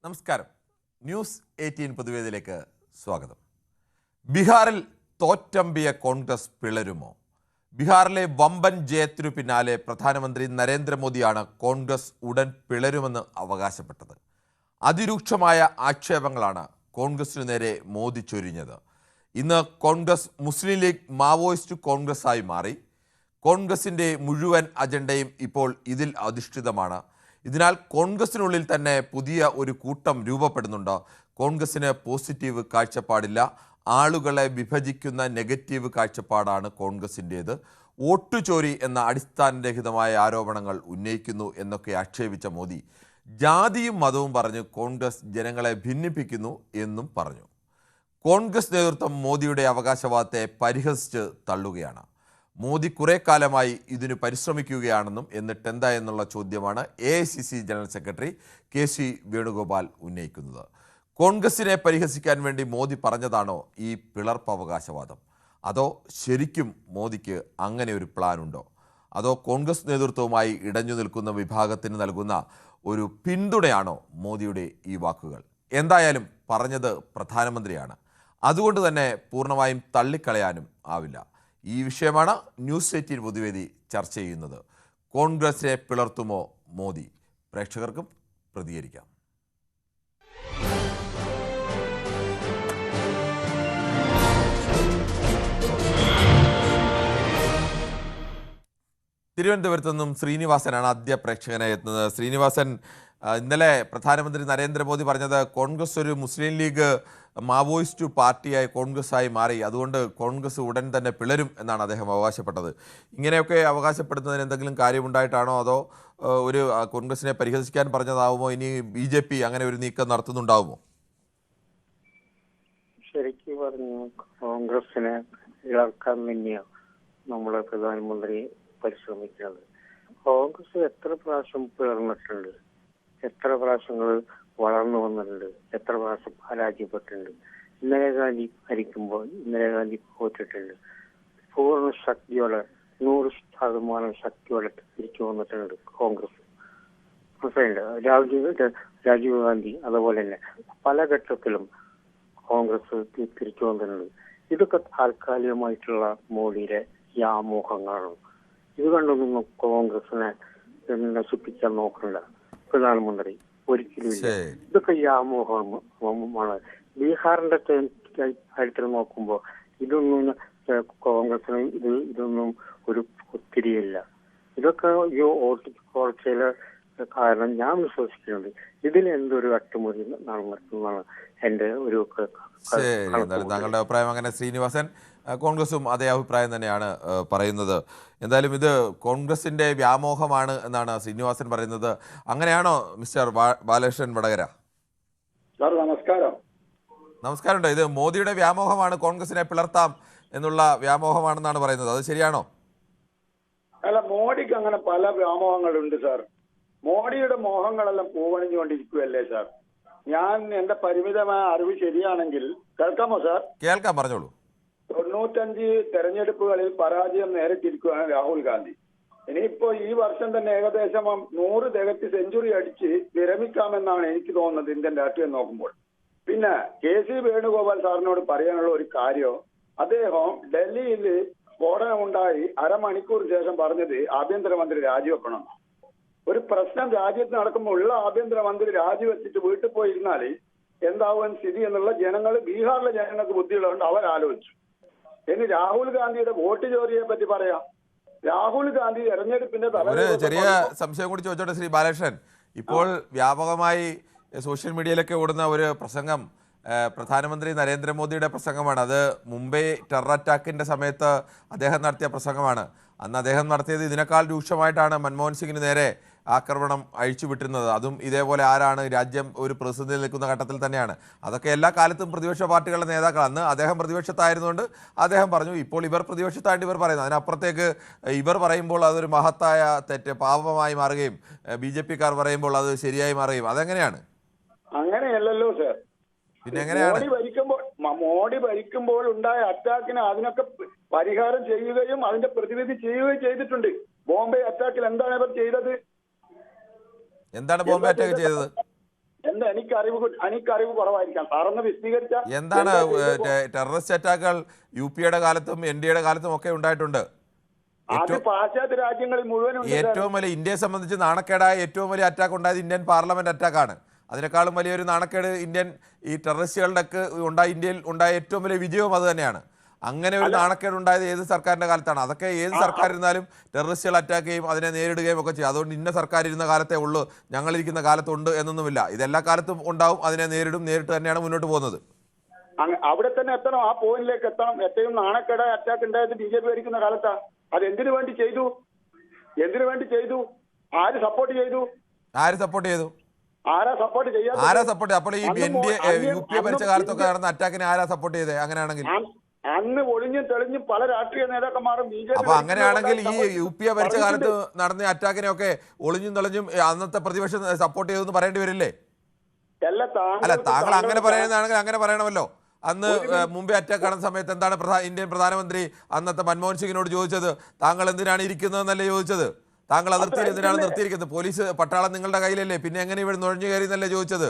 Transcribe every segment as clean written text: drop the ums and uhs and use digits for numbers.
നമസ്കാരം. ന്യൂസ് 18 പൊതുവേദിയിലേക്ക് സ്വാഗതം. ബീഹാറിൽ തോറ്റമ്പിയ കോൺഗ്രസ് പിളരുമോ? ബീഹാറിലെ വമ്പൻ ജയത്തിനു പിന്നാലെ പ്രധാനമന്ത്രി നരേന്ദ്രമോദിയാണ് കോൺഗ്രസ് ഉടൻ പിളരുമെന്ന് അവകാശപ്പെട്ടത്. അതിരൂക്ഷമായ ആക്ഷേപങ്ങളാണ് കോൺഗ്രസിനു നേരെ മോദി ചൊരിഞ്ഞത്. ഇന്ന് കോൺഗ്രസ് മുസ്ലിം ലീഗ് മാവോയിസ്റ്റ് കോൺഗ്രസ് ആയി മാറി. കോൺഗ്രസിൻ്റെ മുഴുവൻ അജണ്ടയും ഇപ്പോൾ ഇതിൽ അധിഷ്ഠിതമാണ്. ഇതിനാൽ കോൺഗ്രസിനുള്ളിൽ തന്നെ പുതിയ ഒരു കൂട്ടം രൂപപ്പെടുന്നുണ്ട്. കോൺഗ്രസിന് പോസിറ്റീവ് കാഴ്ചപ്പാടില്ല, ആളുകളെ വിഭജിക്കുന്ന നെഗറ്റീവ് കാഴ്ചപ്പാടാണ് കോൺഗ്രസിൻ്റേത്. വോട്ടുചോരി എന്ന അടിസ്ഥാനരഹിതമായ ആരോപണങ്ങൾ ഉന്നയിക്കുന്നു എന്നൊക്കെ ആക്ഷേപിച്ച മോദി ജാതിയും മതവും പറഞ്ഞ് കോൺഗ്രസ് ജനങ്ങളെ ഭിന്നിപ്പിക്കുന്നു എന്നും പറഞ്ഞു. കോൺഗ്രസ് നേതൃത്വം മോദിയുടെ അവകാശവാദത്തെ പരിഹസിച്ച് തള്ളുകയാണ്. മോദി കുറെ കാലമായി ഇതിനു പരിശ്രമിക്കുകയാണെന്നും എന്നിട്ട് എന്താ എന്നുള്ള ചോദ്യമാണ് AICC general secretary KC Venugopal ഉന്നയിക്കുന്നത്. കോൺഗ്രസിനെ പരിഹസിക്കാൻ വേണ്ടി മോദി പറഞ്ഞതാണോ ഈ പിളർപ്പ് അവകാശവാദം? അതോ ശരിക്കും മോദിക്ക് അങ്ങനെ ഒരു പ്ലാൻ ഉണ്ടോ? അതോ കോൺഗ്രസ് നേതൃത്വവുമായി ഇടഞ്ഞു നിൽക്കുന്ന വിഭാഗത്തിന് നൽകുന്ന ഒരു പിന്തുണയാണോ മോദിയുടെ ഈ വാക്കുകൾ? എന്തായാലും പറഞ്ഞത് പ്രധാനമന്ത്രിയാണ്. അതുകൊണ്ട് തന്നെ പൂർണ്ണമായും തള്ളിക്കളയാനും ആവില്ല. ഈ വിഷയമാണ് ന്യൂസ് 18 പൊതുവേദി ചർച്ച ചെയ്യുന്നത്. കോൺഗ്രസിനെ പിളർത്തുമോ മോദി? പ്രേക്ഷകർക്കും പ്രതികരിക്കാം. തിരുവനന്തപുരത്തു നിന്നും ശ്രീനിവാസനാണ് ആദ്യ പ്രേക്ഷകനായി എത്തുന്നത്. ശ്രീനിവാസൻ, ഇന്നലെ പ്രധാനമന്ത്രി നരേന്ദ്രമോദി പറഞ്ഞത് കോൺഗ്രസ് ഒരു മുസ്ലിം ലീഗ് മാവോയിസ്റ്റ് പാർട്ടിയായി കോൺഗ്രസ്സായി മാറി, അതുകൊണ്ട് കോൺഗ്രസ് ഉടൻ തന്നെ പിളരും എന്നാണ് അദ്ദേഹം അവകാശപ്പെട്ടത്. ഇങ്ങനെയൊക്കെ അവകാശപ്പെടുന്നതിന് എന്തെങ്കിലും കാര്യമുണ്ടായിട്ടാണോ അതോ ഒരു കോൺഗ്രസിനെ പരിഹസിക്കാൻ പറഞ്ഞതാവുമോ? ഇനി BJP അങ്ങനെ ഒരു നീക്കം നടത്തുന്നുണ്ടാവുമോ? ശരിക്കും പറഞ്ഞു കോൺഗ്രസിനെ ഇളക്കാൻ തന്നെയാണ് നമ്മളെ പ്രധാനമന്ത്രി പരിശ്രമിക്കുന്നത്. കോൺഗ്രസ് എത്ര പ്രാവശ്യം പിളർന്നിട്ടുണ്ട്, എത്ര പ്രാവശ്യങ്ങൾ വളർന്നു വന്നിട്ടുണ്ട്, എത്ര പ്രാവശ്യം പരാജയപ്പെട്ടിട്ടുണ്ട്. ഇന്ദിരാഗാന്ധി ഭരിക്കുമ്പോൾ ഇന്ദിരാഗാന്ധി തോറ്റിട്ടുണ്ട്. പൂർണ്ണ ശക്തിയോടെ 100% ശക്തിയോടെ തിരിച്ചു വന്നിട്ടുണ്ട് കോൺഗ്രസ്. രാജീവ് ഗാന്ധി അതുപോലെ തന്നെ പല ഘട്ടത്തിലും കോൺഗ്രസ് തിരിച്ചു വന്നിട്ടുണ്ട്. ഇതൊക്കെ താൽക്കാലികമായിട്ടുള്ള മോഡിയുടെ വ്യാമോഹങ്ങളാണ്. ഇത് കണ്ടൊന്നും കോൺഗ്രസിനെ നശിപ്പിക്കാൻ നോക്കണ്ട പ്രധാനമന്ത്രി, ഒരിക്കലും ഇല്ല. ഇതൊക്കെ വ്യാമോഹമാണ്. ബീഹാറിന്റെ കാര്യത്തിൽ നോക്കുമ്പോൾ ഇതൊന്നും കോൺഗ്രസിന് ഇതൊന്നും ഒരു ഒത്തിരിയില്ല. ഇതൊക്കെ ഈ ഓർച്ചയിലെ കാരണം ഞാൻ വിശ്വസിക്കുന്നത് ഇതിൽ എന്തൊരു അട്ടിമറി നടന്നതാണ് എന്റെ ഒരു. താങ്കളുടെ അഭിപ്രായം അങ്ങനെ. ശ്രീനിവാസൻ, കോൺഗ്രസും അതേ അഭിപ്രായം തന്നെയാണ് പറയുന്നത്. എന്തായാലും ഇത് കോൺഗ്രസിന്റെ വ്യാമോഹമാണ് എന്നാണ് ശ്രീനിവാസൻ പറയുന്നത്. അങ്ങനെയാണോ മിസ്റ്റർ ബാലകൃഷ്ണൻ വടകര? നമസ്കാരം. നമസ്കാരമുണ്ട്. ഇത് മോദിയുടെ വ്യാമോഹമാണ്, കോൺഗ്രസിനെ പിളർത്താം എന്നുള്ള വ്യാമോഹമാണെന്നാണ് പറയുന്നത്. അത് ശരിയാണോ? അല്ല, മോഡിക്ക് അങ്ങനെ പല വ്യാമോഹങ്ങളുണ്ട് സാർ. മോഡിയുടെ മോഹങ്ങളെല്ലാം പൂവണിഞ്ഞുകൊണ്ടിരിക്കുകയല്ലേ സാർ. ഞാൻ എന്റെ പരിമിതമായ അറിവ് ശരിയാണെങ്കിൽ കേൾക്കാമോ സാർ? കേൾക്കാം, പറഞ്ഞോളൂ. 95 തെരഞ്ഞെടുപ്പുകളിൽ പരാജയം നേരിട്ടിരിക്കുകയാണ് രാഹുൽ ഗാന്ധി. ഇനിയിപ്പോ ഈ വർഷം തന്നെ ഏകദേശം 100 തികച്ച് സെഞ്ചുറി അടിച്ച് വിരമിക്കാമെന്നാണ് എനിക്ക് തോന്നുന്നത് ഇന്ത്യൻ രാഷ്ട്രീയം നോക്കുമ്പോൾ. പിന്നെ KC വേണുഗോപാൽ സാറിനോട് പറയാനുള്ള ഒരു കാര്യം, അദ്ദേഹം ഡൽഹിയിൽ സ്ഫോടനമുണ്ടായി അരമണിക്കൂർ ശേഷം പറഞ്ഞത് ആഭ്യന്തരമന്ത്രി രാജിവെക്കണം. ഒരു പ്രശ്നം രാജ്യത്ത് നടക്കുമ്പോൾ ഉള്ള ആഭ്യന്തരമന്ത്രി രാജിവെച്ചിട്ട് വീട്ടിൽ പോയിരുന്നാൽ എന്താവും സ്ഥിതി എന്നുള്ള ജനങ്ങൾ, ബീഹാറിലെ ജനങ്ങൾക്ക് ബുദ്ധിയുള്ളതുകൊണ്ട് അവരാലോചിച്ചു. ഇനി രാഹുൽ ഗാന്ധിയുടെ വോട്ട് ചോരിയെ പറ്റി പറയാം. രാഹുൽ ഗാന്ധി തെരഞ്ഞെടുപ്പിന്റെ ഒരു ചെറിയ സംശയം കൂടി ചോദിച്ചോട്ടെ ശ്രീ ബാലകൃഷ്ണൻ. ഇപ്പോൾ വ്യാപകമായി സോഷ്യൽ മീഡിയയിലൊക്കെ ഓടുന്ന ഒരു പ്രസംഗം പ്രധാനമന്ത്രി നരേന്ദ്രമോദിയുടെ പ്രസംഗമാണ്. അത് മുംബൈ ടെറർ അറ്റാക്കിന്റെ സമയത്ത് അദ്ദേഹം നടത്തിയ പ്രസംഗമാണ്. അന്ന് അദ്ദേഹം നടത്തിയത് ഇതിനേക്കാൾ രൂക്ഷമായിട്ടാണ് മൻമോഹൻ സിംഗിന് നേരെ ആക്രമണം അഴിച്ചുവിട്ടിരുന്നത്. അതും ഇതേപോലെ ആരാണ്, രാജ്യം ഒരു പ്രതിസന്ധിയിൽ നിൽക്കുന്ന ഘട്ടത്തിൽ തന്നെയാണ്. അതൊക്കെ എല്ലാ കാലത്തും പ്രതിപക്ഷ പാർട്ടികളുടെ നേതാക്കൾ, അന്ന് അദ്ദേഹം പ്രതിപക്ഷത്തായിരുന്നുകൊണ്ട് അദ്ദേഹം പറഞ്ഞു. ഇപ്പോൾ ഇവർ പ്രതിപക്ഷത്തായിട്ട് ഇവർ പറയുന്നു. അതിനപ്പുറത്തേക്ക് ഇവർ പറയുമ്പോൾ അതൊരു മഹത്തായ തെറ്റ്, പാപമായി മാറുകയും BJP-ക്കാർ പറയുമ്പോൾ അത് ശരിയായി മാറുകയും, അതെങ്ങനെയാണ്? അങ്ങനെയല്ലല്ലോ സാർ. പിന്നെ എങ്ങനെയാണ്? മോഡി ഭരിക്കുമ്പോൾ ഉണ്ടായ അറ്റാക്കിന് അതിനൊക്കെ പരിഹാരം ചെയ്യുകയും അതിന്റെ പ്രതിവിധി ചെയ്യുകയും ചെയ്തിട്ടുണ്ട്. ബോംബെ അറ്റാക്കിൽ എന്താണ് ഇവർ ചെയ്തത്? എന്താണ് ബോംബെ അറ്റാക്ക് ചെയ്തത്? എന്താ എനിക്കറിവ് കുറവായിരിക്കാം. സാറൊന്ന് വിശദീകരിച്ച എന്താണ് ടെററിസ്റ്റ് അറ്റാക്കുകൾ UP-യുടെ കാലത്തും NDA-യുടെ കാലത്തും ഒക്കെ ഉണ്ടായിട്ടുണ്ട്. അത് പാശ്ചാത്യ രാജ്യങ്ങളിൽ മുഴുവൻ ഏറ്റവും വലിയ ഇന്ത്യയെ സംബന്ധിച്ച് നാണക്കേടായ ഏറ്റവും വലിയ അറ്റാക്ക് ഉണ്ടായത് ഇന്ത്യൻ പാർലമെന്റ് അറ്റാക്കാണ്. അതിനേക്കാളും വലിയൊരു നാണക്കേട് ഈ ടെററിസ്റ്റുകളുടെ ഇന്ത്യയിൽ ഉണ്ടായ ഏറ്റവും വലിയ വിജയവും അത് തന്നെയാണ്. അങ്ങനെ ഒരു നാണക്കേട് ഉണ്ടായത് ഏത് സർക്കാരിന്റെ കാലത്താണ്? അതൊക്കെ ഏത് സർക്കാർ ഇരുന്നാലും ടെററിസ്റ്റുകൾ അറ്റാക്ക് ചെയ്യും, അതിനെ നേരിടുകയും ഒക്കെ ചെയ്യും. അതുകൊണ്ട് ഇന്ന സർക്കാർ ഇരുന്ന കാലത്തേ ഉള്ളൂ, ഞങ്ങളിരിക്കുന്ന കാലത്തുണ്ട് എന്നൊന്നുമില്ല. ഇതെല്ലാ കാലത്തും ഉണ്ടാവും, അതിനെ നേരിട്ട് തന്നെയാണ് മുന്നോട്ട് പോകുന്നത്. അവിടെ തന്നെ എത്തണം, ആ പോയിന്റിലേക്ക് എത്തണം. ഏറ്റവും നാണക്കേട് അറ്റാക്ക് ഉണ്ടായത് BJP ഭരിക്കുന്ന കാലത്താ. അത് എന്തിനു വേണ്ടി ചെയ്തു? ആര് സപ്പോർട്ട് ചെയ്തു? ആരാ സപ്പോർട്ട് ചെയ്യാതെ? അപ്പോൾ ഈ UP ഭരിച്ച കാലത്തൊക്കെ നടന്ന അറ്റാക്കിനെ ആരാ സപ്പോർട്ട് ചെയ്തേ? അങ്ങനെയാണെങ്കിൽ അന്ന് ഒളിഞ്ഞും തെളിഞ്ഞും പല രാഷ്ട്രീയ നേതാക്കന്മാരും BJP. അപ്പൊ അങ്ങനെയാണെങ്കിൽ ഈ UP ഭരിച്ച കാലത്ത് നടന്ന അറ്റാക്കിനെയൊക്കെ ഒളിഞ്ഞും തെളിഞ്ഞും അന്നത്തെ പ്രതിപക്ഷം സപ്പോർട്ട് ചെയ്തെന്ന് പറയേണ്ടി വരില്ലേ? അല്ല, താങ്കൾ അങ്ങനെ പറയുന്നതാണെങ്കിൽ അങ്ങനെ പറയണമല്ലോ. അന്ന് മുംബൈ അറ്റാക്ക് നടന്ന സമയത്ത് എന്താണ് ഇന്ത്യൻ പ്രധാനമന്ത്രി അന്നത്തെ മൻമോഹൻ സിംഗിനോട് ചോദിച്ചത്? താങ്കൾ എന്തിനാണ് ഇരിക്കുന്നതെന്നല്ലേ ചോദിച്ചത്? താങ്കൾ അതിർത്തിയിൽ എന്തിനാണ് നിർത്തിയിരിക്കുന്നത്? പോലീസ് പട്ടാളം നിങ്ങളുടെ കയ്യിലല്ലേ, പിന്നെ എങ്ങനെ ഇവിടെ നുഴഞ്ഞു കയറി എന്നല്ലേ ചോദിച്ചത്?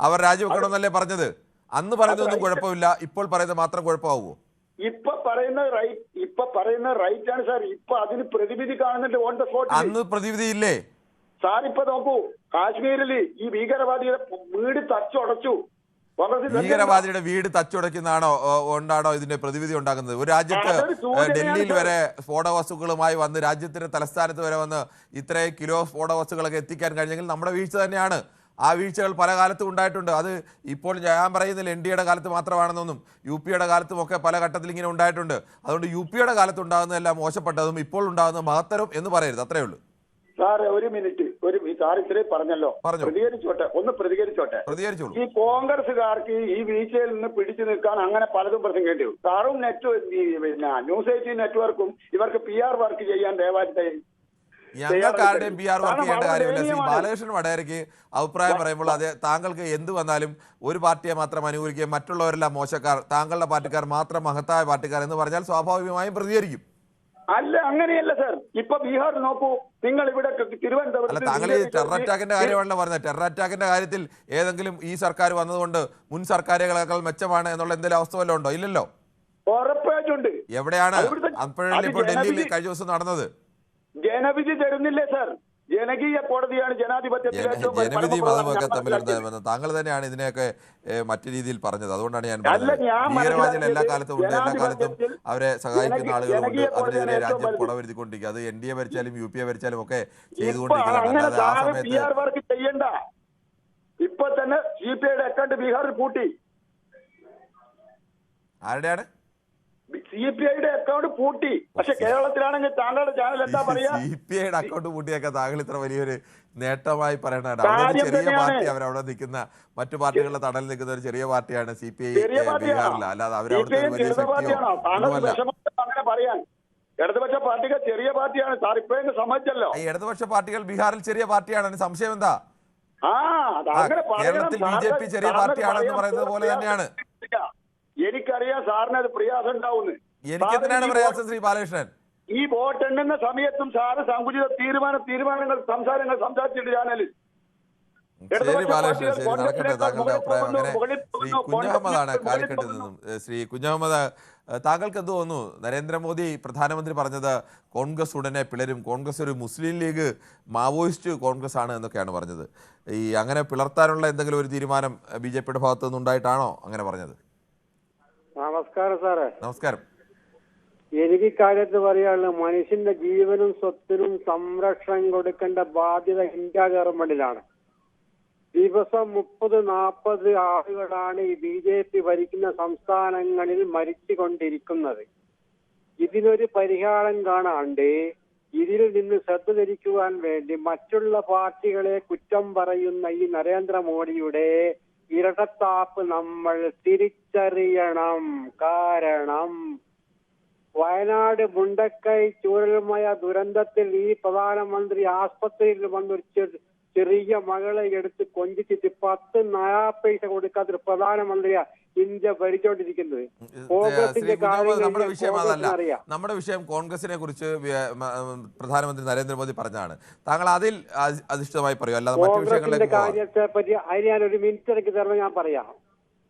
അവർ രാജിവെക്കണമെന്നല്ലേ പറഞ്ഞത്? അന്ന് പറയുന്നതൊന്നും കുഴപ്പമില്ല, ഇപ്പോൾ പറയുന്നത് മാത്രം കുഴപ്പമാവുമോ? ഇപ്പൊ പറയുന്ന റൈറ്റ് ആണ് സാർ. ഇപ്പൊ അതിന് പ്രതിവിധി കാണുന്നുണ്ട് ഓൺ ദ സ്പോട്ട്. അന്ന് പ്രതിവിധി ഇല്ലേ സാർ? ഇപ്പൊ നോക്കൂ, കാശ്മീരിൽ ഈ ഭീകരവാദിയുടെ വീട് തച്ചുടച്ചു. ഭീകരവാദിയുടെ വീട് കൊണ്ടാണോ ഇതിന്റെ പ്രതിവിധി ഉണ്ടാക്കുന്നത്? ഒരു രാജ്യത്ത് ഡൽഹിയിൽ വരെ സ്ഫോടക വസ്തുക്കളുമായി വന്ന് രാജ്യത്തിന്റെ തലസ്ഥാനത്ത് വരെ വന്ന് ഇത്രയും കിലോ സ്ഫോടക വസ്തുക്കളൊക്കെ എത്തിക്കാൻ കഴിഞ്ഞെങ്കിൽ നമ്മുടെ വീഴ്ച തന്നെയാണ്. ആ വീഴ്ചകൾ പല കാലത്തും ഉണ്ടായിട്ടുണ്ട്. അത് ഇപ്പോൾ ഞാൻ പറയുന്നില്ല NDA-യുടെ കാലത്ത് മാത്രമാണെന്നൊന്നും, UP-യുടെ കാലത്തും ഒക്കെ പല ഘട്ടത്തിൽ ഇങ്ങനെ ഉണ്ടായിട്ടുണ്ട്. അതുകൊണ്ട് UP-യുടെ കാലത്ത് ഉണ്ടാകുന്നതെല്ലാം മോശപ്പെട്ടതും ഇപ്പോൾ ഉണ്ടാകുന്ന മഹത്തരം എന്ന് പറയരുത്, അത്രയേ ഉള്ളൂ. സാർ ഒരു മിനിറ്റ്, സാർ ഇത്രയും പറഞ്ഞല്ലോ, പ്രതികരിച്ചോട്ടെ. ഈ കോൺഗ്രസുകാർക്ക് ഈ വീഴ്ചയിൽ നിന്ന് പിടിച്ചു നിൽക്കാൻ അങ്ങനെ പലതും പ്രസംഗിക്കേണ്ടി വരും. സാറും ന്യൂസ് 18 നെറ്റ്വർക്കും ഇവർക്ക് PR വർക്ക് ചെയ്യാൻ ദയവായിട്ട് ഞങ്ങൾക്കാരുടെയും PR വർക്ക് ചെയ്യേണ്ട കാര്യമില്ല. ശ്രീ ബാലകൃഷ്ണൻ വടകരയ്ക്ക് അഭിപ്രായം പറയുമ്പോൾ അത് താങ്കൾക്ക് എന്ത് വന്നാലും ഒരു പാർട്ടിയെ മാത്രം അനുകൂലിക്കുകയും മറ്റുള്ളവരെല്ലാം മോശക്കാർ, താങ്കളുടെ പാർട്ടിക്കാർ മാത്രം മഹത്തായ പാർട്ടിക്കാർ എന്ന് പറഞ്ഞാൽ സ്വാഭാവികമായും പ്രതികരിക്കും. അല്ല, അങ്ങനെയല്ല സാർ. ഇപ്പൊ ബീഹാർ നോക്കൂ, നിങ്ങൾ ഇവിടെ തിരുവനന്തപുരത്ത് താങ്കൾ ഈ ടെറർ അറ്റാക്കിന്റെ കാര്യമാണല്ലോ പറഞ്ഞത്. ടെറർ അറ്റാക്കിന്റെ കാര്യത്തിൽ ഏതെങ്കിലും ഈ സർക്കാർ വന്നതുകൊണ്ട് മുൻ സർക്കാരുകളേക്കാൾ മെച്ചമാണ് എന്നുള്ള എന്തെങ്കിലും അവസ്ഥ വല്ലതും ഉണ്ടോ? ഇല്ലല്ലോ. ഉറപ്പായിട്ടുണ്ട്. എവിടെയാണ് അപ്പോഴല്ലേ ഇപ്പോൾ ഡൽഹിയിൽ കഴിഞ്ഞ ദിവസം നടന്നത്? ജനവിധി തരുന്നില്ലേ സാർ? ജനകീയ കോടതിയാണ് ജനാധിപത്യത്തിൽ. ജനവിധി മതമൊക്കെ തമ്മിൽ താങ്കൾ തന്നെയാണ് ഇതിനെയൊക്കെ മറ്റു രീതിയിൽ പറഞ്ഞത്. അതുകൊണ്ടാണ് ഞാൻ പറഞ്ഞത് ഭീകരവാദികൾ എല്ലാ കാലത്തും ഉണ്ട്, എല്ലാ കാലത്തും അവരെ സഹായിക്കുന്ന ആളുകളുണ്ട്. അതിനെതിരെ രാജ്യം പുറവരുത്തിക്കൊണ്ടിരിക്കുക. അത് NDA ഭരിച്ചാലും UP ഭരിച്ചാലും ഒക്കെ ചെയ്തുകൊണ്ടിരിക്കുകയാണ്. അല്ലാതെ ആ സമയത്ത് ചെയ്യണ്ട. ഇപ്പൊ തന്നെ CPI-യുടെ അക്കൗണ്ട് ബീഹാറിൽ പൂട്ടി. ആരുടെയാണ്? CPI-യുടെ അക്കൗണ്ട് പൂട്ടി. പക്ഷെ കേരളത്തിലാണെങ്കിൽ താങ്കളുടെ ചാനൽ എന്താ പറയാ? CPI-യുടെ അക്കൗണ്ട് പൂട്ടിയൊക്കെ താങ്കൾ ഇത്ര വലിയൊരു നേട്ടമായി പറയണതാണ്. അവിടെ ചെറിയ പാർട്ടി, അവരവിടെ നിൽക്കുന്ന മറ്റു പാർട്ടികളുടെ തടലിൽ നിൽക്കുന്ന ഒരു ചെറിയ പാർട്ടിയാണ് CPI ബീഹാറിൽ. അല്ലാതെ അവരവിടുത്തെ വലിയ ശക്തിയോ അങ്ങനെ പറയാൻ. ഇടതുപക്ഷ പാർട്ടികൾ ചെറിയ പാർട്ടിയാണ് സാർ. ഇപ്പോഴെങ്കിലും സമ്മതിച്ചല്ലോ. ഇടതുപക്ഷ പാർട്ടികൾ ബീഹാറിൽ ചെറിയ പാർട്ടിയാണ്. സംശയം എന്താ? കേരളത്തിൽ BJP ചെറിയ പാർട്ടിയാണെന്ന് പറയുന്നത് പോലെ തന്നെയാണ്. എനിക്കറിയാം സാറിന് അത് പ്രയാസം ഉണ്ടാവുന്നു. എനിക്കെന്തിനാണ് പ്രയാസം ശ്രീ ബാലകൃഷ്ണൻ? ഈ വോട്ട് എണ്ണുന്ന സമയത്തും സാറ് സങ്കുചിത സംസാരങ്ങൾ സംസാരിച്ചിട്ട് ചാനലിൽ. ശരി ബാലകൃഷ്ണൻ, ശരി, നടക്കട്ടെ. താങ്കളുടെ അഭിപ്രായം അങ്ങനെ. ശ്രീ കുഞ്ഞഹമ്മദാണ് കാലിക്കട്ടിൽ നിന്നും. ശ്രീ കുഞ്ഞഹമ്മദ്, താങ്കൾക്ക് എന്ത് തോന്നുന്നു? നരേന്ദ്രമോദി പ്രധാനമന്ത്രി പറഞ്ഞത് കോൺഗ്രസ് ഉടനെ പിളരും, കോൺഗ്രസ് ഒരു മുസ്ലിം ലീഗ് മാവോയിസ്റ്റ് കോൺഗ്രസ് ആണ് എന്നൊക്കെയാണ് പറഞ്ഞത്. ഈ അങ്ങനെ പിളർത്താനുള്ള എന്തെങ്കിലും ഒരു തീരുമാനം BJP-യുടെ ഭാഗത്തു നിന്നുണ്ടായിട്ടാണോ അങ്ങനെ പറഞ്ഞത്? നമസ്കാരം സാറേ. നമസ്കാരം. എനിക്ക് കാര്യത്ത് പറയാനുള്ളത്, മനുഷ്യന്റെ ജീവനും സ്വത്തിനും സംരക്ഷണം കൊടുക്കേണ്ട ബാധ്യത ഇന്ത്യ ഗവൺമെന്റിലാണ്. ദിവസം 30-40 ആളുകളാണ് ഈ BJP ഭരിക്കുന്ന സംസ്ഥാനങ്ങളിൽ മരിച്ചുകൊണ്ടിരിക്കുന്നത്. ഇതിനൊരു പരിഹാരം കാണാണ്ട് ഇതിൽ നിന്ന് ശ്രദ്ധ തിരിക്കുവാൻ വേണ്ടി മറ്റുള്ള പാർട്ടികളെ കുറ്റം പറയുന്ന ഈ നരേന്ദ്രമോദിയുടെ ഇരട്ടത്താപ്പ് നമ്മൾ തിരിച്ചറിയണം. കാരണം വയനാട് മുണ്ടക്കൈ ചൂരൽമയ ദുരന്തത്തിൽ ഈ പ്രധാനമന്ത്രി ആസ്പത്രിയിൽ വന്നൊരു ചെറിയ മകളെ എടുത്ത് കൊഞ്ചിച്ചിട്ട് 10 നയാ പൈസ കൊടുക്കാത്തൊരു പ്രധാനമന്ത്രിയാ ഇന്ത്യ ഭരിച്ചോണ്ടിരിക്കുന്നത്. കോൺഗ്രസിന്റെ നമ്മുടെ വിഷയം അതല്ല. അറിയാം. നമ്മുടെ വിഷയം കോൺഗ്രസിനെ കുറിച്ച് പ്രധാനമന്ത്രി നരേന്ദ്രമോദി പറഞ്ഞാണ്. താങ്കൾ അതിൽ അധിഷ്ഠിതമായി പറയൂ, അല്ലാതെ മറ്റു കോൺഗ്രസിന്റെ വിഷയങ്ങളിലേക്ക് കാര്യത്തെ പറ്റി അതിന് ഞാനൊരു മിനിറ്റ് എനിക്ക് തരണം, ഞാൻ പറയാം.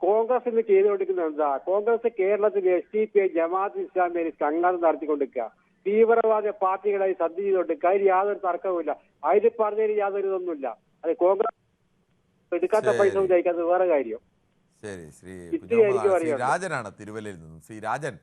കോൺഗ്രസ് ഇന്ന് ചെയ്തുകൊണ്ടിരിക്കുന്നത് എന്താ? കോൺഗ്രസ് കേരളത്തിൽ SDPI ജമാഅത്ത് ഇസ്ലാമിയെ സംഘാടനം നടത്തിക്കൊണ്ടിരിക്കുക, തീവ്രവാദ പാർട്ടികളായി സന്ധി ചെയ്തുകൊണ്ടിരിക്കുക. അതിൽ യാതൊരു തർക്കവുമില്ല. അതിൽ പറഞ്ഞതിൽ യാതൊരു ഇതൊന്നുമില്ല. അത് കോൺഗ്രസ് എടുക്കാത്ത പൈസ ഉപയോഗിക്കാത്തത് വേറെ കാര്യം. ശരി, ശ്രീ ഇത്രയായിരിക്കും രാജനാണ് തിരുവല്ലയിൽ നിന്നും. ശ്രീ രാജൻ,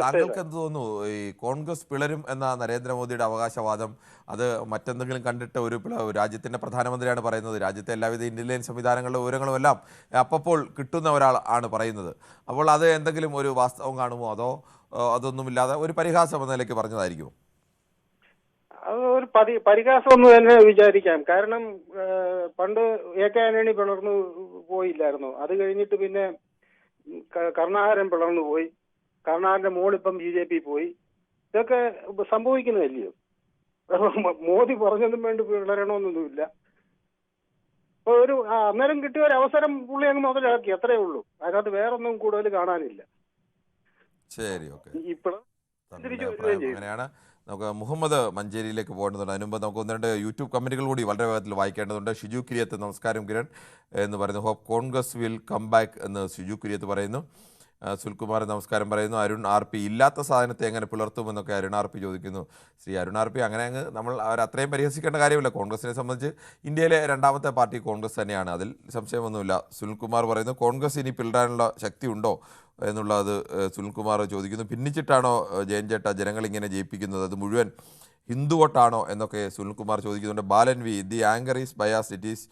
താങ്കൾക്ക് എന്ത് തോന്നുന്നു? ഈ കോൺഗ്രസ് പിളരും എന്ന നരേന്ദ്രമോദിയുടെ അവകാശവാദം അത് മറ്റെന്തെങ്കിലും കണ്ടിട്ട് ഒരു രാജ്യത്തിന്റെ പ്രധാനമന്ത്രിയാണ് പറയുന്നത്, രാജ്യത്തെ എല്ലാവിധ ഇന്റലിജൻസ് സംവിധാനങ്ങളുടെ വിവരങ്ങളും എല്ലാം അപ്പോൾ കിട്ടുന്ന ഒരാൾ ആണ് പറയുന്നത്. അപ്പോൾ അത് എന്തെങ്കിലും ഒരു വാസ്തവം കാണുമോ, അതോ അതൊന്നുമില്ലാതെ ഒരു പരിഹാസം എന്ന നിലയ്ക്ക് പറഞ്ഞതായിരിക്കുമോ? അത് ഒരു പരിഹാസം ഒന്ന് തന്നെ വിചാരിക്കാം. കാരണം പണ്ട് AK ആന്റണി പിളർന്നു പോയില്ലായിരുന്നു. അത് കഴിഞ്ഞിട്ട് പിന്നെ കരുണാകരൻ പിളർന്നു പോയി. കരുണാകരന്റെ മോളിപ്പം BJP പോയി. ഇതൊക്കെ സംഭവിക്കുന്നതല്ലയോ? മോദി പറഞ്ഞൊന്നും വേണ്ടി പിളരണമെന്നൊന്നുമില്ല. അപ്പൊ അന്നേരം കിട്ടിയ ഒരു അവസരം പുള്ളി അങ്ങ് മുതലാക്കി, അത്രേ ഉള്ളൂ. അതിനകത്ത് വേറൊന്നും കൂടുതൽ കാണാനില്ല. ശരി, ഓക്കെ. ഇപ്പോൾ അങ്ങനെയാണ്. നമുക്ക് മുഹമ്മദ് മഞ്ചേരിയിലേക്ക് പോകേണ്ടതുണ്ട്. അതിനുമ്പ് നമുക്ക് 1-2 യൂട്യൂബ് കമൻറ്റുകൾ കൂടി വളരെ വേഗത്തിൽ വായിക്കേണ്ടതുണ്ട്. ഷിജു കുര്യത്ത്, നമസ്കാരം കിരൺ എന്ന് പറയുന്നു. Hope Congress will come back എന്ന് ഷിജു കുര്യത്ത് പറയുന്നു. സുൽകുമാർ നമസ്കാരം പറയുന്നു. അരുൺ RP ഇല്ലാത്ത സാധനത്തെ എങ്ങനെ പുലർത്തുമെന്നൊക്കെ അരുൺ RP ചോദിക്കുന്നു. ശ്രീ അരുൺ RP അങ്ങനെ നമ്മൾ അവരത്രയും പരിഹസിക്കേണ്ട കാര്യമില്ല. കോൺഗ്രസിനെ സംബന്ധിച്ച് ഇന്ത്യയിലെ 2ാമത്തെ പാർട്ടി കോൺഗ്രസ് തന്നെയാണ്, അതിൽ സംശയമൊന്നുമില്ല. സുനിൽകുമാർ പറയുന്നു കോൺഗ്രസ് ഇനി പിളരാനുള്ള ശക്തി ഉണ്ടോ എന്നുള്ളത് സുനിൽകുമാർ ചോദിക്കുന്നു. ഭിന്നിച്ചിട്ടാണോ ജയൻ ചേട്ട ജനങ്ങൾ ഇങ്ങനെ ജയിപ്പിക്കുന്നത്, അത് മുഴുവൻ ഹിന്ദു വോട്ടാണോ എന്നൊക്കെ സുനിൽകുമാർ ചോദിക്കുന്നുണ്ട്. Balan V, the anchor is bias, it is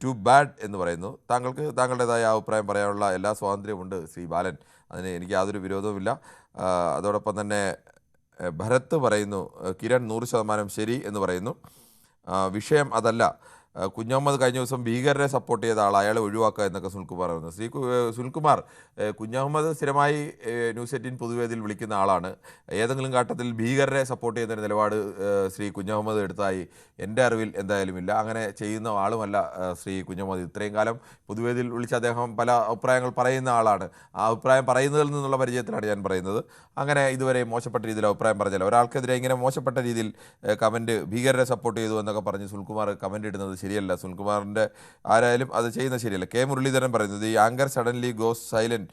too bad എന്ന് പറയുന്നു. താങ്കൾക്ക് താങ്കളുടേതായ അഭിപ്രായം പറയാനുള്ള എല്ലാ സ്വാതന്ത്ര്യമുണ്ട് ശ്രീ ബാലൻ, അതിന് എനിക്ക് യാതൊരു വിരോധവുമില്ല. അതോടൊപ്പം തന്നെ ഭരത് പറയുന്നു കിരൺ 100% ശരി എന്ന് പറയുന്നു. വിഷയം അതല്ല. കുഞ്ഞഹമ്മദ് കഴിഞ്ഞ ദിവസം ഭീകരരെ സപ്പോർട്ട് ചെയ്ത ആൾ, അയാളെ ഒഴിവാക്കുക എന്നൊക്കെ സുനിൽകുമാർ പറയുന്നു. സുനിൽകുമാർ, കുഞ്ഞഹമ്മദ് സ്ഥിരമായി ന്യൂസ് 18 പൊതുവേദിയിൽ വിളിക്കുന്ന ആളാണ്. ഏതെങ്കിലും ഘട്ടത്തിൽ ഭീകരരെ സപ്പോർട്ട് ചെയ്യുന്ന നിലപാട് ശ്രീ കുഞ്ഞഹമ്മദ് എടുത്തായി എൻ്റെ അറിവിൽ എന്തായാലും ഇല്ല. അങ്ങനെ ചെയ്യുന്ന ആളുമല്ല ശ്രീ കുഞ്ഞഹമ്മദ്. ഇത്രയും കാലം പൊതുവേദിയിൽ വിളിച്ച് അദ്ദേഹം പല അഭിപ്രായങ്ങൾ പറയുന്ന ആളാണ്. ആ അഭിപ്രായം പറയുന്നതിൽ നിന്നുള്ള പരിചയത്തിലാണ് ഞാൻ പറയുന്നത്. അങ്ങനെ ഇതുവരെ മോശപ്പെട്ട രീതിയിൽ അഭിപ്രായം പറഞ്ഞില്ല. ഒരാൾക്കെതിരെ ഇങ്ങനെ മോശപ്പെട്ട രീതിയിൽ കമൻറ്റ്, ഭീകരരെ സപ്പോർട്ട് ചെയ്തു എന്നൊക്കെ പറഞ്ഞ് സുനിൽകുമാർ കമൻറ്റ് ഇടുന്നത് ശരിയല്ല. സുനിൽകുമാറിൻ്റെ ആരായാലും അത് ചെയ്യുന്നത് ശരിയല്ല. കെ മുരളീധരൻ പറയുന്നത് ഈ anchor suddenly goes silent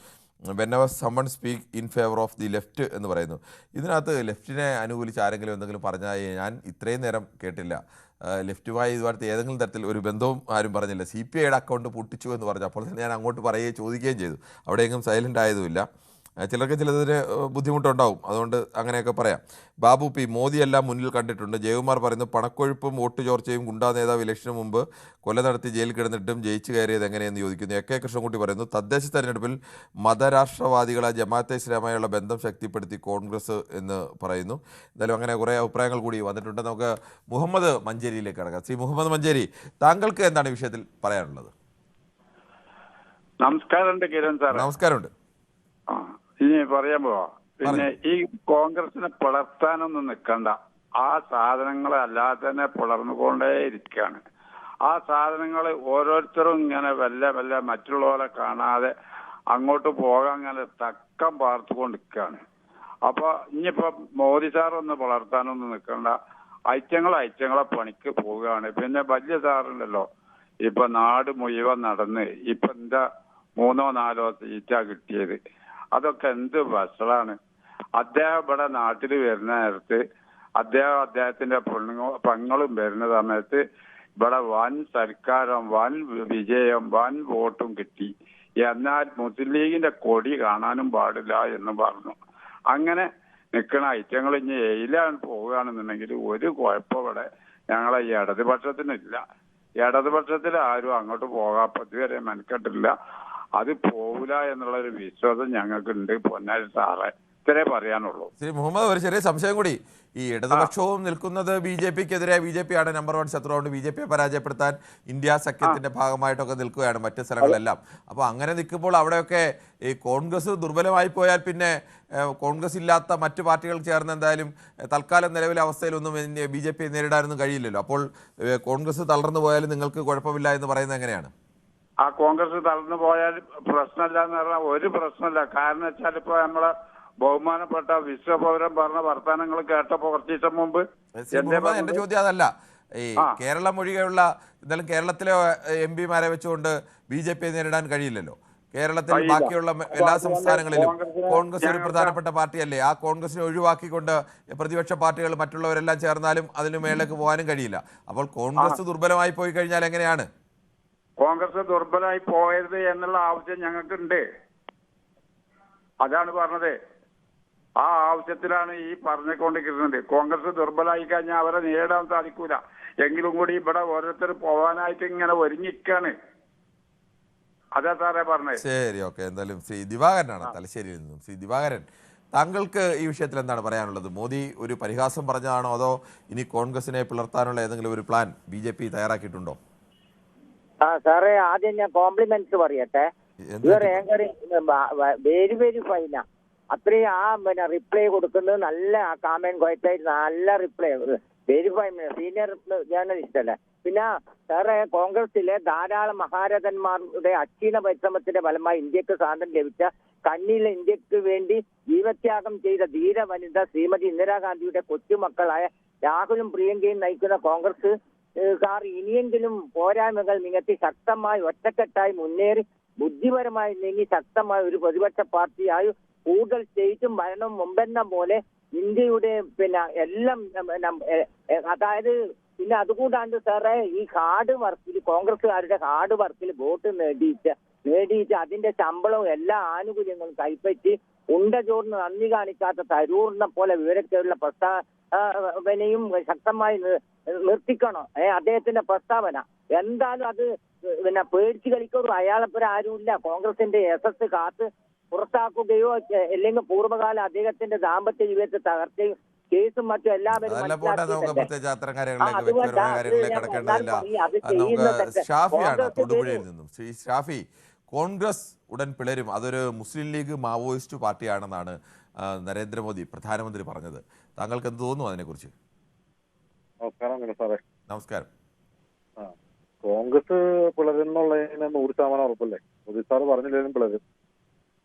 whenever someone speak in favour of the left എന്ന് പറയുന്നു. ഇതിനകത്ത് ലെഫ്റ്റിനെ അനുകൂലിച്ച് ആരെങ്കിലും എന്തെങ്കിലും പറഞ്ഞാൽ ഞാൻ ഇത്രയും നേരം കേട്ടില്ല. ലെഫ്റ്റുമായി ഇതുപോലത്തെ ഏതെങ്കിലും തരത്തിൽ ഒരു ബന്ധവും ആരും പറഞ്ഞില്ല. CPIയുടെ അക്കൗണ്ട് പൊട്ടിച്ചു എന്ന് പറഞ്ഞു, അപ്പോൾ തന്നെ ഞാൻ അങ്ങോട്ട് പറയുകയും ചോദിക്കുകയും ചെയ്തു. അവിടെയെങ്കിലും സൈലൻ്റ് ആയതുമില്ല. ചിലർക്ക് ചിലതിന് ബുദ്ധിമുട്ടുണ്ടാവും, അതുകൊണ്ട് അങ്ങനെയൊക്കെ പറയാം. ബാബു P, മോദിയെല്ലാം മുന്നിൽ കണ്ടിട്ടുണ്ട്. ജയകുമാർ പറയുന്നു പണക്കൊഴുപ്പും വോട്ട് ചോർച്ചയും ഗുണ്ടാ നേതാവ് ഇലക്ഷന് മുമ്പ് കൊല നടത്തി ജയിലിൽ കിടന്നിട്ടും ജയിച്ചു കയറിയത് എങ്ങനെയെന്ന് ചോദിക്കുന്നു. AK കൃഷ്ണൻകുട്ടി പറയുന്നു തദ്ദേശ തെരഞ്ഞെടുപ്പിൽ മതരാഷ്ട്രവാദികളെ ജമാഅത്തെ ഇസ്ലാമായുള്ള ബന്ധം ശക്തിപ്പെടുത്തി കോൺഗ്രസ് എന്ന് പറയുന്നു. എന്തായാലും അങ്ങനെ കുറേ അഭിപ്രായങ്ങൾ കൂടി വന്നിട്ടുണ്ട്. നമുക്ക് മുഹമ്മദ് മഞ്ചേരിയിലേക്ക് കടക്കാം. ശ്രീ മുഹമ്മദ് മഞ്ചേരി, താങ്കൾക്ക് എന്താണ് ഈ വിഷയത്തിൽ പറയാനുള്ളത്? നമസ്കാരമുണ്ട് കിരൺ സാർ. നമസ്കാരമുണ്ട്. ഇനി പറയാൻ പോവാ. പിന്നെ ഈ കോൺഗ്രസിനെ പുലർത്താനൊന്നും നിൽക്കണ്ട. ആ സാധനങ്ങളെ അല്ലാതെ തന്നെ പുലർന്നുകൊണ്ടേ ഇരിക്കുകയാണ്. ആ സാധനങ്ങൾ ഓരോരുത്തരും ഇങ്ങനെ വല്ല മറ്റുള്ളവരെ കാണാതെ അങ്ങോട്ട് പോകാൻ അങ്ങനെ തക്കം പാർത്തുകൊണ്ടിരിക്കുകയാണ്. അപ്പൊ ഇനിയിപ്പോ മോദി സാറൊന്ന് പുലർത്താനൊന്നും നിൽക്കണ്ട. ഐറ്റങ്ങളെ പണിക്ക് പോവുകയാണ്. പിന്നെ വലിയ സാറുണ്ടല്ലോ, ഇപ്പൊ നാട് മുഴുവൻ നടന്ന് ഇപ്പൊ എന്താ 3-4 സീറ്റാ കിട്ടിയത്. അതൊക്കെ എന്ത് വഷളാണ്. അദ്ദേഹം ഇവിടെ നാട്ടിൽ വരുന്ന നേരത്ത് അദ്ദേഹത്തിന്റെ പെങ്ങളും വരുന്ന സമയത്ത് ഇവിടെ വൻ സൽക്കാരം, വൻ വിജയം, വൻ വോട്ടും കിട്ടി. എന്നാൽ മുസ്ലിം ലീഗിന്റെ കൊടി കാണാനും പാടില്ല എന്ന് പറഞ്ഞു. അങ്ങനെ നിൽക്കണ ഐറ്റങ്ങൾ ഇനി എയിലാണ് പോവുകയാണെന്നുണ്ടെങ്കിൽ ഒരു കുഴപ്പം ഇവിടെ ഞങ്ങളെ ഈ ഇടതുപക്ഷത്തിനില്ല. ഇടതുപക്ഷത്തിൽ ആരും അങ്ങോട്ട് പോകാൻ ഇതുവരെ മെനക്കെട്ടില്ല. അത് പോവില്ല എന്നുള്ളൊരു വിശ്വാസം ഞങ്ങൾക്കുണ്ട് പൊന്നാരി സാറേ. ഇത്രേ പറയാനുള്ളൂ. ശ്രീ മുഹമ്മദ്, ഒരു ചെറിയ സംശയം കൂടി. ഈ ഇടതുപക്ഷവും നിൽക്കുന്നത് ബി ജെ പിക്കെതിരെ, ബി ജെ പി ആണ് നമ്പർ 1 ശത്രു, കൊണ്ട് ബി ജെ പിയെ പരാജയപ്പെടുത്താൻ ഇന്ത്യ സഖ്യത്തിന്റെ ഭാഗമായിട്ടൊക്കെ നിൽക്കുകയാണ് മറ്റ് സ്ഥലങ്ങളെല്ലാം. അപ്പോൾ അങ്ങനെ നിൽക്കുമ്പോൾ അവിടെയൊക്കെ ഈ കോൺഗ്രസ് ദുർബലമായി പോയാൽ പിന്നെ കോൺഗ്രസ് ഇല്ലാത്ത മറ്റു പാർട്ടികൾ ചേർന്ന് എന്തായാലും തൽക്കാലം നിലവിലെ അവസ്ഥയിലൊന്നും ബി ജെ പിയെ നേരിടാനൊന്നും കഴിയില്ലല്ലോ. അപ്പോൾ കോൺഗ്രസ് തളർന്നു പോയാലും നിങ്ങൾക്ക് കുഴപ്പമില്ല എന്ന് പറയുന്നത് എങ്ങനെയാണ്? ആ കോൺഗ്രസ് തളർന്നു പോയാൽ പ്രശ്നമില്ല എന്ന് പറഞ്ഞാൽ ഒരു പ്രശ്നമില്ല. കാരണം വെച്ചാൽ ഇപ്പൊ നമ്മളെ ബഹുമാനപ്പെട്ട വിശ്വപൗരൻ പറഞ്ഞ വർത്തമാനങ്ങൾ കേട്ടപ്പോ കുറച്ച് ദിവസം മുമ്പ് എന്റെ ചോദ്യം അതല്ല. ഈ കേരളം ഒഴികെയുള്ള എന്തായാലും കേരളത്തിലെ എം പിമാരെ വെച്ചുകൊണ്ട് ബി ജെ പിയെ നേരിടാൻ കഴിയില്ലല്ലോ. കേരളത്തിൽ ബാക്കിയുള്ള എല്ലാ സംസ്ഥാനങ്ങളിലും കോൺഗ്രസ് ഒരു പ്രധാനപ്പെട്ട പാർട്ടിയല്ലേ. ആ കോൺഗ്രസിനെ ഒഴിവാക്കിക്കൊണ്ട് പ്രതിപക്ഷ പാർട്ടികൾ മറ്റുള്ളവരെല്ലാം ചേർന്നാലും അതിന് മേലേക്ക് പോകാനും കഴിയില്ല. അപ്പോൾ കോൺഗ്രസ് ദുർബലമായി പോയി കഴിഞ്ഞാൽ എങ്ങനെയാണ്? കോൺഗ്രസ് ദുർബലമായി പോകരുത് എന്നുള്ള ആവശ്യം ഞങ്ങൾക്കുണ്ട്. അതാണ് പറഞ്ഞത്. ആ ആവശ്യത്തിലാണ് ഈ പറഞ്ഞുകൊണ്ടിരിക്കുന്നത്. കോൺഗ്രസ് ദുർബലമായി കഴിഞ്ഞാൽ അവരെ നേരിടാൻ സാധിക്കൂല. എങ്കിലും കൂടി ഇവിടെ ഓരോരുത്തർ പോകാനായിട്ട് ഇങ്ങനെ ഒരുങ്ങിക്കാണ്. അതാ സാറേ പറഞ്ഞത്. ശരി, ഓക്കെ. എന്തായാലും ശ്രീ ദിവാകരനാണ് തലശ്ശേരിയിൽ നിന്നും. ശ്രീ ദിവാകരൻ, താങ്കൾക്ക് ഈ വിഷയത്തിൽ എന്താണ് പറയാനുള്ളത്? മോദി ഒരു പരിഹാസം പറഞ്ഞതാണോ, അതോ ഇനി കോൺഗ്രസിനെ പിളർത്താനുള്ള ഏതെങ്കിലും ഒരു പ്ലാൻ ബി ജെ പി തയ്യാറാക്കിയിട്ടുണ്ടോ? സാറേ, ആദ്യം ഞാൻ കോംപ്ലിമെന്റ്സ് പറയട്ടെ. യുവർ ആങ്കറിംഗ് വെരി വെരി ഫൈനാ. അത്രയും റിപ്ലൈ കൊടുക്കുന്നത് നല്ല കാമൻ ക്വയറ്റായിട്ട് നല്ല reply, very fine. Senior journalist അല്ലേ. പിന്നെ സാറേ, കോൺഗ്രസിലെ ധാരാളം മഹാരഥന്മാരുടെ അക്ഷീണ പരിശ്രമത്തിന്റെ ഫലമായി ഇന്ത്യക്ക് സ്വാതന്ത്ര്യം ലഭിച്ച, കണ്ണിലെ ഇന്ത്യക്ക് വേണ്ടി ജീവത്യാഗം ചെയ്ത ധീര വനിത ശ്രീമതി ഇന്ദിരാഗാന്ധിയുടെ കൊച്ചുമക്കളായ രാഹുലും പ്രിയങ്കയും നയിക്കുന്ന കോൺഗ്രസ് ഇനിയെങ്കിലും പോരായ്മകൾ നികത്തി ശക്തമായി ഒറ്റക്കെട്ടായി മുന്നേറി ബുദ്ധിപരമായി നീങ്ങി ശക്തമായ ഒരു പ്രതിപക്ഷ പാർട്ടിയായി കൂടുതൽ സ്റ്റേറ്റും ഭരണവും മുമ്പെന്ന പോലെ ഇന്ത്യയുടെ എല്ലാം അതായത് പിന്നെ അതുകൂടാണ്ട് സാറേ, ഈ ഹാർഡ് വർക്കിൽ കോൺഗ്രസ്സുകാരുടെ ഹാർഡ് വർക്കിൽ വോട്ട് നേടിയിട്ട് അതിന്റെ ശമ്പളവും എല്ലാ ആനുകൂല്യങ്ങളും കൈപ്പറ്റി ചോറിന് നന്ദി കാണിക്കാത്ത തരൂറിനെ പോലെ വിവരക്കേടുള്ള പ്രസ്താവനയും ശക്തമായി നിർത്തിക്കണോ അദ്ദേഹത്തിന്റെ പ്രസ്താവന. എന്തായാലും അത് പേടിച്ചു കളിക്കൊരു അയാളെപ്പുറം ആരുമില്ല. കോൺഗ്രസിന്റെ യശസ് കാത്ത് പുറത്താക്കുകയോ അല്ലെങ്കിൽ പൂർവ്വകാല അദ്ദേഹത്തിന്റെ ദാമ്പത്യ ജീവിതത്തെ തകർച്ചയും കേസും മറ്റും എല്ലാവരും ശ്രീ ഷാഫി, കോൺഗ്രസ് ഉടൻ പിളരും, അതൊരു മുസ്ലിം ലീഗ് മാവോയിസ്റ്റ് പാർട്ടിയാണെന്നാണ് നരേന്ദ്രമോദി പ്രധാനമന്ത്രി പറഞ്ഞത്. താങ്കൾക്ക് എന്ത് തോന്നുന്നു അതിനെക്കുറിച്ച്? നമസ്കാരം സാറേ. നമസ്കാരം. കോൺഗ്രസ് പിളരുന്നുള്ളതിന് 100% ഉറപ്പല്ലേ? മോദി സാറ് പറഞ്ഞില്ലെങ്കിലും പിളരും.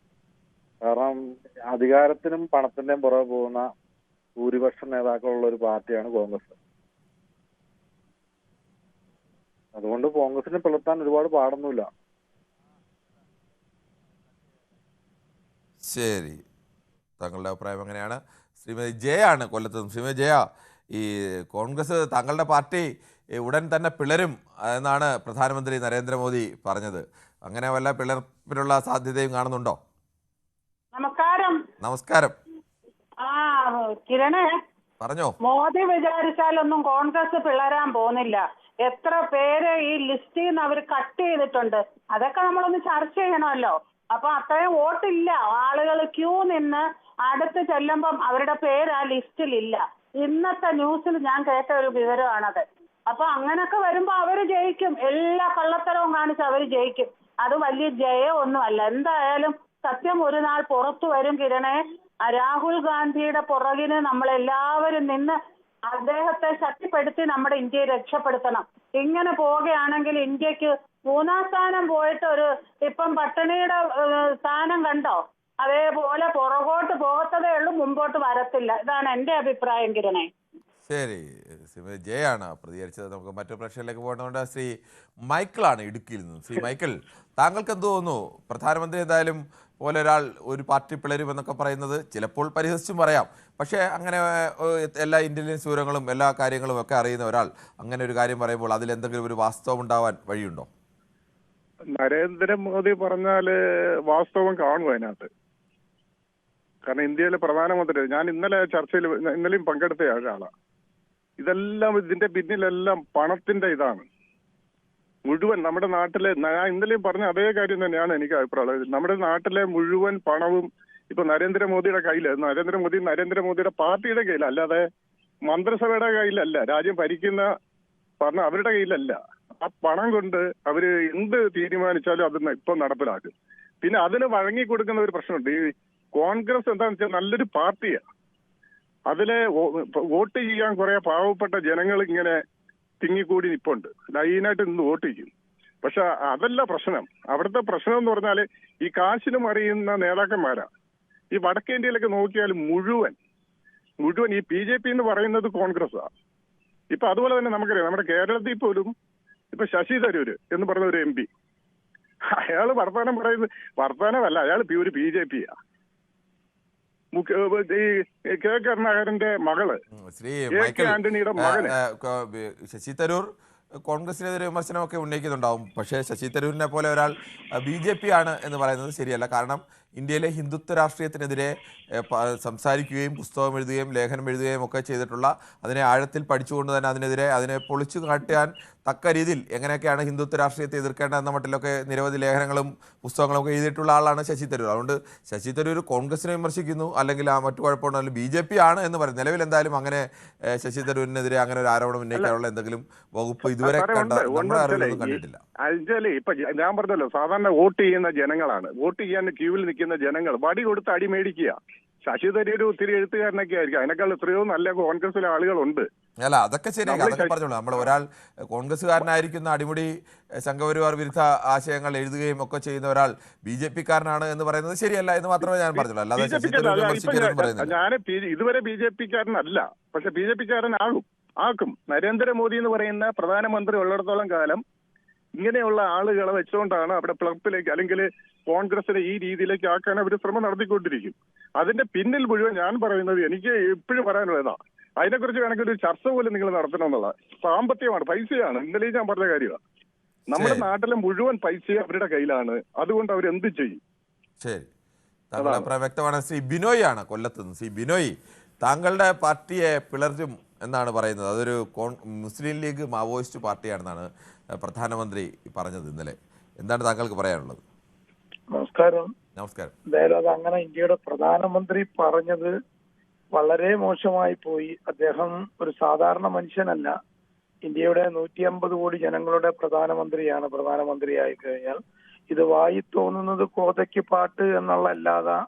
കാരണം അധികാരത്തിനും പണത്തിന്റെയും പുറകെ പോകുന്ന ഭൂരിപക്ഷം നേതാക്കളുള്ള ഒരു പാർട്ടിയാണ് കോൺഗ്രസ്. അതുകൊണ്ട് കോൺഗ്രസിനെ പിളർത്താൻ ഒരുപാട് പാടൊന്നുമില്ല. ശരി, താങ്കളുടെ അഭിപ്രായം അങ്ങനെയാണ്. ശ്രീമതി ജയ ആണ് കൊല്ലത്ത് നിന്നും. ശ്രീമതി ജയ, ഈ കോൺഗ്രസ് താങ്കളുടെ പാർട്ടി ഉടൻ തന്നെ പിളരും എന്നാണ് പ്രധാനമന്ത്രി നരേന്ദ്രമോദി പറഞ്ഞത്. അങ്ങനെ വല്ല പിളർപ്പിനുള്ള സാധ്യതയും കാണുന്നുണ്ടോ? നമസ്കാരം. നമസ്കാരം. കിരണേ, പറഞ്ഞോ. മോദി വിചാരിച്ചാലൊന്നും കോൺഗ്രസ് പിളരാൻ പോകുന്നില്ല. എത്ര പേര് ഈ ലിസ്റ്റിൽ നിന്ന് അവർ കട്ട് ചെയ്തിട്ടുണ്ട്. അതൊക്കെ നമ്മളൊന്ന് ചർച്ച ചെയ്യണമല്ലോ. അപ്പൊ അത്രയും വോട്ടില്ല. ആളുകൾ ക്യൂ നിന്ന് അടുത്ത് ചെല്ലുമ്പം അവരുടെ പേര് ആ ലിസ്റ്റിലില്ല. ഇന്നത്തെ ന്യൂസിൽ ഞാൻ കേട്ട ഒരു വിവരമാണത്. അപ്പൊ അങ്ങനൊക്കെ വരുമ്പോ അവര് ജയിക്കും. എല്ലാ കള്ളത്തരവും കാണിച്ച് അവര് ജയിക്കും. അത് വലിയ ജയമൊന്നുമല്ല. എന്തായാലും സത്യം ഒരു നാൾ പുറത്തു വരും കിരണേ. രാഹുൽ ഗാന്ധിയുടെ പുറകിന് നമ്മളെല്ലാവരും നിന്ന് അദ്ദേഹത്തെ ശക്തിപ്പെടുത്തി നമ്മുടെ ഇന്ത്യയെ രക്ഷപ്പെടുത്തണം. ഇങ്ങനെ പോവുകയാണെങ്കിൽ ഇന്ത്യക്ക് 3-ാം സ്ഥാനം പോയിട്ട് ഇപ്പം പട്ടിണിയുടെ സ്ഥാനം കണ്ടോ? അതേപോലെ പുറകോട്ട് പോകത്തതേ ഉള്ളൂ, മുമ്പോട്ട് വരത്തില്ല. ഇതാണ് എന്റെ അഭിപ്രായം കിരണേ. ശരി, ശ്രീമതി ജയാണ് പ്രതികരിച്ചത്. നമുക്ക് മറ്റു പ്രശ്നങ്ങളിലേക്ക് പോകേണ്ടതുകൊണ്ട് ശ്രീ മൈക്കിളാണ് ഇടുക്കിയിൽ നിന്ന്. ശ്രീ മൈക്കിൾ, താങ്കൾക്ക് എന്ത് തോന്നുന്നു? പ്രധാനമന്ത്രി എന്തായാലും പോലെ ഒരാൾ ഒരു പാർട്ടി പിളരുമെന്നൊക്കെ പറയുന്നത് ചിലപ്പോൾ പരിഹസിച്ചും പറയാം. പക്ഷേ അങ്ങനെ എല്ലാ ഇന്റലിജൻസ് വിവരങ്ങളും എല്ലാ കാര്യങ്ങളും ഒക്കെ അറിയുന്ന ഒരാൾ അങ്ങനെ ഒരു കാര്യം പറയുമ്പോൾ അതിൽ എന്തെങ്കിലും ഒരു വാസ്തവം ഉണ്ടാവാൻ വഴിയുണ്ടോ? നരേന്ദ്രമോദി പറഞ്ഞാല് വാസ്തവം കാണും അതിനകത്ത്. കാരണം ഇന്ത്യയിലെ പ്രധാനമന്ത്രി, ഞാൻ ഇന്നലെയും പങ്കെടുത്ത ഒരാളാണ്. ഇതെല്ലാം ഇതിന്റെ പിന്നിലെല്ലാം പണത്തിന്റെ ഇതാണ് മുഴുവൻ. നമ്മുടെ നാട്ടിലെ, ഞാൻ ഇന്നലെയും പറഞ്ഞ അതേ കാര്യം തന്നെയാണ് എനിക്ക് അഭിപ്രായം. നമ്മുടെ നാട്ടിലെ മുഴുവൻ പണവും ഇപ്പൊ നരേന്ദ്രമോദിയുടെ നരേന്ദ്രമോദിയുടെ പാർട്ടിയുടെ കയ്യിൽ, അല്ലാതെ മന്ത്രിസഭയുടെ കയ്യിലല്ല, രാജ്യം ഭരിക്കുന്ന പറഞ്ഞ അവരുടെ കയ്യിലല്ല. ആ പണം കൊണ്ട് അവര് എന്ത് തീരുമാനിച്ചാലും അത് ഇപ്പൊ നടപ്പിലാക്കും. പിന്നെ അതിന് വഴങ്ങി കൊടുക്കുന്ന ഒരു പ്രശ്നമുണ്ട്. ഈ കോൺഗ്രസ് എന്താണെന്ന് വെച്ചാൽ നല്ലൊരു പാർട്ടിയാണ്. അതിലെ വോട്ട് ചെയ്യാൻ കുറെ പാവപ്പെട്ട ജനങ്ങൾ ഇങ്ങനെ തിങ്ങിക്കൂടി നിപ്പുണ്ട്, ലൈനായിട്ട് നിന്ന് വോട്ട് ചെയ്യും. പക്ഷെ അതല്ല പ്രശ്നം. അവിടുത്തെ പ്രശ്നം എന്ന് പറഞ്ഞാല് ഈ കാശിനും അറിയുന്ന നേതാക്കന്മാരാ. ഈ വടക്കേ ഇന്ത്യയിലൊക്കെ നോക്കിയാൽ മുഴുവൻ ഈ BJP എന്ന് പറയുന്നത് കോൺഗ്രസ്സാ. ഇപ്പൊ അതുപോലെ തന്നെ നമുക്കറിയാം, നമ്മുടെ കേരളത്തിൽ പോലും ഇപ്പൊ ശശി തരൂര് എന്ന് പറഞ്ഞ ഒരു MP, അയാള് വർത്തമാനമല്ല, അയാൾ ഒരു BJP-യാ. ഈ കെ കരുണാകരന്റെ മകള്, ശ്രീ AK ആന്റണിയുടെ മകന്. ശശി തരൂർ കോൺഗ്രസിനെതിരെ വിമർശനമൊക്കെ ഉന്നയിക്കുന്നുണ്ടാവും. പക്ഷേ ശശി തരൂരിനെ പോലെ ഒരാൾ BJP ആണ് എന്ന് പറയുന്നത് ശരിയല്ല. കാരണം ഇന്ത്യയിലെ ഹിന്ദുത്വ രാഷ്ട്രീയത്തിനെതിരെ സംസാരിക്കുകയും പുസ്തകം എഴുതുകയും ലേഖനം എഴുതുകയും ഒക്കെ ചെയ്തിട്ടുള്ള, അതിനെ ആഴത്തിൽ പഠിച്ചുകൊണ്ട് തന്നെ അതിനെ പൊളിച്ചു കാട്ടാൻ തക്ക രീതിയിൽ എങ്ങനെയൊക്കെയാണ് ഹിന്ദുത്വ രാഷ്ട്രീയത്തെ എതിർക്കേണ്ടത് എന്ന മട്ടിലൊക്കെ നിരവധി ലേഖനങ്ങളും പുസ്തകങ്ങളും ഒക്കെ എഴുതിയിട്ടുള്ള ആളാണ് ശശി തരൂർ. അതുകൊണ്ട് ശശി തരൂർ കോൺഗ്രസിനെ വിമർശിക്കുന്നു അല്ലെങ്കിൽ ആ മറ്റു കുഴപ്പമുണ്ടെങ്കിൽ BJP ആണ് എന്ന് പറയും. നിലവിൽ എന്തായാലും അങ്ങനെ ശശി തരൂരിനെതിരെ അങ്ങനെ ഒരു ആരോപണം ഉന്നയിക്കാനുള്ള എന്തെങ്കിലും വകുപ്പ് ഇതുവരെ നമ്മുടെ അറിവിലൊന്നും കണ്ടിട്ടില്ല. ഇപ്പൊ ഞാൻ പറഞ്ഞല്ലോ, സാധാരണ വോട്ട് ചെയ്യുന്ന ജനങ്ങളാണ്, വോട്ട് ചെയ്യാൻ ക്യൂവിൽ നിൽക്കുന്ന ജനങ്ങൾ വടി കൊടുത്ത് അടി മേടിക്കുക. ശശി തരൂർ ഒത്തിരി എഴുത്തുകാരനൊക്കെ ആയിരിക്കും, അതിനേക്കാൾ എത്രയോ നല്ല കോൺഗ്രസിലെ ആളുകളുണ്ട്. അല്ല, അതൊക്കെ ശരിയാണ്, അതൊക്കെ പറഞ്ഞോളൂ. നമ്മൾ ഒരാൾ കോൺഗ്രസ്സുകാരനായിരിക്കുന്ന അടിമുടി സംഘപരിവാർ വിരുദ്ധ ആശയങ്ങൾ എഴുതുകയും ഒക്കെ ചെയ്യുന്ന ഒരാൾ BJP-കാരനാണ് എന്ന് പറയുന്നത് ശരിയല്ല എന്ന് മാത്രമേ ഞാൻ പറഞ്ഞുള്ളൂ. അല്ലാതെ ശശി തരൂർ വിമർശിക്കരുതെന്ന് പറയുന്നില്ല. ഞാൻ ഇതുവരെ BJP-കാരനല്ല, പക്ഷെ BJP-കാരനാകും. നരേന്ദ്രമോദി എന്ന് പറയുന്ന പ്രധാനമന്ത്രി ഉള്ളിടത്തോളം കാലം ഇങ്ങനെയുള്ള ആളുകളെ വെച്ചുകൊണ്ടാണ് അവിടെ പിളർപ്പിലേക്ക് അല്ലെങ്കിൽ കോൺഗ്രസിനെ ഈ രീതിയിലേക്ക് ആക്കാൻ അവർ ശ്രമം നടത്തിക്കൊണ്ടിരിക്കും. അതിന്റെ പിന്നിൽ മുഴുവൻ ഞാൻ പറയുന്നത്, എനിക്ക് എപ്പോഴും പറയാനുള്ളതാ, അതിനെക്കുറിച്ച് വേണമെങ്കിൽ ഒരു ചർച്ച പോലും നിങ്ങൾ നടത്തണം എന്നുള്ള. സാമ്പത്തികമാണ്, പൈസയാണ്. ഇന്നലെ ഞാൻ പറഞ്ഞ കാര്യമാണ്. നമ്മുടെ നാട്ടിലെ മുഴുവൻ പൈസ അവരുടെ കയ്യിലാണ്. അതുകൊണ്ട് അവർ എന്ത് ചെയ്യും? ശരി, താങ്കളുടെ അഭിപ്രായം വ്യക്തമാണ്. ശ്രീ ബിനോയ് ആണ് കൊല്ലത്തുനിന്ന്. ശ്രീ ബിനോയ്, താങ്കളുടെ പാർട്ടിയെ പിളർത്തും എന്നാണ് പറയുന്നത്. അതൊരു മുസ്ലിം ലീഗ് മാവോയിസ്റ്റ് പാർട്ടിയാണെന്നാണ് പ്രധാനമന്ത്രി പറഞ്ഞത് ഇന്നലെ. എന്താണ് താങ്കൾക്ക് പറയാനുള്ളത്? നമസ്കാരം. നമസ്കാരം. അത് അങ്ങനെ ഇന്ത്യയുടെ പ്രധാനമന്ത്രി പറഞ്ഞത് വളരെ മോശമായി പോയി. അദ്ദേഹം ഒരു സാധാരണ മനുഷ്യനല്ല. ഇന്ത്യയുടെ 150 കോടി ജനങ്ങളുടെ പ്രധാനമന്ത്രിയാണ്. പ്രധാനമന്ത്രിയായി കഴിഞ്ഞാൽ ഇത് വായി തോന്നുന്നത് കോതയ്ക്ക് പാട്ട് എന്നുള്ളല്ലാതെ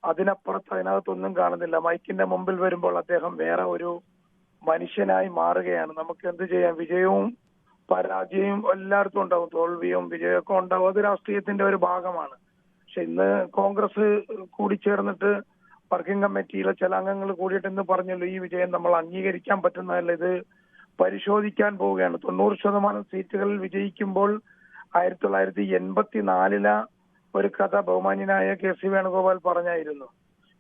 അതിനപ്പുറത്ത് അതിനകത്തൊന്നും കാണുന്നില്ല. മൈക്കിന്റെ മുമ്പിൽ വരുമ്പോൾ അദ്ദേഹം വേറെ ഒരു മനുഷ്യനായി മാറുകയാണ്. നമുക്ക് എന്ത് ചെയ്യാം? വിജയവും പരാജയവും എല്ലായിടത്തും ഉണ്ടാവും, തോൽവിയും വിജയമൊക്കെ ഉണ്ടാവും. അത് രാഷ്ട്രീയത്തിന്റെ ഒരു ഭാഗമാണ്. പക്ഷെ ഇന്ന് കോൺഗ്രസ് കൂടി ചേർന്നിട്ട് വർക്കിംഗ് കമ്മിറ്റിയിലെ ചില അംഗങ്ങൾ കൂടിയിട്ട് ഇന്ന് പറഞ്ഞല്ലോ, ഈ വിജയം നമ്മൾ അംഗീകരിക്കാൻ പറ്റുന്നതല്ല, ഇത് പരിശോധിക്കാൻ പോവുകയാണ്. 90% സീറ്റുകളിൽ വിജയിക്കുമ്പോൾ 1984 ഒരു കഥ ബഹുമാന്യനായ KC വേണുഗോപാൽ പറഞ്ഞായിരുന്നു.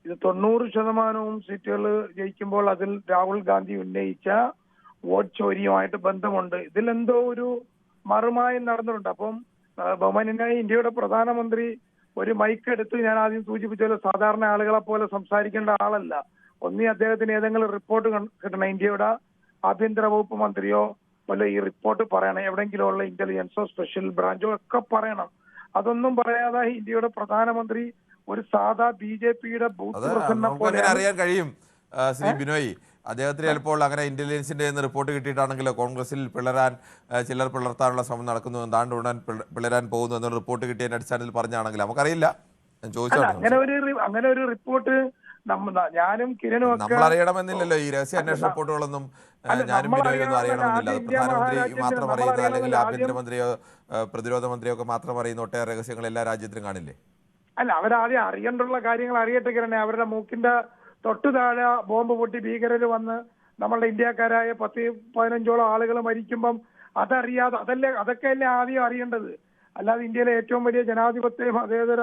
ഇത് 90% സീറ്റുകൾ ജയിക്കുമ്പോൾ അതിൽ രാഹുൽ ഗാന്ധി ഉന്നയിച്ച വോട്ട് ചോരിയുമായിട്ട് ബന്ധമുണ്ട്. ഇതിലെന്തോ ഒരു മറുമായം നടന്നിട്ടുണ്ട്. അപ്പം ബഹുമാന്യനായ ഇന്ത്യയുടെ പ്രധാനമന്ത്രി ഒരു മൈക്ക് എടുത്ത്, ഞാൻ ആദ്യം സൂചിപ്പിച്ചല്ലോ, സാധാരണ ആളുകളെ പോലെ സംസാരിക്കേണ്ട ആളല്ല. ഒന്നീ അദ്ദേഹത്തിന് ഏതെങ്കിലും റിപ്പോർട്ട് കിട്ടണം, ഇന്ത്യയുടെ ആഭ്യന്തര വകുപ്പ് മന്ത്രിയോ വല്ല ഈ റിപ്പോർട്ട് പറയണം, എവിടെയെങ്കിലും ഉള്ള ഇന്റലിജൻസോ സ്പെഷ്യൽ ബ്രാഞ്ചോ ഒക്കെ പറയണം. അതൊന്നും പറയാതെ ഇന്ത്യയുടെ പ്രധാനമന്ത്രി ഒരു സാധാ BJP-യുടെ ബൂത്ത് പ്രസിഡന്റിനെ പോലെ അറിയാൻ കഴിയും. ശ്രീ ബിനോയ്, അദ്ദേഹത്തിന് ചിലപ്പോൾ അങ്ങനെ ഇന്റലിജൻസിന്റെ റിപ്പോർട്ട് കിട്ടിയിട്ടാണെങ്കിലോ കോൺഗ്രസിൽ ചിലർ പിളർത്താനുള്ള ശ്രമം നടക്കുന്നു, എന്താണ്ട് ഉടൻ പിളരാൻ പോകുന്നു എന്നൊരു റിപ്പോർട്ട് കിട്ടിയതിന്റെ അടിസ്ഥാനത്തിൽ പറഞ്ഞാണെങ്കിൽ നമുക്കറിയില്ല. ഞാൻ ചോദിച്ചോട്ടെ, അങ്ങനെ ഒരു റിപ്പോർട്ട് ഞാനും കിരണും നമ്മൾ അറിയണമെന്നില്ലല്ലോ. ഈ രഹസ്യ അന്വേഷണ റിപ്പോർട്ടുകളൊന്നും ഞാനും ബിനോയും ഒന്നും അറിയണമെന്നില്ല. അത് പ്രധാനമന്ത്രി മാത്രം അറിയുന്ന, അല്ലെങ്കിൽ ആഭ്യന്തരമന്ത്രിയോ പ്രതിരോധ മന്ത്രിയോ ഒക്കെ മാത്രം അറിയുന്ന ഒട്ടേറെ രഹസ്യങ്ങൾ എല്ലാ രാജ്യത്തിലും കാണില്ലേ? അല്ല, അവരാദ്യം അറിയേണ്ടുള്ള കാര്യങ്ങൾ അറിയട്ടെ കിരണേ. അവരുടെ മൂക്കിന്റെ തൊട്ടു താഴെ ബോംബ് പൊട്ടി ഭീകരര് വന്ന് നമ്മളുടെ ഇന്ത്യക്കാരായ 10-15ഓളം ആളുകൾ മരിക്കുമ്പം അതറിയാതെ അതൊക്കെയല്ലേ ആദ്യം അറിയേണ്ടത്. അല്ലാതെ ഇന്ത്യയിലെ ഏറ്റവും വലിയ ജനാധിപത്യ മതേതര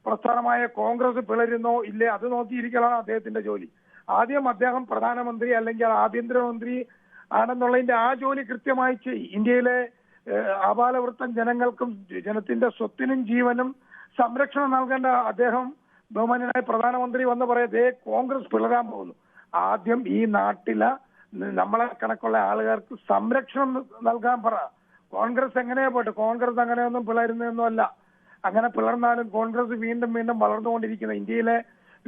പ്രസ്ഥാനമായ കോൺഗ്രസ് പിളരുന്നോ ഇല്ലേ അത് നോക്കിയിരിക്കലാണ് അദ്ദേഹത്തിന്റെ ജോലി. ആദ്യം അദ്ദേഹം പ്രധാനമന്ത്രി അല്ലെങ്കിൽ ആഭ്യന്തരമന്ത്രി ആണെന്നുള്ളതിന്റെ ആ ജോലി കൃത്യമായി ചെയ്യും. ഇന്ത്യയിലെ ആപാലവൃത്തം ജനങ്ങൾക്കും ജനത്തിന്റെ സ്വത്തിനും ജീവനും സംരക്ഷണം നൽകേണ്ട അദ്ദേഹം ബഹുമാന്യനായ പ്രധാനമന്ത്രി വന്ന് പറയതേ കോൺഗ്രസ് പിളരാൻ പോകുന്നു. ആദ്യം ഈ നാട്ടിലെ നമ്മളെ കണക്കുള്ള ആളുകൾക്ക് സംരക്ഷണം നൽകാൻ പറ. കോൺഗ്രസ് എങ്ങനെയാ പോട്ടെ, കോൺഗ്രസ് അങ്ങനെയൊന്നും പിളരുന്നതൊന്നും അല്ല. അങ്ങനെ പിളർന്നാലും കോൺഗ്രസ് വീണ്ടും വീണ്ടും വളർന്നുകൊണ്ടിരിക്കുന്ന ഇന്ത്യയിലെ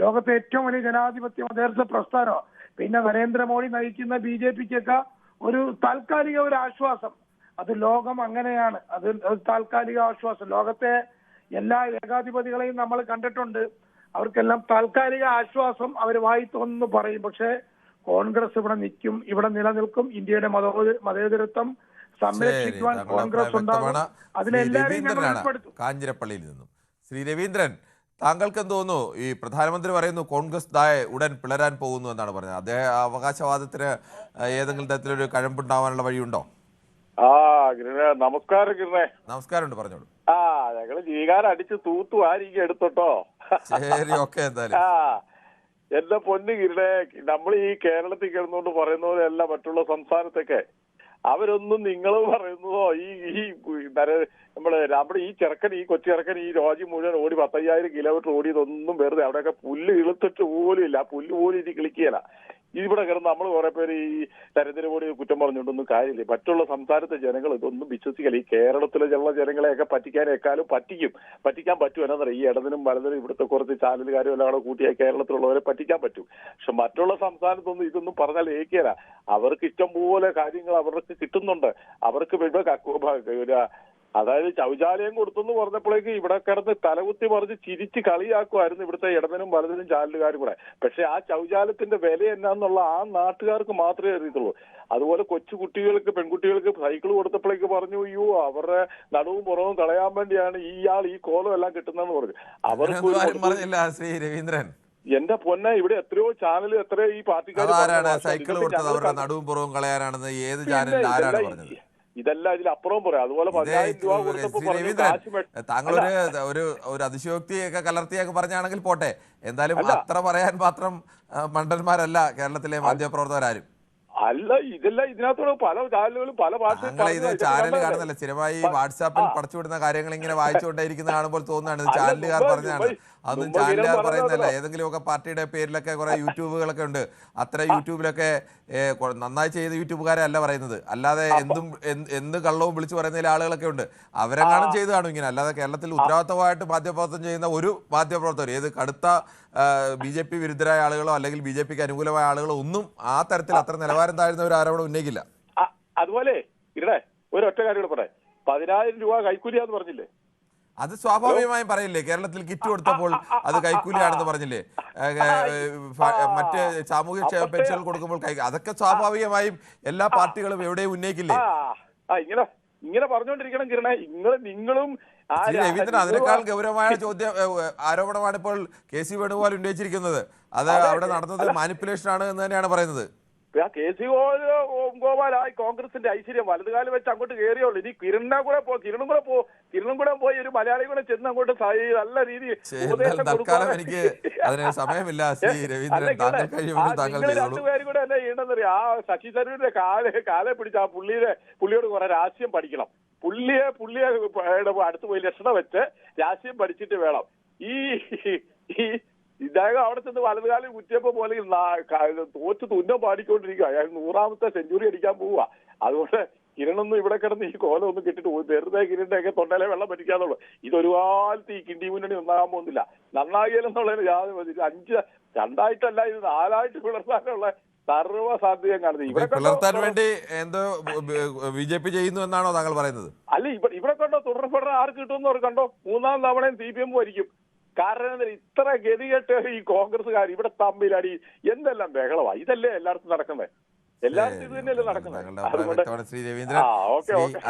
ലോകത്തെ ഏറ്റവും വലിയ ജനാധിപത്യ മതേതര പ്രസ്ഥാനമാണ്. പിന്നെ നരേന്ദ്രമോദി നയിക്കുന്ന BJPക്കൊക്കെ ഒരു താൽക്കാലിക ഒരു ആശ്വാസം. അത് ലോകം അങ്ങനെയാണ്, അത് താൽക്കാലിക ആശ്വാസം. ലോകത്തെ എല്ലാ ഏകാധിപതികളെയും നമ്മൾ കണ്ടിട്ടുണ്ട്. അവർക്കെല്ലാം താൽക്കാലിക ആശ്വാസം അവർ വായി തോന്നുന്നു പറയും. പക്ഷെ കോൺഗ്രസ് ഇവിടെ നിൽക്കും, ഇവിടെ നിലനിൽക്കും. ഇന്ത്യയുടെ മതേതരത്വം സംരക്ഷിക്കുവാൻ കോൺഗ്രസ് ഉണ്ടാകും. അതിലെല്ലാവരെയും ഞങ്ങൾ ഉൾപ്പെടുത്തും. കാഞ്ഞിരപ്പള്ളിയിൽ നിന്നും ശ്രീ രവീന്ദ്രൻ, താങ്കൾക്ക് എന്ത് തോന്നുന്നു? ഈ പ്രധാനമന്ത്രി പറയുന്നു കോൺഗ്രസ് ഉടൻ പിളരാൻ പോകുന്നു എന്നാണ് പറഞ്ഞത്. അദ്ദേഹം അവകാശവാദത്തിന് ഏതെങ്കിലും തരത്തിലൊരു കഴമ്പുണ്ടാവാനുള്ള വഴിയുണ്ടോ? നമസ്കാരം കിരണേ. നമസ്കാരമുണ്ട്, പറഞ്ഞോളൂ. ഞങ്ങള് ജീകാരം അടിച്ച് തൂത്തു ആരിക്കും എടുത്തോട്ടോ. ശരി, ഓക്കെ. എന്തായാലും എന്റെ പൊന്നു കിരണേ, നമ്മൾ ഈ കേരളത്തിൽ കിടന്നുകൊണ്ട് പറയുന്ന പോലെയല്ല മറ്റുള്ള സംസ്ഥാനത്തൊക്കെ. അവരൊന്നും നിങ്ങൾ പറയുന്നതോ ഈ നമ്മുടെ ഈ ചെറുക്കൻ, ഈ കൊച്ചു ചെറുക്കൻ ഈ രാജ്യം മുഴുവൻ ഓടി 10,000 കിലോമീറ്റർ ഓടിയതൊന്നും വെറുതെ. അവിടെയൊക്കെ പുല്ല് ഇളുത്തിട്ട് പോലും ഇല്ല, പുല്ല് പോലും ഇനി കിളിക്കുകയില്ല. ഇവിടെ കിടന്ന് നമ്മൾ കുറെ പേര് ഈ നരേന്ദ്രമോദി കുറ്റം പറഞ്ഞുകൊണ്ടൊന്നും കാര്യമില്ല. മറ്റുള്ള സംസ്ഥാനത്തെ ജനങ്ങൾ ഇതൊന്നും വിശ്വസിക്കില്ല. ഈ കേരളത്തിലെ ജനങ്ങളെയൊക്കെ പറ്റിക്കാനേക്കാളും പറ്റിക്കാൻ പറ്റും. എന്നറിയാം, ഈ ഇടതിനും വലതിനും ഇവിടുത്തെ കുറച്ച് ചാനലുകാരും എല്ലാം കൂടെ കൂട്ടിയാൽ കേരളത്തിലുള്ളവരെ പറ്റിക്കാൻ പറ്റും. പക്ഷെ മറ്റുള്ള സംസ്ഥാനത്തൊന്നും ഇതൊന്നും പറഞ്ഞാൽ ഏക്കിയല്ല. അവർക്ക് ഇഷ്ടം പോലെ കാര്യങ്ങൾ അവർക്ക് കിട്ടുന്നുണ്ട്. അവർക്ക് അതായത് ശൗചാലയം കൊടുത്തെന്ന് പറഞ്ഞപ്പോഴേക്ക് ഇവിടെ കിടന്ന് തലകുത്തി മറിച്ച് ചിരിച്ച് കളിയാക്കുമായിരുന്നു ഇവിടുത്തെ ഇടതിനും വലതിനും ചാനലുകാരും കൂടെ. പക്ഷെ ആ ശൗചാലയത്തിന്റെ വില എന്നാന്നുള്ള ആ നാട്ടുകാർക്ക് മാത്രമേ അറിയത്തുള്ളൂ. അതുപോലെ കൊച്ചുകുട്ടികൾക്ക്, പെൺകുട്ടികൾക്ക് സൈക്കിൾ കൊടുത്തപ്പോഴേക്ക് പറഞ്ഞു, അയ്യോ അവരുടെ നടുവും പുറവും കളയാൻ വേണ്ടിയാണ് ഇയാൾ ഈ കോലം എല്ലാം കിട്ടുന്നതെന്ന് പറഞ്ഞു. ശ്രീ രവീന്ദ്രൻ, എന്റെ പൊന്നെ, ഇവിടെ എത്രയോ ചാനൽ, എത്രയോ ഈ പാർട്ടിക്കാർ സൈക്കിൾ കൊടുത്തത് അവരുടെ നടുവും പുറവും കളയാനാണെന്ന് ഏത് ചാനലിൽ ആരാണ് പറഞ്ഞത്? ഇതെല്ലാം ഇതിലപ്പുറം പറയാം. അതുപോലെ 10,000 രൂപ കൊടുത്തപ്പോ താങ്കളൊരു അതിശയോക്തിയൊക്കെ കലർത്തിയൊക്കെ പറഞ്ഞാണെങ്കിൽ പോട്ടെ. എന്തായാലും അത്ര പറയാൻ മാത്രം മണ്ടന്മാരല്ല കേരളത്തിലെ മാധ്യമപ്രവർത്തകരാരും. അല്ല, ഇതെല്ലാം ഇതിനകത്തോടെ പല ചാനലുകളും പല ഭാഷയും ഇത് ചാനൽ കാണുന്നില്ല, സ്ഥിരമായി വാട്സാപ്പിൽ പടച്ചുവിടുന്ന കാര്യങ്ങൾ ഇങ്ങനെ വായിച്ചുകൊണ്ടിരിക്കുന്ന കാണുമ്പോൾ തോന്നുകയാണ് ചാനലുകാർ പറഞ്ഞാണ്. അതൊന്നും ചാനലുകാർ പറയുന്നതല്ല. ഏതെങ്കിലുമൊക്കെ പാർട്ടിയുടെ പേരിലൊക്കെ കുറെ യൂട്യൂബുകളൊക്കെ ഉണ്ട്. അത്ര യൂട്യൂബിലൊക്കെ നന്നായി ചെയ്ത യൂട്യൂബുകാരെ അല്ല പറയുന്നത്. അല്ലാതെ എന്ത് കള്ളവും വിളിച്ചു പറയുന്ന ആളുകളൊക്കെ ഉണ്ട്. അവരെങ്ങാനും ചെയ്ത് കാണും ഇങ്ങനെ. അല്ലാതെ കേരളത്തിൽ ഉത്തരവാദിത്തമായിട്ട് മാധ്യമപ്രവർത്തനം ചെയ്യുന്ന ഒരു മാധ്യമപ്രവർത്തകർ, ഏത് കടുത്ത BJP വിരുദ്ധരായ ആളുകളോ അല്ലെങ്കിൽ BJPക്ക് അനുകൂലമായ ആളുകളോ ഒന്നും ആ തരത്തിൽ അത്ര നിലവാരം താഴ്ന്ന ഒരു ആരോപണം ഉന്നയിക്കില്ല. അതുപോലെ ഇവിടെ ഒരൊറ്റ കാര്യം പറയാം, 10,000 രൂപ കൈക്കൂലിയാന്ന് പറഞ്ഞില്ലേ? അത് സ്വാഭാവികമായും പറയില്ലേ? കേരളത്തിൽ കിറ്റ് കൊടുത്തപ്പോൾ അത് കൈക്കൂലിയാണെന്ന് പറഞ്ഞില്ലേ? മറ്റ് സാമൂഹ്യ പെൻഷനുകൾ കൊടുക്കുമ്പോൾ അതൊക്കെ സ്വാഭാവികമായും എല്ലാ പാർട്ടികളും എവിടെയും ഉന്നയിക്കില്ലേ? ഇങ്ങനെ പറഞ്ഞുകൊണ്ടിരിക്കണം കിരണേ. നിങ്ങളും രവീന്ദ്രൻ, അതിനേക്കാൾ ഗൗരവമായ ആരോപണമാണ് ഇപ്പോൾ KC വേണുഗോപാൽ ഉന്നയിച്ചിരിക്കുന്നത്. അത് അവിടെ നടന്നത് മാനിപ്പുലേഷൻ ആണ് എന്ന് തന്നെയാണ് പറയുന്നത്. KC വേണുഗോപാലായി കോൺഗ്രസിന്റെ ഐശ്വര്യം വലതുകാലം വെച്ച് അങ്ങോട്ട് കയറിയുള്ളൂ. ഇനി കിരണും കൂടെ പോയി ഒരു മലയാളി കൂടെ ചെന്ന് അങ്ങോട്ട് നല്ല രീതിയിൽ തൽക്കാലം എനിക്ക് അതിന് സമയമില്ല. ശ്രീ രവീന്ദ്രൻ, താങ്കൾ കഴിയുമെങ്കിൽ താങ്കൾ രണ്ടുപേരും കൂടെ എന്നെ ചെയ്യണമെന്നറിയാം. ആ ശശി തരൂരിന്റെ കാലെ പിടിച്ച് ആ പുള്ളിയോട് കുറെ രാഷ്ട്രീയം പഠിക്കണം. പുള്ളിയെ അടുത്ത് പോയി ലക്ഷണം വെച്ച് രാഷ്ട്രീയം പഠിച്ചിട്ട് വേണം. ഇദ്ദേഹം അവിടെ ചെന്ന് വലതുകാലം കുറ്റിയപ്പോ പോലെ തോറ്റ് തുന്നം പാടിക്കൊണ്ടിരിക്കുക. അയാൾ 100ാമത്തെ സെഞ്ചുറി അടിക്കാൻ പോവുക. അതുകൊണ്ട് കിരണൊന്നും ഇവിടെ കിടന്ന് ഈ കോലം ഒന്നും കിട്ടിട്ട് വെറുതെ കിരണിന്റെ ഒക്കെ തൊണ്ടയിലെ വെള്ളം പറ്റിക്കാന്നുള്ളൂ. ഇതൊരു കാലത്ത് ഈ കിണ്ടി മുന്നണി നന്നാകാൻ പോകുന്നില്ല. നന്നാകിയാലെന്നുള്ളതിന് യാതൊരു 2ആയിട്ടല്ല, ഇത് 4ആയിട്ട് പിളർത്താനുള്ള സർവ്വ സാധ്യതയും കാണുന്നത്. പിളർത്താൻ വേണ്ടി എന്തോ BJP ചെയ്യുന്നു എന്നാണോ താങ്കൾ പറയുന്നത്? അല്ല, ഇവിടെ കണ്ടോ തുടർപെടുന്ന ആർക്ക് കിട്ടുമെന്ന് കണ്ടോ? 3ാം തവണയും CPM ഭരിക്കും. കാരണം ഇത്ര ഗതികെട്ട് ഈ കോൺഗ്രസ്സുകാർ ഇവിടെ തമ്മിലടി എന്തെല്ലാം ബഹളമാണ്. ഇതല്ലേ എല്ലായിടത്തും നടക്കുന്നത്? എല്ലായിടത്തും ഇത് തന്നെയല്ലേ നടക്കുന്നത്? ശ്രീ രവീന്ദ്രൻ,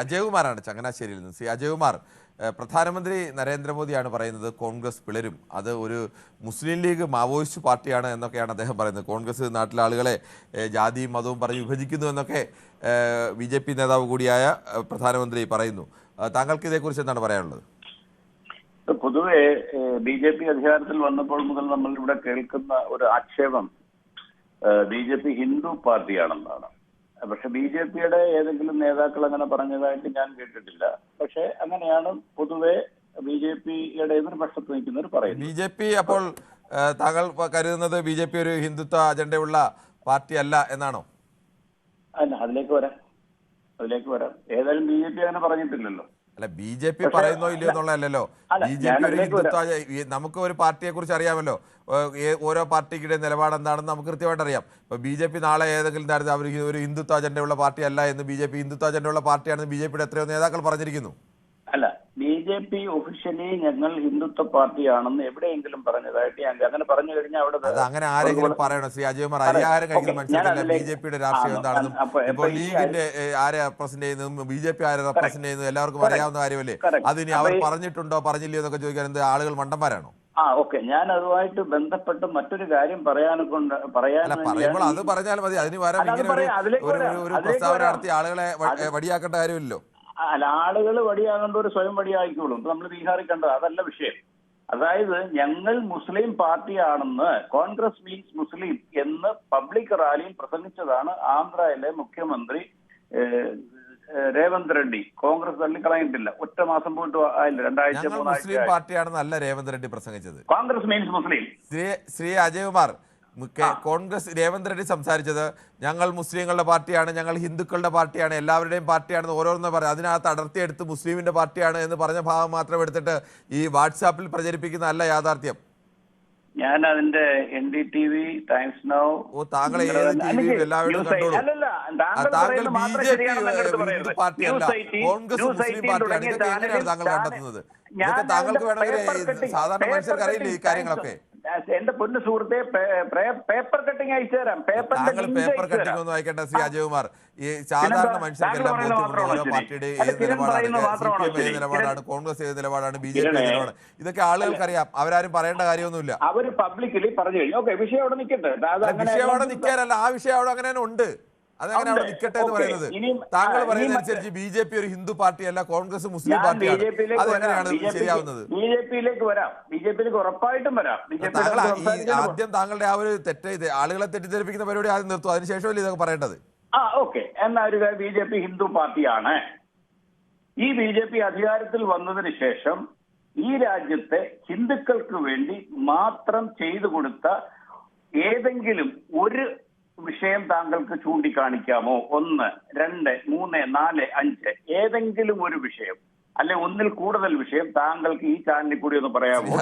അജയകുമാറാണ് ചങ്ങനാശ്ശേരിയിൽ നിന്ന്. ശ്രീ അജയകുമാർ, പ്രധാനമന്ത്രി നരേന്ദ്രമോദിയാണ് പറയുന്നത് കോൺഗ്രസ് പിളരും, അത് ഒരു മുസ്ലിം ലീഗ് മാവോയിസ്റ്റ് പാർട്ടിയാണ് എന്നൊക്കെയാണ് അദ്ദേഹം പറയുന്നത്. കോൺഗ്രസ് നാട്ടിലെ ആളുകളെ ജാതിയും മതവും പറഞ്ഞ് വിഭജിക്കുന്നു എന്നൊക്കെ BJP നേതാവ് കൂടിയായ പ്രധാനമന്ത്രി പറയുന്നു. താങ്കൾക്ക് ഇതേക്കുറിച്ച് എന്താണ് പറയാനുള്ളത്? പൊതുവെ BJP അധികാരത്തിൽ വന്നപ്പോൾ മുതൽ നമ്മൾ ഇവിടെ കേൾക്കുന്ന ഒരു ആക്ഷേപം BJP ഹിന്ദു പാർട്ടിയാണെന്നാണ്. പക്ഷെ BJPയുടെ ഏതെങ്കിലും നേതാക്കൾ അങ്ങനെ പറഞ്ഞതായിട്ട് ഞാൻ കേട്ടിട്ടില്ല. പക്ഷെ അങ്ങനെയാണ് പൊതുവെ BJPയുടെ എതിർപക്ഷത്ത് നിൽക്കുന്നവർ പറയുന്നത്. BJP അപ്പോൾ താങ്കൾ കരുതുന്നത് BJP ഒരു ഹിന്ദുത്വ അജണ്ടയുള്ള പാർട്ടി അല്ല എന്നാണോ? അല്ല, അതിലേക്ക് വരാം. ഏതായാലും BJP അങ്ങനെ പറഞ്ഞിട്ടില്ലല്ലോ. അല്ല BJP പറയുന്നോ ഇല്ലയോ എന്നുള്ളതല്ലോ. BJP ഒരു ഹിന്ദുത്വ, നമുക്ക് ഒരു പാർട്ടിയെ കുറിച്ച് അറിയാമല്ലോ, ഓരോ പാർട്ടിയുടെ നിലപാട് എന്താണെന്ന് നമുക്ക് കൃത്യമായിട്ട് അറിയാം. ഇപ്പോൾ BJP നാളെ ഏതെങ്കിലും തരത്തിൽ അവർ ഒരു ഹിന്ദുത്വ അജണ്ടയുള്ള പാർട്ടിയല്ല എന്ന് BJP ഹിന്ദുത്വ അജണ്ടയുള്ള പാർട്ടിയാണെന്ന് BJPയുടെ എത്രയോ നേതാക്കൾ പറഞ്ഞിരിക്കുന്നു. അല്ല, BJP ഒഫീഷ്യലി ഞങ്ങൾ ഹിന്ദുത്വ പാർട്ടിയാണെന്ന് എവിടെയെങ്കിലും പറഞ്ഞതായിട്ട് ഞാൻ അങ്ങനെ പറഞ്ഞു കഴിഞ്ഞാൽ അവിടെ അത് അങ്ങനെ ആരെങ്കിലും പറയണോ? ശ്രീ അജയ്കുമാർ അരിയാഹാരം കഴിക്കുന്ന മനുഷ്യരല്ല. BJPയുടെ രാഷ്ട്രീയം എന്താണെന്നും ഇപ്പോൾ ലീഗിന്റെ ആരെ റെപ്രസെന്റ് ചെയ്യുന്നതും BJP ആരെ റെപ്രസെന്റ് ചെയ്യുന്നതും എല്ലാവർക്കും അറിയാവുന്ന കാര്യമല്ലേ. അതിനി അവർ പറഞ്ഞിട്ടുണ്ടോ പറഞ്ഞില്ലയോ എന്നൊക്കെ ചോദിക്കാൻ എന്ത് ആളുകൾ മണ്ടന്മാരാണോ? ഓക്കെ, ഞാൻ അതുമായിട്ട് ബന്ധപ്പെട്ട് മറ്റൊരു കാര്യം പറയുമ്പോൾ അത് പറഞ്ഞാൽ മതി. അതിന് പകരം ഇങ്ങനെ ഒരു പ്രസ്താവന നടത്തി ആളുകളെ വടിയാക്കേണ്ട കാര്യമില്ലല്ലോ. അല്ല, ആളുകൾ വടിയാകേണ്ട ഒരു സ്വയം വടിയായിക്കോളും. ഇപ്പൊ നമ്മൾ ബീഹാറിൽ കണ്ടത് അതല്ല വിഷയം. അതായത് ഞങ്ങൾ മുസ്ലിം പാർട്ടിയാണെന്ന് കോൺഗ്രസ് മീൻസ് മുസ്ലിം എന്ന് പബ്ലിക് റാലിയിൽ പ്രസംഗിച്ചതാണ് ആന്ധ്രയിലെ മുഖ്യമന്ത്രി രേവന്ത് റെഡ്ഡി. കോൺഗ്രസ് തള്ളിക്കളഞ്ഞിട്ടില്ല. ഒറ്റ മാസം പോയിട്ട് ആയില്ല, 2 മുസ്ലിം പാർട്ടിയാണെന്നല്ല രേവന്ത് റെഡ്ഡി പ്രസംഗിച്ചത്. കോൺഗ്രസ് മീൻസ് മുസ്ലിം. ശ്രീ അജയ്കുമാർ, കോൺഗ്രസ് രേവന്ത് റെഡ്ഡി സംസാരിച്ചത് ഞങ്ങൾ മുസ്ലിങ്ങളുടെ പാർട്ടിയാണ്, ഞങ്ങൾ ഹിന്ദുക്കളുടെ പാർട്ടിയാണ്, എല്ലാവരുടെയും പാർട്ടിയാണെന്ന് ഓരോന്ന് പറയും. അതിനകത്ത് അടർത്തിയെടുത്ത് മുസ്ലിമിന്റെ പാർട്ടിയാണ് എന്ന് പറഞ്ഞ ഭാഗം മാത്രം എടുത്തിട്ട് ഈ വാട്സാപ്പിൽ പ്രചരിപ്പിക്കുന്ന അല്ല യാഥാർത്ഥ്യം. ഞാൻ അതിന്റെ NDTV, ടൈംസ് നൗ, താങ്കൾ ഏത് ടിവിയും എല്ലാവരും കണ്ടോളൂ. താങ്കൾ BJP ഹിന്ദു പാർട്ടിയല്ല, കോൺഗ്രസ് മുസ്ലിം പാർട്ടിയാണ്. ഇതൊക്കെ എങ്ങനെയാണ് താങ്കൾ കണ്ടെത്തുന്നത്? ഇതൊക്കെ താങ്കൾക്ക് വേണമെങ്കിൽ സാധാരണ മനുഷ്യർക്ക് അറിയില്ലേ ഈ കാര്യങ്ങളൊക്കെ? എന്റെ പൊന്നു സുഹൃത്തെ, പേപ്പർ കട്ടിങ് അയച്ചു തരാം. താങ്കൾ പേപ്പർ കട്ടിംഗ് ഒന്നും അയക്കേണ്ട ശ്രീ അജയ്കുമാർ. ഈ സാധാരണ മനുഷ്യർക്കെല്ലാം ബോധ്യമുണ്ട് ഓരോ പാർട്ടിയുടെ ഏത് നിലപാടാണ്. CPM ഏത് നിലപാടാണ്, കോൺഗ്രസ് ഏത് നിലപാടാണ്, BJP ഏത് നിലപാടാണ്, ഇതൊക്കെ ആളുകൾക്കറിയാം. അവരാരും പറയേണ്ട കാര്യമൊന്നുമില്ല. അവര് പബ്ലിക്കലി പറഞ്ഞു കഴിഞ്ഞു. ഓക്കെ, വിഷയം അവിടെ നിൽക്കട്ടെ. വിഷയം അവിടെ നിൽക്കാനല്ല, ആ വിഷയം അവിടെ അങ്ങനെ തന്നെ ഉണ്ട്. അതെങ്ങനെ അവിടെ നിൽക്കട്ടെ എന്ന് പറയുന്നത്? താങ്കൾ പറയുന്നതനുസരിച്ച് BJP ഒരു ഹിന്ദു പാർട്ടിയല്ല, കോൺഗ്രസ് മുസ്ലിം പാർട്ടിയാണ്. അതെങ്ങനെയാണ് ശരിയാവുന്നത്? BJPയിലേക്ക് വരാം, BJPയിലേക്ക് ഉറപ്പായിട്ടും വരാം. താങ്കൾ ആദ്യം താങ്കളുടെ ആ ഒരു ആളുകളെ തെറ്റിദ്ധരിപ്പിക്കുന്ന പരിപാടി ആദ്യം നിർത്തും, അതിനുശേഷമല്ലേ ഇതൊക്കെ പറയേണ്ടത്? ഓക്കെ, എന്നാ ഒരു BJP ഹിന്ദു പാർട്ടിയാണ്. ഈ BJP അധികാരത്തിൽ വന്നതിന് ശേഷം ഈ രാജ്യത്തെ ഹിന്ദുക്കൾക്ക് വേണ്ടി മാത്രം ചെയ്തു കൊടുത്ത ഏതെങ്കിലും ഒരു വിഷയം താങ്കൾക്ക് ചൂണ്ടിക്കാണിക്കാമോ? 1, 2, 3, 4, 5 ഏതെങ്കിലും ഒരു വിഷയം, അല്ലെ ഒന്നിൽ കൂടുതൽ വിഷയം താങ്കൾക്ക് ഈ ചാനലിൽ കൂടി ഒന്ന് പറയാമോ?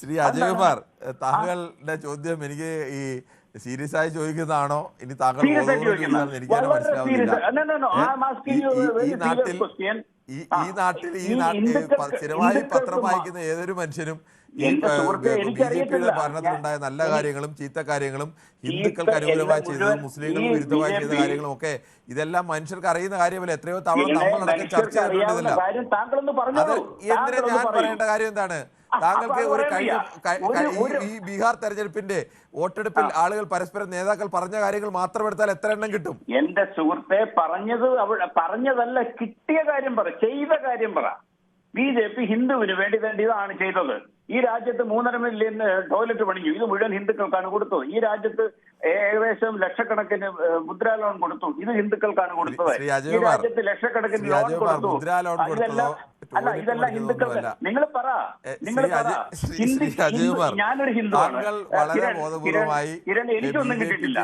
ശ്രീ അജയ്കുമാർ, താങ്കളുടെ ചോദ്യം എനിക്ക് ഈ സീരിയസ് ആയി ചോദിക്കുന്നതാണോ ഇനി താങ്കൾ എനിക്കാണ് മനസ്സിലാവുന്നില്ല. ഈ നാട്ടിൽ സ്ഥിരമായി പത്രം വായിക്കുന്ന ഏതൊരു മനുഷ്യനും ഈ BJPയുടെ ഭരണത്തിലുണ്ടായ നല്ല കാര്യങ്ങളും ചീത്ത കാര്യങ്ങളും ഹിന്ദുക്കൾക്ക് അനുകൂലമായി ചെയ്തതും മുസ്ലിങ്ങൾക്ക് വിരുദ്ധമായി ചെയ്ത കാര്യങ്ങളും ഒക്കെ ഇതെല്ലാം മനുഷ്യർക്ക് അറിയുന്ന കാര്യമല്ല. എത്രയോ തവണ നമ്മളടക്കം ചർച്ച ചെയ്തിട്ടുണ്ടല്ല. അത് എന്തിനാ ഞാൻ പറയേണ്ട കാര്യം എന്താണ്? താങ്കൾക്ക് ഈ ബീഹാർ തെരഞ്ഞെടുപ്പിന്റെ വോട്ടെടുപ്പിൽ ആളുകൾ പരസ്പരം നേതാക്കൾ പറഞ്ഞ കാര്യങ്ങൾ മാത്രം എടുത്താൽ എത്ര എണ്ണം കിട്ടും? എന്റെ സുഹൃത്തെ, പറഞ്ഞതല്ല, കിട്ടിയ കാര്യം പറ, ചെയ്ത കാര്യം പറ. BJP ഹിന്ദുവിന് വേണ്ടി തന്നെ ഇതാണ് ചെയ്തത്. ഈ രാജ്യത്ത് 3.5 മില്യൺ ടോയ്ലറ്റ് പണിഞ്ഞു. ഇത് മുഴുവൻ ഹിന്ദുക്കൾക്കാണ് കൊടുത്തത്. ഈ രാജ്യത്ത് ഏകദേശം ലക്ഷക്കണക്കിന് മുദ്രാ ലോൺ കൊടുത്തു. ഇത് ഹിന്ദുക്കൾക്കാണ് കൊടുത്തത്. ഈ രാജ്യത്ത് ലക്ഷക്കണക്കിന് ലോൺ കൊടുത്തു. ഇതെല്ലാം ഹിന്ദുക്കൾക്ക്. നിങ്ങൾ പറ. ഞാനൊരു ഹിന്ദുവാണ്. എനിക്കൊന്നും കിട്ടിയിട്ടില്ല.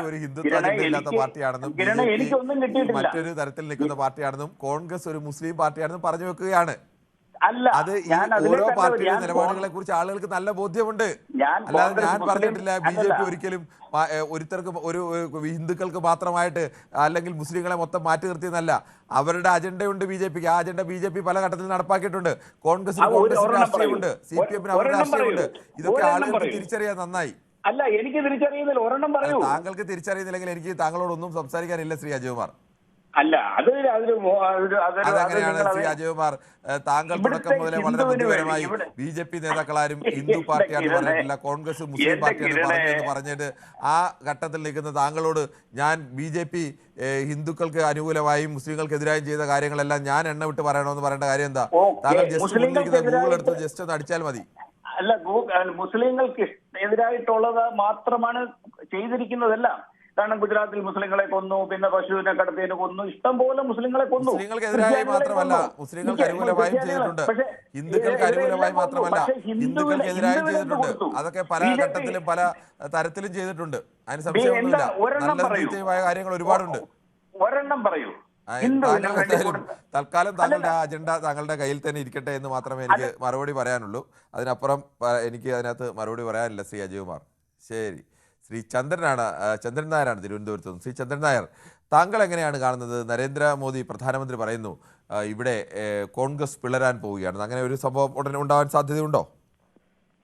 എനിക്കൊന്നും കിട്ടിയിട്ടില്ല. മറ്റൊരു തരത്തിൽ നിൽക്കുന്ന പാർട്ടിയാണെന്നും കോൺഗ്രസ് ഒരു മുസ്ലിം പാർട്ടിയാണെന്നും പറഞ്ഞു വെക്കുകയാണ്. അത് ഓരോ പാർട്ടിയുടെ നിലപാടുകളെ കുറിച്ച് ആളുകൾക്ക് നല്ല ബോധ്യമുണ്ട്. അല്ലാതെ ഞാൻ പറഞ്ഞിട്ടില്ല BJP ഒരിക്കലും ഒരുത്തർക്ക് ഒരു ഹിന്ദുക്കൾക്ക് മാത്രമായിട്ട് അല്ലെങ്കിൽ മുസ്ലിങ്ങളെ മൊത്തം മാറ്റി നിർത്തിയെന്നല്ല. അവരുടെ അജണ്ടയുണ്ട് BJPക്ക്. ആ അജണ്ട BJP പല ഘട്ടത്തിൽ നടപ്പാക്കിയിട്ടുണ്ട്. കോൺഗ്രസിന് രാഷ്ട്രീയമുണ്ട്, CPM അവരുടെ രാഷ്ട്രീയമുണ്ട്. ഇതൊക്കെ ആളുകൾക്ക് തിരിച്ചറിയാൻ നന്നായി. അല്ല, എനിക്ക് തിരിച്ചറിയുന്നില്ല. ഒരെണ്ണം പറയൂ. താങ്കൾക്ക് തിരിച്ചറിയുന്നില്ലെങ്കിൽ എനിക്ക് താങ്കളോടൊന്നും സംസാരിക്കാനില്ല ശ്രീ അജയ്കുമാർ. അല്ല, അതെങ്ങനെയാണ് ശ്രീ അജയ്കുമാർ? താങ്കൾ തുടക്കം മുതലേ വളരെ ബുദ്ധിപരമായി BJP നേതാക്കളാരും ഹിന്ദു പാർട്ടിയാണെന്ന് പറഞ്ഞിട്ടില്ല, കോൺഗ്രസ് മുസ്ലിം പാർട്ടിയാണ് പറഞ്ഞിട്ട് ആ ഘട്ടത്തിൽ നിൽക്കുന്ന താങ്കളോട് ഞാൻ BJP ഹിന്ദുക്കൾക്ക് അനുകൂലമായും മുസ്ലിങ്ങൾക്കെതിരായും ചെയ്ത കാര്യങ്ങളെല്ലാം ഞാൻ എണ്ണ വിട്ട് പറയണമെന്ന് പറയേണ്ട കാര്യം എന്താ? താങ്കൾ ജസ്റ്റ് ഗൂഗിൾ എടുത്ത് ജസ്റ്റ് ഒന്ന് അടിച്ചാൽ മതി. അല്ല, മുസ്ലിങ്ങൾക്ക് എതിരായിട്ടുള്ളത് മാത്രമാണ് ചെയ്തിരിക്കുന്നതെല്ലാം. കാരണം ഗുജറാത്തിൽ മുസ്ലിങ്ങളെ കൊന്നു, പിന്നെ പശുവിനെ കടത്തിയതിനെ കൊന്നു, ഇഷ്ടം പോലെ മുസ്ലിങ്ങളെ കൊന്നു. മുസ്ലിങ്ങൾക്കെതിരായി മാത്രമല്ല, മുസ്ലിങ്ങൾക്ക് അനുകൂലമായും ചെയ്തിട്ടുണ്ട്. ഹിന്ദുക്കൾക്ക് അനുകൂലമായി മാത്രമല്ല, ഹിന്ദുക്കൾക്കെതിരായും ചെയ്തിട്ടുണ്ട്. അതൊക്കെ പല ഘട്ടത്തിലും പല തരത്തിലും ചെയ്തിട്ടുണ്ട്. അതിന് സംശയമൊന്നുമില്ല. നല്ല കാര്യങ്ങൾ ഒരുപാടുണ്ട്. ഒരെണ്ണം പറയൂ. ഹിന്ദുവിനും വേണ്ടി തൽക്കാലം താങ്കളുടെ ആ അജണ്ട താങ്കളുടെ കയ്യിൽ തന്നെ ഇരിക്കട്ടെ എന്ന് മാത്രമേ എനിക്ക് മറുപടി പറയാനുള്ളൂ. അതിനപ്പുറം എനിക്ക് അതിനകത്ത് മറുപടി പറയാനില്ല ശ്രീ അജയ്കുമാർ. ശരി, ശ്രീ ചന്ദ്രൻ നായരാണ് തിരുവനന്തപുരത്ത് നിന്ന്. ശ്രീ ചന്ദ്രൻ നായർ, താങ്കൾ എങ്ങനെയാണ് കാണുന്നത്? നരേന്ദ്രമോദി പ്രധാനമന്ത്രി പറയുന്നു ഇവിടെ കോൺഗ്രസ് പിളരാൻ പോവുകയാണ്. അങ്ങനെ ഒരു സംഭവം ഉടനെ ഉണ്ടാവാൻ സാധ്യതയുണ്ടോ?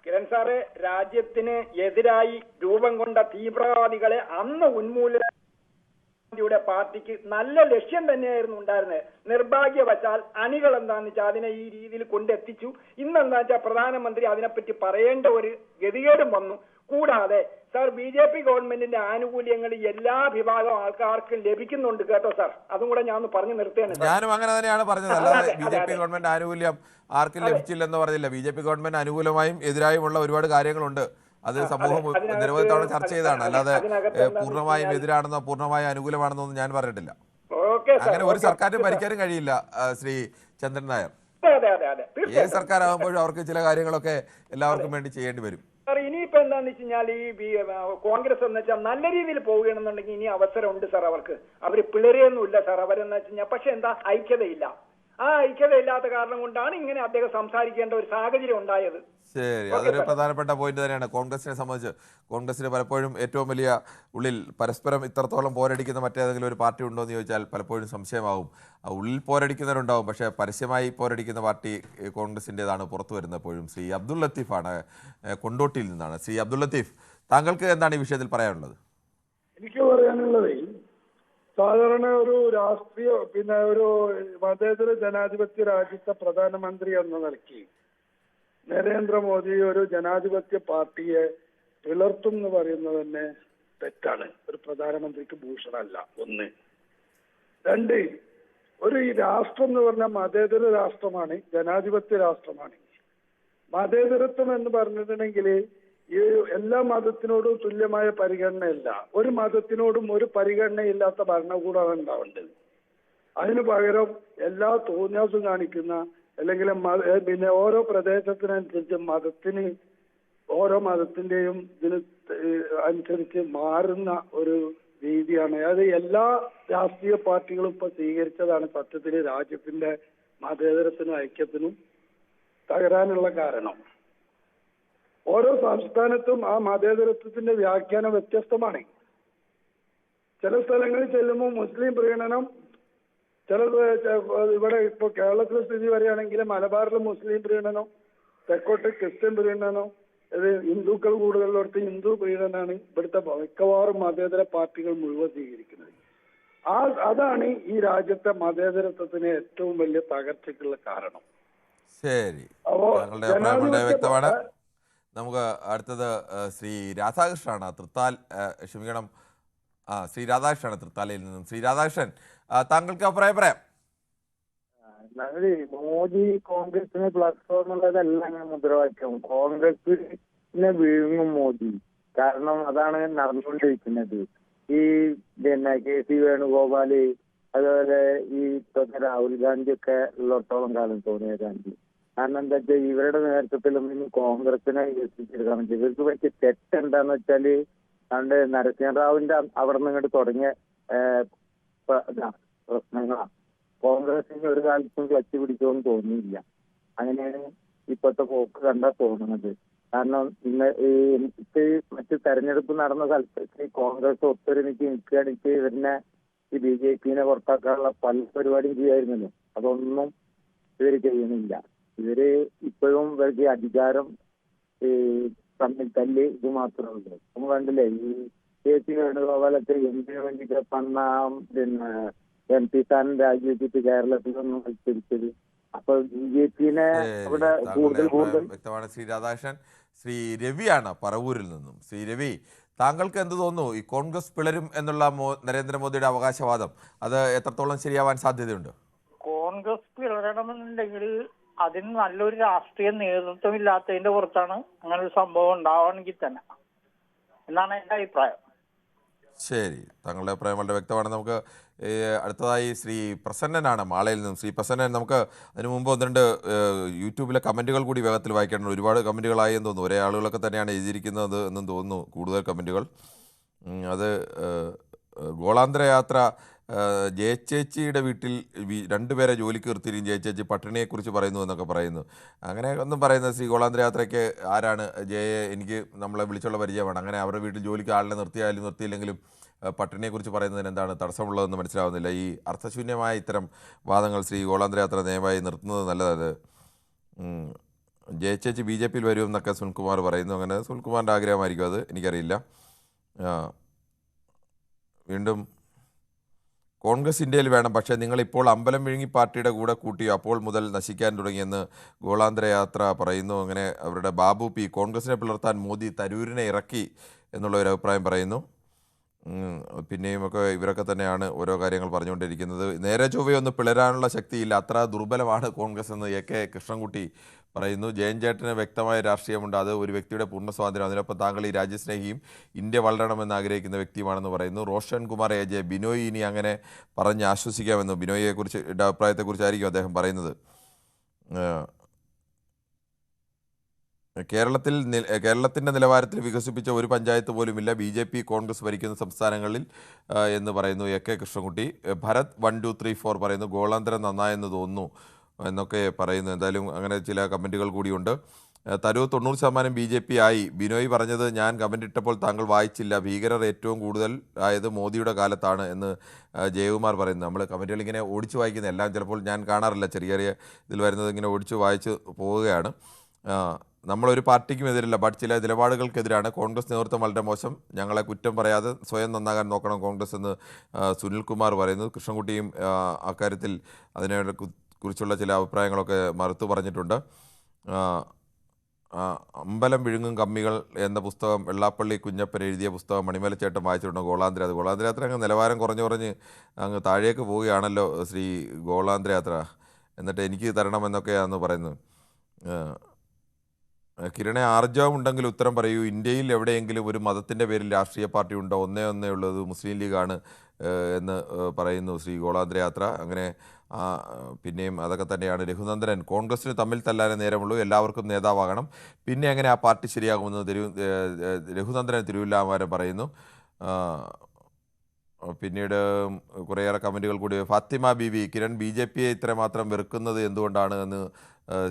കിരൺ സാറ്, രാജ്യത്തിന് എതിരായി രൂപം കൊണ്ട തീവ്രവാദികളെ അന്ന് ഉന്മൂലനയുടെ പാർട്ടിക്ക് നല്ല ലക്ഷ്യം തന്നെയായിരുന്നു ഉണ്ടായിരുന്നത്. നിർഭാഗ്യവശാൽ അണികൾ എന്താണെന്ന് വെച്ചാൽ അതിനെ ഈ രീതിയിൽ കൊണ്ടെത്തിച്ചു. ഇന്നെന്താ വെച്ചാൽ പ്രധാനമന്ത്രി അതിനെപ്പറ്റി പറയേണ്ട ഒരു ഗതികേടും വന്നു. കൂടാതെ സാർ, BJP ഗവൺമെന്റിന്റെ ആനുകൂല്യങ്ങൾ എല്ലാ വിഭാഗം ആൾക്കാർക്കും ലഭിക്കുന്നുണ്ട് കേട്ടോ സാർ. അതും കൂടെ ഞാൻ ഒന്ന് പറഞ്ഞു നിർത്തുകയാണ്. ഞാനും അങ്ങനെ തന്നെയാണ് പറഞ്ഞത്. അല്ലാതെ BJP ഗവൺമെന്റ് ആനുകൂല്യം ആർക്കും ലഭിച്ചില്ലെന്ന് പറഞ്ഞില്ല. BJP ഗവൺമെന്റ് അനുകൂലമായും എതിരായുമുള്ള ഒരുപാട് കാര്യങ്ങളുണ്ട്. അത് സമൂഹം നിരവധി തവണ ചർച്ച ചെയ്തതാണ്. അല്ലാതെ പൂർണ്ണമായും എതിരാണെന്നോ പൂർണ്ണമായും അനുകൂലമാണെന്നോ ഒന്നും ഞാൻ പറഞ്ഞിട്ടില്ല. അങ്ങനെ ഒരു സർക്കാരിനും ഭരിക്കാനും കഴിയില്ല ശ്രീ ചന്ദ്രൻ നായർ. ഏത് സർക്കാർ ആകുമ്പോഴും അവർക്ക് ചില കാര്യങ്ങളൊക്കെ എല്ലാവർക്കും വേണ്ടി ചെയ്യേണ്ടി വരും. സാർ, ഇനിയിപ്പോ എന്താന്ന് വെച്ച് കഴിഞ്ഞാൽ ഈ കോൺഗ്രസ് എന്ന് വെച്ചാൽ നല്ല രീതിയിൽ പോവുകയാണെന്നുണ്ടെങ്കിൽ ഇനി അവസരമുണ്ട് സാർ. അവര് പിളരെയൊന്നുമില്ല സാർ. അവരെന്ന് വെച്ച് കഴിഞ്ഞാൽ പക്ഷെ എന്താ ഐക്യതയില്ല. ആ ഐക്യതയില്ലാത്ത കാരണം കൊണ്ടാണ് ഇങ്ങനെ അദ്ദേഹം സംസാരിക്കേണ്ട ഒരു സാഹചര്യം ഉണ്ടായത്. ശരി, അതൊരു പ്രധാനപ്പെട്ട പോയിന്റ് തന്നെയാണ്. കോൺഗ്രസിനെ സംബന്ധിച്ച് കോൺഗ്രസിന് പലപ്പോഴും ഏറ്റവും വലിയ ഉള്ളിൽ പരസ്പരം ഇത്രത്തോളം പോരടിക്കുന്ന മറ്റേതെങ്കിലും ഒരു പാർട്ടി ഉണ്ടോ എന്ന് ചോദിച്ചാൽ പലപ്പോഴും സംശയമാവും. ഉള്ളിൽ പോരടിക്കുന്നവരുണ്ടാവും, പക്ഷേ പരസ്യമായി പോരടിക്കുന്ന പാർട്ടി കോൺഗ്രസിൻ്റെതാണ് പുറത്തു വരുന്നപ്പോഴും. ശ്രീ അബ്ദുൾ ലത്തീഫാണ് കൊണ്ടോട്ടിയിൽ നിന്നാണ്. ശ്രീ അബ്ദുൾ ലത്തീഫ്, താങ്കൾക്ക് എന്താണ് ഈ വിഷയത്തിൽ പറയാനുള്ളത്? എനിക്ക് പറയാനുള്ളത്, സാധാരണ ഒരു രാഷ്ട്രീയ ഒരു മതേതര ജനാധിപത്യ രാജ്യത്തെ പ്രധാനമന്ത്രി എന്ന നിലയ്ക്ക് നരേന്ദ്രമോദി ഒരു ജനാധിപത്യ പാർട്ടിയെ പിളർത്തും എന്ന് പറയുന്നത് തന്നെ തെറ്റാണ്. ഒരു പ്രധാനമന്ത്രിക്ക് ഭൂഷണമല്ല. ഒന്ന്. രണ്ട്, ഈ രാഷ്ട്രം എന്ന് പറഞ്ഞാൽ മതേതര രാഷ്ട്രമാണ്, ജനാധിപത്യ രാഷ്ട്രമാണ്. മതേതരത്വം എന്ന് പറഞ്ഞിട്ടുണ്ടെങ്കിൽ ഈ എല്ലാ മതത്തിനോടും തുല്യമായ പരിഗണനയില്ല. ഒരു മതത്തിനോടും ഒരു പരിഗണനയില്ലാത്ത ഭരണകൂടമാണ് ഉണ്ടാവേണ്ടത്. അതിനു പകരം എല്ലാ തോന്നിയാസം കാണിക്കുന്ന അല്ലെങ്കിൽ ഓരോ പ്രദേശത്തിനനുസരിച്ച് ഓരോ മതത്തിന്റെയും ഇതിന് അനുസരിച്ച് മാറുന്ന ഒരു രീതിയാണ്. അത് എല്ലാ രാഷ്ട്രീയ പാർട്ടികളും ഇപ്പൊ സ്വീകരിച്ചതാണ് സത്യത്തിൽ രാജ്യത്തിന്റെ മതേതരത്തിനും ഐക്യത്തിനും തകരാനുള്ള കാരണം. ഓരോ സംസ്ഥാനത്തും ആ മതേതരത്വത്തിന്റെ വ്യാഖ്യാനം വ്യത്യസ്തമാണ്. ചില സ്ഥലങ്ങളിൽ ചെല്ലുമ്പോൾ മുസ്ലിം പ്രീണനം, ഇവിടെ ഇപ്പൊ കേരളത്തിലെ സ്ഥിതി പറയുകയാണെങ്കിൽ മലബാറിൽ മുസ്ലിം പ്രീണനം, തെക്കോട്ട് ക്രിസ്ത്യൻ പ്രീണനം, ഇത് ഹിന്ദുക്കൾ കൂടുതലുള്ളടത്ത് ഹിന്ദു പ്രീണനാണ് ഇവിടുത്തെ മിക്കവാറും മതേതര പാർട്ടികൾ മുഴുവൻ സ്വീകരിക്കുന്നത്. അതാണ് ഈ രാജ്യത്തെ മതേതരത്വത്തിന് ഏറ്റവും വലിയ തകർച്ചയ്ക്കുള്ള കാരണം. ശരി, താങ്കളുടെ അഭിപ്രായം വളരെ വ്യക്തമാണ്. നമുക്ക് അടുത്തത് ശ്രീ രാധാകൃഷ്ണനാണ് ശ്രീ രാധാകൃഷ്ണനാണ് തൃത്താലയിൽ നിന്നും. ശ്രീ രാധാകൃഷ്ണൻ, താങ്കൾക്ക് അഭിപ്രായം പറയാം. മോദി കോൺഗ്രസിന് പ്ലാറ്റ്ഫോം ഉള്ളതല്ല മുദ്രാവാക്യം. കോൺഗ്രസിനെ വിഴുങ്ങും മോദി. കാരണം അതാണ് നടന്നുകൊണ്ടിരിക്കുന്നത്. ഈ KC വേണുഗോപാല്, അതുപോലെ ഈ രാഹുൽ ഗാന്ധി ഒക്കെ ഉള്ളിടത്തോളം കാലം സോണിയാഗാന്ധി. കാരണം എന്താ വെച്ചാൽ ഇവരുടെ നേതൃത്വത്തിലൊന്നും കോൺഗ്രസിനെ എത്തിച്ചെടുക്കാൻ പറ്റും. ഇവർക്ക് പറ്റിയ തെറ്റെന്താന്ന് വെച്ചാല് അതുകൊണ്ട് നരസിംഹറാവുവിന്റെ അവിടെ നിന്ന് ഇങ്ങോട്ട് തുടങ്ങിയ പ്രശ്നങ്ങളാണ്. കോൺഗ്രസിന് ഒരു കാലത്തും ക്ലച്ച് പിടിക്കുമെന്ന് തോന്നിയില്ല. അങ്ങനെയാണ് ഇപ്പോഴത്തെ പോക്ക് കണ്ടാൽ തോന്നുന്നത്. കാരണം ഇന്ന് മറ്റ് തെരഞ്ഞെടുപ്പ് നടന്ന സ്ഥലത്തേക്ക് കോൺഗ്രസ് ഒത്തൊരുമിച്ച് നിൽക്കുകയാണെങ്കിൽ ഇവരിനെ ഈ BJPനെ പുറത്താക്കാനുള്ള പല പരിപാടിയും ചെയ്യായിരുന്നല്ലോ. അതൊന്നും ഇവര് ചെയ്യുന്നില്ല. ഇവര് ഇപ്പോഴും ഇവർക്ക് അധികാരം തമ്മിൽ തല്ല് ഇത് മാത്രമേ ഉള്ളൂ. നമ്മൾ കണ്ടില്ലേ ഈ KC വേണുഗോപാലൊക്കെ എന്തിനു വേണ്ടിയിട്ട് MP സ്ഥാനം രാജിവെച്ചിട്ട് കേരളത്തിലൊന്നും മത്സരിച്ചത്. അപ്പൊ BJPനെ അവിടെ കൂടുതൽ വ്യക്തമാണ്. ശ്രീ രാധാകൃഷ്ണൻ. ശ്രീ രവിയാണ് പറവൂരിൽ നിന്നും. ശ്രീ രവി, താങ്കൾക്ക് എന്ത് തോന്നുന്നു? ഈ കോൺഗ്രസ് പിളരും എന്നുള്ള നരേന്ദ്രമോദിയുടെ അവകാശവാദം അത് എത്രത്തോളം ശരിയാവാൻ സാധ്യതയുണ്ട്? കോൺഗ്രസ് പിളരണമെന്നുണ്ടെങ്കിൽ അതിന് നല്ലൊരു രാഷ്ട്രീയ നേതൃത്വം ഇല്ലാത്തതിന്റെ പുറത്താണ് അങ്ങനെ ഒരു സംഭവം ഉണ്ടാവണമെങ്കിൽ തന്നെ എന്നാണ് എന്റെ അഭിപ്രായം. ശരി, താങ്കളുടെ അഭിപ്രായം വളരെ വ്യക്തമാണ്. നമുക്ക് അടുത്തതായി ശ്രീ പ്രസന്നനാണ് മാളയിൽ നിന്നും. ശ്രീ പ്രസന്നൻ, നമുക്ക് അതിനു മുമ്പ് 1-2 യൂട്യൂബിലെ കമൻറ്റുകൾ കൂടി വേഗത്തിൽ വായിക്കേണ്ടത്. ഒരുപാട് കമൻറ്റുകളായി എന്ന് തോന്നുന്നു. ഒരേ ആളുകളൊക്കെ തന്നെയാണ് എഴുതിയിരിക്കുന്നത് എന്നും തോന്നുന്നു. കൂടുതൽ കമൻറ്റുകൾ അത് ഗോളാന്തര യാത്ര ജയച്ചേച്ചിയുടെ വീട്ടിൽ രണ്ടുപേരെ ജോലിക്ക് നിർത്തിയും ജയച്ചേച്ചി പട്ടിണിയെക്കുറിച്ച് പറയുന്നു എന്നൊക്കെ പറയുന്നു. അങ്ങനെ ഒന്നും പറയുന്നത് ശ്രീ ഗോളാന്തര യാത്രയ്ക്ക് ആരാണ് ജയയെ എനിക്ക് നമ്മളെ വിളിച്ചുള്ള പരിചയമാണ്. അങ്ങനെ അവരുടെ വീട്ടിൽ ജോലിക്ക് ആളിനെ നിർത്തിയാലും നിർത്തിയില്ലെങ്കിലും പട്ടിണിയെക്കുറിച്ച് പറയുന്നതിന് എന്താണ് തടസ്സമുള്ളതെന്ന് മനസ്സിലാവുന്നില്ല. ഈ അർത്ഥശൂന്യമായ ഇത്തരം വാദങ്ങൾ ശ്രീ ഗോളാന്തര യാത്ര ദയവായി നിർത്തുന്നത് നല്ലത്. ജയച്ചേച്ചി BJP-യിൽ വരുമെന്നൊക്കെ സുനിൽകുമാർ പറയുന്നു. അങ്ങനെ സുനിൽകുമാറിൻ്റെ ആഗ്രഹമായിരിക്കും അത്, എനിക്കറിയില്ല. വീണ്ടും കോൺഗ്രസ് ഇന്ത്യയിൽ വേണം, പക്ഷേ നിങ്ങളിപ്പോൾ അമ്പലം വിഴുങ്ങി പാർട്ടിയുടെ കൂടെ കൂട്ടിയോ അപ്പോൾ മുതൽ നശിക്കാൻ തുടങ്ങിയെന്ന് ഗോളാന്തര യാത്ര പറയുന്നു. അങ്ങനെ അവരുടെ ബാബു P കോൺഗ്രസിനെ പിളർത്താൻ മോദി തരൂരിനെ ഇറക്കി എന്നുള്ള ഒരു അഭിപ്രായം പറയുന്നു. പിന്നെയും ഒക്കെ ഇവരൊക്കെ തന്നെയാണ് ഓരോ കാര്യങ്ങൾ പറഞ്ഞുകൊണ്ടിരിക്കുന്നത്. നേരെ ചൊവ്വയൊന്നും പിളരാനുള്ള ശക്തിയില്ല, അത്ര ദുർബലമാണ് കോൺഗ്രസ് എന്ന് AK കൃഷ്ണൻകുട്ടി പറയുന്നു. ജയൻചേട്ടന് വ്യക്തമായ രാഷ്ട്രീയമുണ്ട്, അത് ഒരു വ്യക്തിയുടെ പൂർണ്ണ സ്വാതന്ത്ര്യം. അതിനൊപ്പം താങ്കൾ ഈ രാജ്യസ്നേഹിയും ഇന്ത്യ വളരണമെന്ന് ആഗ്രഹിക്കുന്ന വ്യക്തിയുമാണെന്ന് പറയുന്നു. റോഷൻ കുമാർ AJ ബിനോയ് ഇനി അങ്ങനെ പറഞ്ഞ് ആശ്വസിക്കാമെന്ന് ബിനോയിയെക്കുറിച്ച് അഭിപ്രായത്തെക്കുറിച്ചായിരിക്കും അദ്ദേഹം പറയുന്നത്. കേരളത്തിൻ്റെ നിലവാരത്തിൽ വികസിപ്പിച്ച ഒരു പഞ്ചായത്ത് പോലുമില്ല BJP കോൺഗ്രസ് ഭരിക്കുന്ന സംസ്ഥാനങ്ങളിൽ എന്ന് പറയുന്നു AK കൃഷ്ണൻകുട്ടി. ഭരത് 1 2 3 4 പറയുന്നു ഗോളാന്തരം നന്നായെന്ന് തോന്നുന്നു എന്നൊക്കെ പറയുന്നു. എന്തായാലും അങ്ങനെ ചില കമൻറ്റുകൾ കൂടിയുണ്ട്. തരൂർ 90% BJP ആയി. ബിനോയ് പറഞ്ഞത് ഞാൻ കമൻ്റ് ഇട്ടപ്പോൾ താങ്കൾ വായിച്ചില്ല, ഭീകരർ ഏറ്റവും കൂടുതൽ ആയത് മോദിയുടെ കാലത്താണ് എന്ന് ജയകുമാർ പറയുന്നു. നമ്മൾ കമൻറ്റുകൾ ഇങ്ങനെ ഓടിച്ചു വായിക്കുന്ന എല്ലാം ചിലപ്പോൾ ഞാൻ കാണാറില്ല, ചെറിയ ചെറിയ ഇതിൽ വരുന്നത് ഇങ്ങനെ ഓടിച്ചു വായിച്ച് പോവുകയാണ്. നമ്മളൊരു പാർട്ടിക്കും എതിരല്ല, ബട്ട് ചില നിലപാടുകൾക്കെതിരാണ്. കോൺഗ്രസ് നേതൃത്വം വളരെ മോശം, ഞങ്ങളെ കുറ്റം പറയാതെ സ്വയം നന്നാകാൻ നോക്കണം കോൺഗ്രസ് എന്ന് സുനിൽകുമാർ പറയുന്നു. കൃഷ്ണൻകുട്ടിയും അക്കാര്യത്തിൽ അതിനെ കുറിച്ചുള്ള ചില അഭിപ്രായങ്ങളൊക്കെ മറുത്തു പറഞ്ഞിട്ടുണ്ട്. അമ്പലം വിഴുങ്ങും കമ്മികൾ എന്ന പുസ്തകം വെള്ളാപ്പള്ളി കുഞ്ഞപ്പൻ എഴുതിയ പുസ്തകം മണിമലച്ചേട്ടൻ വായിച്ചിട്ടുണ്ട്. ഗോളാന്തര യാത്ര അങ്ങ് നിലവാരം കുറഞ്ഞ് അങ്ങ് താഴേക്ക് പോവുകയാണല്ലോ ശ്രീ ഗോളാന്തര യാത്ര, എന്നിട്ട് എനിക്ക് തരണമെന്നൊക്കെയാണെന്ന് പറയുന്നത്. കിരണെ, ആർജവം ഉണ്ടെങ്കിൽ ഉത്തരം പറയൂ. ഇന്ത്യയിൽ എവിടെയെങ്കിലും ഒരു മതത്തിൻ്റെ പേരിൽ രാഷ്ട്രീയ പാർട്ടി ഉണ്ടോ? ഒന്നേ ഉള്ളത് മുസ്ലിം ലീഗാണ് എന്ന് പറയുന്നു ശ്രീ ഗോളാന്തര യാത്ര. അങ്ങനെ പിന്നെയും അതൊക്കെ തന്നെയാണ്. രഘുനന്ദനൻ, കോൺഗ്രസ്സിന് തമ്മിൽ തല്ലാനേ നേരമുള്ളൂ, എല്ലാവർക്കും നേതാവാകണം, പിന്നെ എങ്ങനെ ആ പാർട്ടി ശരിയാകുമെന്ന് രഘുനന്ദനൻ തിരുവില്ലാമരം പറയുന്നു. പിന്നീട് കുറേയേറെ കമൻറ്റുകൾ കൂടി. ഫാത്തിമ ബീവി, കിരൺ BJP-യെ ഇത്രമാത്രം വെറുക്കുന്നത് എന്തുകൊണ്ടാണ് എന്ന്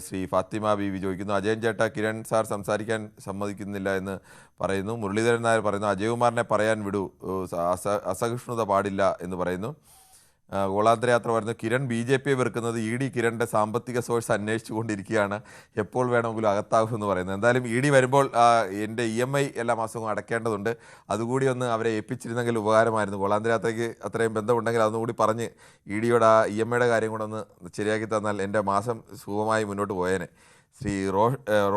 ശ്രീ ഫാത്തിമ ബീവി ചോദിക്കുന്നു. അജയൻ ചേട്ട, കിരൺ സാർ സംസാരിക്കാൻ സമ്മതിക്കുന്നില്ല എന്ന് പറയുന്നു. മുരളീധരൻ നായർ പറയുന്നു അജയകുമാറിനെ പറയാൻ വിടൂ, അസഹിഷ്ണുത പാടില്ല എന്ന് പറയുന്നു. ഗോളാന്തര യാത്ര പറയുന്നു കിരൺ BJP-യെ വെറുക്കുന്നത് ED കിരണിൻ്റെ സാമ്പത്തിക സോഴ്സ് അന്വേഷിച്ചു കൊണ്ടിരിക്കുകയാണ്, എപ്പോൾ വേണമെങ്കിലും അകത്താകുമെന്ന് പറയുന്നത്. എന്തായാലും ED വരുമ്പോൾ എൻ്റെ EMI എല്ലാ മാസവും അടയ്ക്കേണ്ടതുണ്ട്, അതുകൂടി ഒന്ന് അവരെ ഏൽപ്പിച്ചിരുന്നെങ്കിൽ ഉപകാരമായിരുന്നു. ഗോളാന്തര യാത്രയ്ക്ക് അത്രയും ബന്ധമുണ്ടെങ്കിൽ അതൊന്നുകൂടി പറഞ്ഞ് ED-യുടെ ആ EMI-യുടെ കാര്യം കൂടെ ഒന്ന് ശരിയാക്കി തന്നാൽ എൻ്റെ മാസം സുഖമായി മുന്നോട്ട് പോയേനെ. ശ്രീ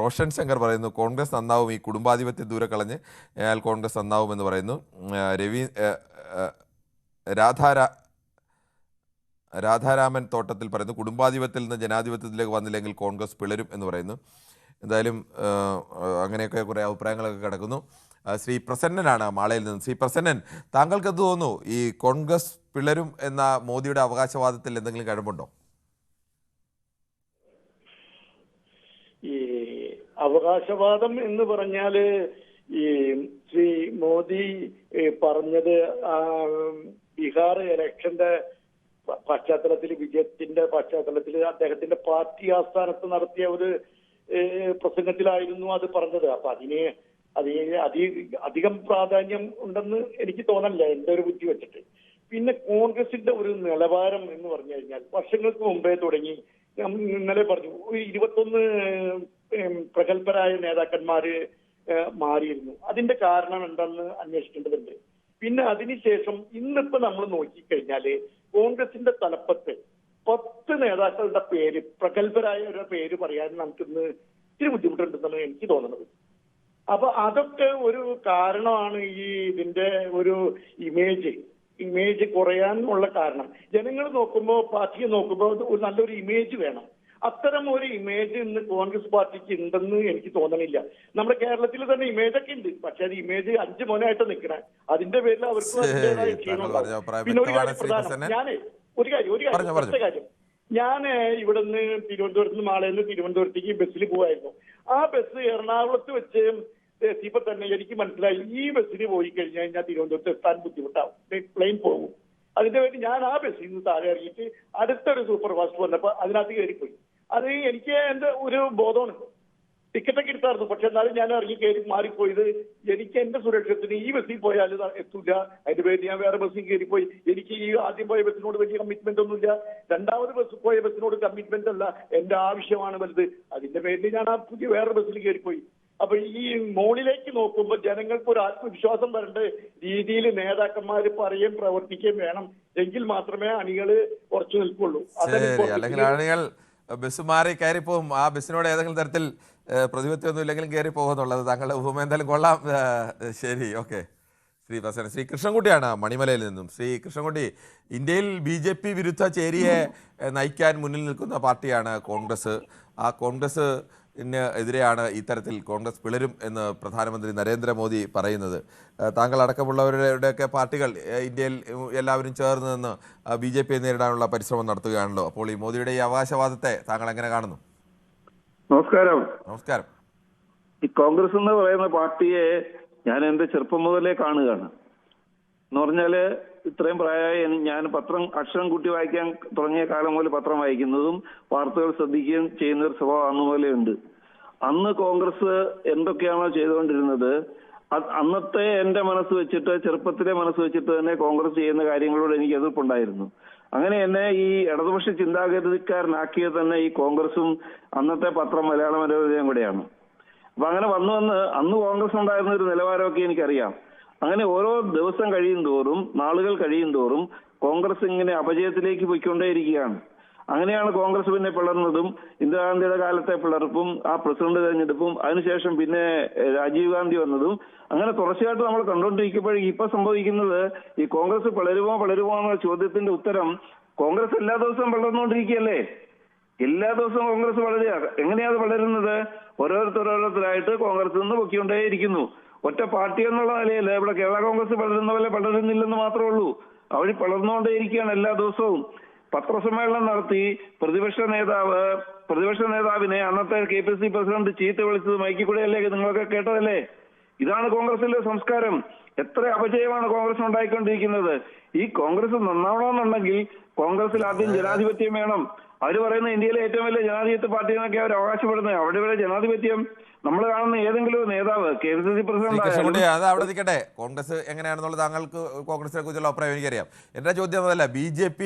റോഷൻ ശങ്കർ പറയുന്നു കോൺഗ്രസ് നന്നാവും, ഈ കുടുംബാധിപത്യം ദൂരെ കളഞ്ഞ് അയാൾ കോൺഗ്രസ് നന്നാവുമെന്ന് പറയുന്നു. രാധാരാമൻ തോട്ടത്തിൽ പറയുന്നു കുടുംബാധിപത്യത്തിൽ നിന്ന് ജനാധിപത്യത്തിലേക്ക് വന്നില്ലെങ്കിൽ കോൺഗ്രസ് പിളരും എന്ന് പറയുന്നു. എന്തായാലും അങ്ങനെയൊക്കെ കുറേ അഭിപ്രായങ്ങളൊക്കെ കിടക്കുന്നു. ശ്രീ പ്രസന്നനാണ് മാളയിൽ നിന്ന്. ശ്രീ പ്രസന്നൻ, താങ്കൾക്ക് എന്ത് തോന്നുന്നു, ഈ കോൺഗ്രസ് പിളരും എന്ന മോദിയുടെ അവകാശവാദത്തിൽ എന്തെങ്കിലും കഴമ്പുണ്ടോ? ഈ അവകാശവാദം എന്ന് പറഞ്ഞാല് ഈ ശ്രീ മോദി പറഞ്ഞത് ബീഹാർ ഇലക്ഷന്റെ പശ്ചാത്തലത്തിൽ, വിജയത്തിന്റെ പശ്ചാത്തലത്തിൽ അദ്ദേഹത്തിന്റെ പാർട്ടി ആസ്ഥാനത്ത് നടത്തിയ ഒരു പ്രസംഗത്തിലായിരുന്നു അത് പറഞ്ഞത്. അപ്പൊ അതിന് അധികം പ്രാധാന്യം ഉണ്ടെന്ന് എനിക്ക് തോന്നണില്ല, എന്റെ ഒരു ബുദ്ധി വെച്ചിട്ട്. പിന്നെ കോൺഗ്രസിന്റെ ഒരു നിലവാരം എന്ന് പറഞ്ഞു കഴിഞ്ഞാൽ വർഷങ്ങൾക്ക് മുമ്പേ തുടങ്ങി, ഇന്നലെ പറഞ്ഞു 21 പ്രഗത്ഭരായ നേതാക്കന്മാര് മാറിയിരുന്നു. അതിന്റെ കാരണം എന്താണെന്ന് അന്വേഷിക്കേണ്ടതുണ്ട്. പിന്നെ അതിനുശേഷം ഇന്നിപ്പോ നമ്മൾ നോക്കിക്കഴിഞ്ഞാല് കോൺഗ്രസിന്റെ തലപ്പത്ത് 10 നേതാക്കളുടെ പേര്, പ്രഗത്ഭരായവരുടെ പേര് പറയാൻ നമുക്കിന്ന് ഇത്തിരി ബുദ്ധിമുട്ടുണ്ടെന്നാണ് എനിക്ക് തോന്നുന്നത്. അപ്പൊ അതൊക്കെ ഒരു കാരണമാണ് ഈ ഇതിന്റെ ഒരു ഇമേജ് കുറയാനുള്ള കാരണം. ജനങ്ങൾ നോക്കുമ്പോൾ, പാർട്ടിയെ നോക്കുമ്പോൾ ഒരു നല്ലൊരു ഇമേജ് വേണം. അത്തരം ഒരു ഇമേജ് ഇന്ന് കോൺഗ്രസ് പാർട്ടിക്ക് ഉണ്ടെന്ന് എനിക്ക് തോന്നണില്ല. നമ്മുടെ കേരളത്തിൽ തന്നെ ഇമേജ് ഒക്കെ ഉണ്ട്, പക്ഷെ അത് ഇമേജ് 5 മോനായിട്ട് നിൽക്കണേ. അതിന്റെ പേരിൽ അവർക്ക് പിന്നെ ഒരു കാര്യം പ്രധാനം, ഞാൻ ഇവിടുന്ന് തിരുവനന്തപുരത്ത് നിന്ന് മാളയിൽ നിന്ന് തിരുവനന്തപുരത്തേക്ക് ബസ്സിൽ പോവായിരുന്നു. ആ ബസ് എറണാകുളത്ത് വെച്ച് എത്തിയപ്പോ തന്നെ എനിക്ക് മനസ്സിലായി ഈ ബസ്സിന് പോയി കഴിഞ്ഞാൽ തിരുവനന്തപുരത്ത് എത്താൻ ബുദ്ധിമുട്ടാവും, പ്ലെയിൻ പോകും. അതിന്റെ വേണ്ടി ഞാൻ ആ ബസ്സിൽ നിന്ന് താഴെ ഇറങ്ങിയിട്ട് അടുത്തൊരു സൂപ്പർ ഫാസ്റ്റ് വന്നപ്പോൾ അതിനകത്ത് കയറിപ്പോയി. അത് എനിക്ക് എന്റെ ഒരു ബോധമാണ്. ടിക്കറ്റൊക്കെ എടുത്തായിരുന്നു, പക്ഷെ എന്നാലും ഞാൻ ഇറങ്ങി കയറി മാറിപ്പോയത് എനിക്ക് എന്റെ സുരക്ഷത്തിന് ഈ ബസ്സിൽ പോയാൽ എത്തൂല. അതിന്റെ പേര് ഞാൻ വേറെ ബസ്സിൽ കയറിപ്പോയി. എനിക്ക് ഈ ആദ്യം പോയ ബസ്സിനോട് വലിയ കമ്മിറ്റ്മെന്റ് ഒന്നുമില്ല. രണ്ടാമത് പോയ ബസ്സിനോട് കമ്മിറ്റ്മെന്റ് അല്ല, എന്റെ ആവശ്യമാണ് വലുത്. അതിന്റെ പേരിൽ ഞാൻ ആ പുതിയ വേറെ ബസ്സിൽ കയറിപ്പോയി. അപ്പൊ ഈ മോളിലേക്ക് നോക്കുമ്പോൾ ജനങ്ങൾക്ക് ഒരു ആത്മവിശ്വാസം വരേണ്ട രീതിയിൽ നേതാക്കന്മാര് പറയുകയും പ്രവർത്തിക്കുകയും വേണം. എങ്കിൽ മാത്രമേ അണികള് ഉറച്ചു നിൽക്കുള്ളൂ. അല്ലെങ്കിൽ അണികൾ ബസ് മാറി കയറിപ്പോവും. ആ ബസ്സിനോട് ഏതെങ്കിലും തരത്തിൽ പ്രതിപത്തിയൊന്നും ഇല്ലെങ്കിലും കയറി പോകുന്നുള്ളത് താങ്കളുടെ ഉപമ എന്തായാലും കൊള്ളാം. ശരി, ഓക്കെ. ശ്രീ കൃഷ്ണൻകുട്ടിയാണ് മണിമലയിൽ നിന്നും. ശ്രീ കൃഷ്ണൻകുട്ടി, ഇന്ത്യയിൽ BJP വിരുദ്ധ ചേരിയെ നയിക്കാൻ മുന്നിൽ നിൽക്കുന്ന പാർട്ടിയാണ് കോൺഗ്രസ്. ആ കോൺഗ്രസിന് എതിരെയാണ് ഇത്തരത്തിൽ കോൺഗ്രസ് പിളരും എന്ന് പ്രധാനമന്ത്രി നരേന്ദ്രമോദി പറയുന്നത്. താങ്കൾ അടക്കമുള്ളവരുടെയൊക്കെ പാർട്ടികൾ ഇന്ത്യയിൽ എല്ലാവരും ചേർന്ന് നിന്ന് BJP നേരിടാനുള്ള പരിശ്രമം നടത്തുകയാണല്ലോ. അപ്പോൾ ഈ മോദിയുടെ ഈ അവകാശവാദത്തെ താങ്കൾ എങ്ങനെ കാണുന്നു? നമസ്കാരം. നമസ്കാരം. ഈ കോൺഗ്രസ് എന്ന് പറയുന്ന പാർട്ടിയെ ഞാൻ എന്റെ ചെറുപ്പം മുതലേ കാണുകയാണ്. എന്ന് പറഞ്ഞാല് ഇത്രയും പ്രായമായി ഞാൻ പത്രം അക്ഷരം കൂട്ടി വായിക്കാൻ തുടങ്ങിയ കാലം മുതൽ പത്രം വായിക്കുന്നതും വാർത്തകൾ ശ്രദ്ധിക്കുകയും ചെയ്യുന്ന ഒരു സ്വഭാവം അന്ന് മുതലേ ഉണ്ട്. അന്ന് കോൺഗ്രസ് എന്തൊക്കെയാണോ ചെയ്തുകൊണ്ടിരുന്നത് അന്നത്തെ എന്റെ മനസ്സ് വെച്ചിട്ട്, ചെറുപ്പത്തിലെ മനസ്സ് വെച്ചിട്ട് തന്നെ കോൺഗ്രസ് ചെയ്യുന്ന കാര്യങ്ങളോട് എനിക്ക് എതിർപ്പുണ്ടായിരുന്നു. അങ്ങനെ എന്നെ ഈ ഇടതുപക്ഷ ചിന്താഗതിക്കാരനാക്കിയത് തന്നെ ഈ കോൺഗ്രസും അന്നത്തെ പത്രം മലയാള മനോരമയും കൂടെയാണ്. അപ്പൊ അങ്ങനെ വന്ന് അന്ന് കോൺഗ്രസ് ഉണ്ടായിരുന്ന ഒരു നിലവാരമൊക്കെ എനിക്കറിയാം. അങ്ങനെ ഓരോ ദിവസം കഴിയും തോറും, നാളുകൾ കഴിയും തോറും കോൺഗ്രസ് ഇങ്ങനെ അപജയത്തിലേക്ക് പോയിക്കൊണ്ടേയിരിക്കുകയാണ്. അങ്ങനെയാണ് കോൺഗ്രസ് പിന്നെ പിളർന്നതും, ഇന്ദിരാഗാന്ധിയുടെ കാലത്തെ പിളർപ്പും, ആ പ്രസിഡന്റ് തെരഞ്ഞെടുപ്പും, അതിനുശേഷം പിന്നെ രാജീവ് ഗാന്ധി വന്നതും, അങ്ങനെ തുടർച്ചയായിട്ട് നമ്മൾ കണ്ടുകൊണ്ടിരിക്കുമ്പോഴേ ഇപ്പൊ സംഭവിക്കുന്നത് ഈ കോൺഗ്രസ് പിളരുമോ എന്ന ചോദ്യത്തിന്റെ ഉത്തരം കോൺഗ്രസ് എല്ലാ ദിവസവും വളർന്നുകൊണ്ടിരിക്കുകയല്ലേ. എല്ലാ ദിവസവും കോൺഗ്രസ് വളരുക. എങ്ങനെയാണ് വളരുന്നത്? ഓരോരുത്തരായിട്ട് കോൺഗ്രസ് നിന്ന് പൊക്കിക്കൊണ്ടേയിരിക്കുന്നു. ഒറ്റ പാർട്ടി എന്നുള്ള നിലയിൽ ഇവിടെ കേരള കോൺഗ്രസ് വളരുന്ന പോലെ വളരുന്നില്ലെന്ന് മാത്രമേ ഉള്ളൂ. അവർ വളർന്നുകൊണ്ടേയിരിക്കുകയാണ് എല്ലാ ദിവസവും. പത്രസമ്മേളനം നടത്തി പ്രതിപക്ഷ നേതാവിനെ അന്നത്തെ KPC പ്രസിഡന്റ് ചീത്ത വിളിച്ചത് മൈക്കിൽ കൂടെയല്ലേ നിങ്ങളൊക്കെ കേട്ടതല്ലേ? ഇതാണ് കോൺഗ്രസിലെ സംസ്കാരം. എത്ര അപജയമാണ് കോൺഗ്രസ് ഉണ്ടായിക്കൊണ്ടിരിക്കുന്നത്. ഈ കോൺഗ്രസ് നന്നാവണമെന്നുണ്ടെങ്കിൽ കോൺഗ്രസിൽ ആദ്യം ജനാധിപത്യം വേണം. അവർ പറയുന്ന ഇന്ത്യയിലെ ഏറ്റവും വലിയ ജനാധിപത്യ പാർട്ടി എന്നൊക്കെ അവർ അവകാശപ്പെടുന്നത്. അവിടെ ഇവിടെ ജനാധിപത്യം നമ്മൾ കാണുന്ന ഏതെങ്കിലും നേതാവ് KPC പ്രസിഡന്റ് അത് അവിടെ നിൽക്കട്ടെ. കോൺഗ്രസ് എങ്ങനെയാണെന്നുള്ളത് താങ്കൾക്ക് കോൺഗ്രസിനെ കുറിച്ചുള്ള അഭിപ്രായം എനിക്കറിയാം. എൻ്റെ ചോദ്യം അതല്ല. BJP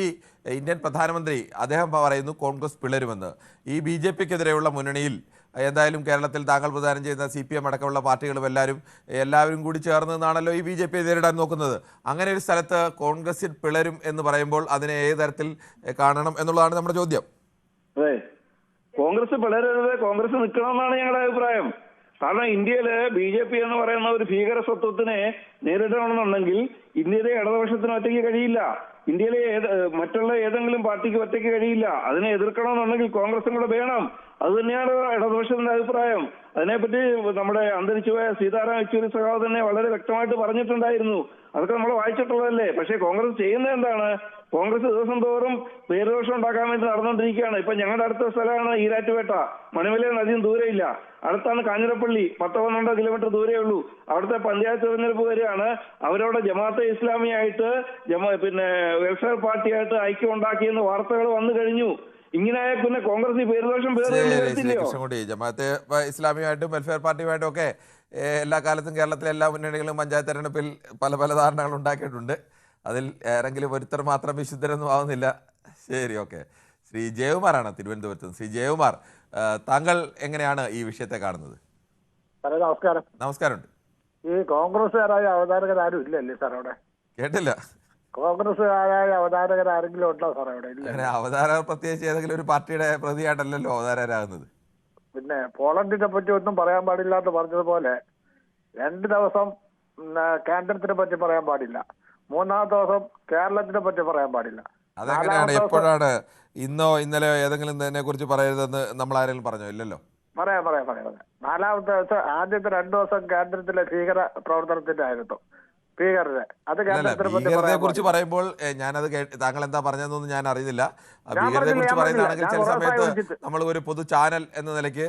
ഇന്ത്യൻ പ്രധാനമന്ത്രി അദ്ദേഹം പറയുന്നു കോൺഗ്രസ് പിളരുമെന്ന്. ഈ BJPക്കെതിരെയുള്ള മുന്നണിയിൽ എന്തായാലും കേരളത്തിൽ താങ്കൾ പ്രദാനം ചെയ്യുന്ന CPM അടക്കമുള്ള പാർട്ടികളും എല്ലാവരും കൂടി ചേർന്ന് നിന്നാണല്ലോ ഈ BJP നേരിടാൻ നോക്കുന്നത്. അങ്ങനെ ഒരു സ്ഥലത്ത് കോൺഗ്രസിൽ പിളരും എന്ന് പറയുമ്പോൾ അതിനെ ഏത് തരത്തിൽ കാണണം എന്നുള്ളതാണ് നമ്മുടെ ചോദ്യം. അതെ, കോൺഗ്രസ് പിളരരുത്, കോൺഗ്രസ് നിൽക്കണമെന്നാണ് ഞങ്ങളുടെ അഭിപ്രായം. കാരണം ഇന്ത്യയില് BJP എന്ന് പറയുന്ന ഒരു ഭീകര സ്വത്വത്തിനെ നേരിടണമെന്നുണ്ടെങ്കിൽ ഇന്ത്യയിലെ ഇടതുപക്ഷത്തിന് ഒറ്റയ്ക്ക് കഴിയില്ല. ഇന്ത്യയിലെ മറ്റുള്ള ഏതെങ്കിലും പാർട്ടിക്ക് ഒറ്റയ്ക്ക് കഴിയില്ല. അതിനെ എതിർക്കണമെന്നുണ്ടെങ്കിൽ കോൺഗ്രസും കൂടെ വേണം. അത് തന്നെയാണ് ഇടതുപക്ഷത്തിന്റെ അഭിപ്രായം. അതിനെപ്പറ്റി നമ്മുടെ അന്തരിച്ചുപോയ സീതാറാം യെച്ചൂരി സഖാവ് തന്നെ വളരെ വ്യക്തമായിട്ട് പറഞ്ഞിട്ടുണ്ടായിരുന്നു. അതൊക്കെ നമ്മൾ വായിച്ചിട്ടുള്ളതല്ലേ. പക്ഷേ കോൺഗ്രസ് ചെയ്യുന്നത് എന്താണ്? കോൺഗ്രസ് ദിവസം തോറും പേരുദോഷം ഉണ്ടാക്കാൻ വേണ്ടി നടന്നുകൊണ്ടിരിക്കുകയാണ്. ഇപ്പൊ ഞങ്ങളുടെ അടുത്ത സ്ഥലമാണ് ഈരാറ്റുപേട്ട. മണിമലയിൽ നിന്ന് അധികം ദൂരമില്ല. അടുത്താണ് കാഞ്ഞിരപ്പള്ളി, 10-12 കിലോമീറ്റർ ദൂരേ ഉള്ളൂ. അവിടുത്തെ പഞ്ചായത്ത് തെരഞ്ഞെടുപ്പ് വരികയാണ്. അവരവിടെ ജമാഅത്തെ ഇസ്ലാമിയായിട്ട് പിന്നെ വെൽഫെയർ പാർട്ടിയായിട്ട് ഐക്യം ഉണ്ടാക്കിയെന്ന് വാർത്തകൾ വന്നു കഴിഞ്ഞു. ഇങ്ങനെ പിന്നെ കോൺഗ്രസ് ഈ പേരുദോഷം കൃഷ്ണൻകുട്ടി, ജമാഅത്തെ ഇസ്ലാമിയുമായിട്ടും വെൽഫെയർ പാർട്ടിയുമായിട്ടും ഒക്കെ എല്ലാ കാലത്തും കേരളത്തിലെ എല്ലാ മുന്നണികളും പഞ്ചായത്ത് തെരഞ്ഞെടുപ്പിൽ പല ധാരണകൾ ഉണ്ടാക്കിയിട്ടുണ്ട്. അതിൽ ആരെങ്കിലും ഒരുത്തർ മാത്രം വിശുദ്ധരൊന്നും ആവുന്നില്ല. ശരി, ഓക്കെ. ശ്രീ ജയകുമാറാണ് തിരുവനന്തപുരത്ത്. ശ്രീ ജയകുമാർ, താങ്കൾ എങ്ങനെയാണ് ഈ വിഷയത്തെ കാണുന്നത്? നമസ്കാരം. നമസ്കാരമുണ്ട്. ഈ കോൺഗ്രസ്സുകാരായ അവതാരകരാരും ഇല്ലല്ലേ സാർ അവിടെ? കേട്ടില്ല. കോൺഗ്രസ്സുകാരായ അവതാരകരാരെങ്കിലും ഉണ്ടോ സാർ അവിടെ? ഇല്ല. അവതാരകർ പ്രത്യേകിച്ച് ഏതെങ്കിലും ഒരു പാർട്ടിയുടെ പ്രതിയായിട്ടല്ലല്ലോ അവതാരകരാകുന്നത്. പിന്നെ പോളണ്ടിനെ പറ്റി ഒന്നും പറയാൻ പാടില്ല എന്ന് പറഞ്ഞതുപോലെ 2 ദിവസം കേന്ദ്രത്തിനെ പറ്റി പറയാൻ പാടില്ല, 3-ാമത്തെ ദിവസം കേരളത്തിനെ പറ്റി പറയാൻ പാടില്ല. അതെങ്ങനെയാണ്? എപ്പോഴാണ്? ഇന്നോ ഇന്നലെയോ ഏതെങ്കിലും ഇതിനെ കുറിച്ച് പറയരുതെന്ന് നമ്മൾ ആരെങ്കിലും പറഞ്ഞോ? ഇല്ലല്ലോ. പറയാം. 4-ാമത്തെ ദിവസം ആദ്യത്തെ 2 ദിവസം കേന്ദ്രത്തിലെ ഭീകര പ്രവർത്തനത്തിന്റെ ആയിരുന്നു. ഭീകരരെ. അത് കേന്ദ്രത്തിനെ പറ്റി ഭീകരതയെ കുറിച്ച് പറയുമ്പോൾ ഞാനത് താങ്കൾ എന്താ പറഞ്ഞതെന്നൊന്നും ഞാൻ അറിയുന്നില്ല. ഭീകരതയെ കുറിച്ച് പറയുന്നതാണെങ്കിൽ ചില സമയത്ത് നമ്മൾ ഒരു പൊതു ചാനൽ എന്ന നിലയ്ക്ക്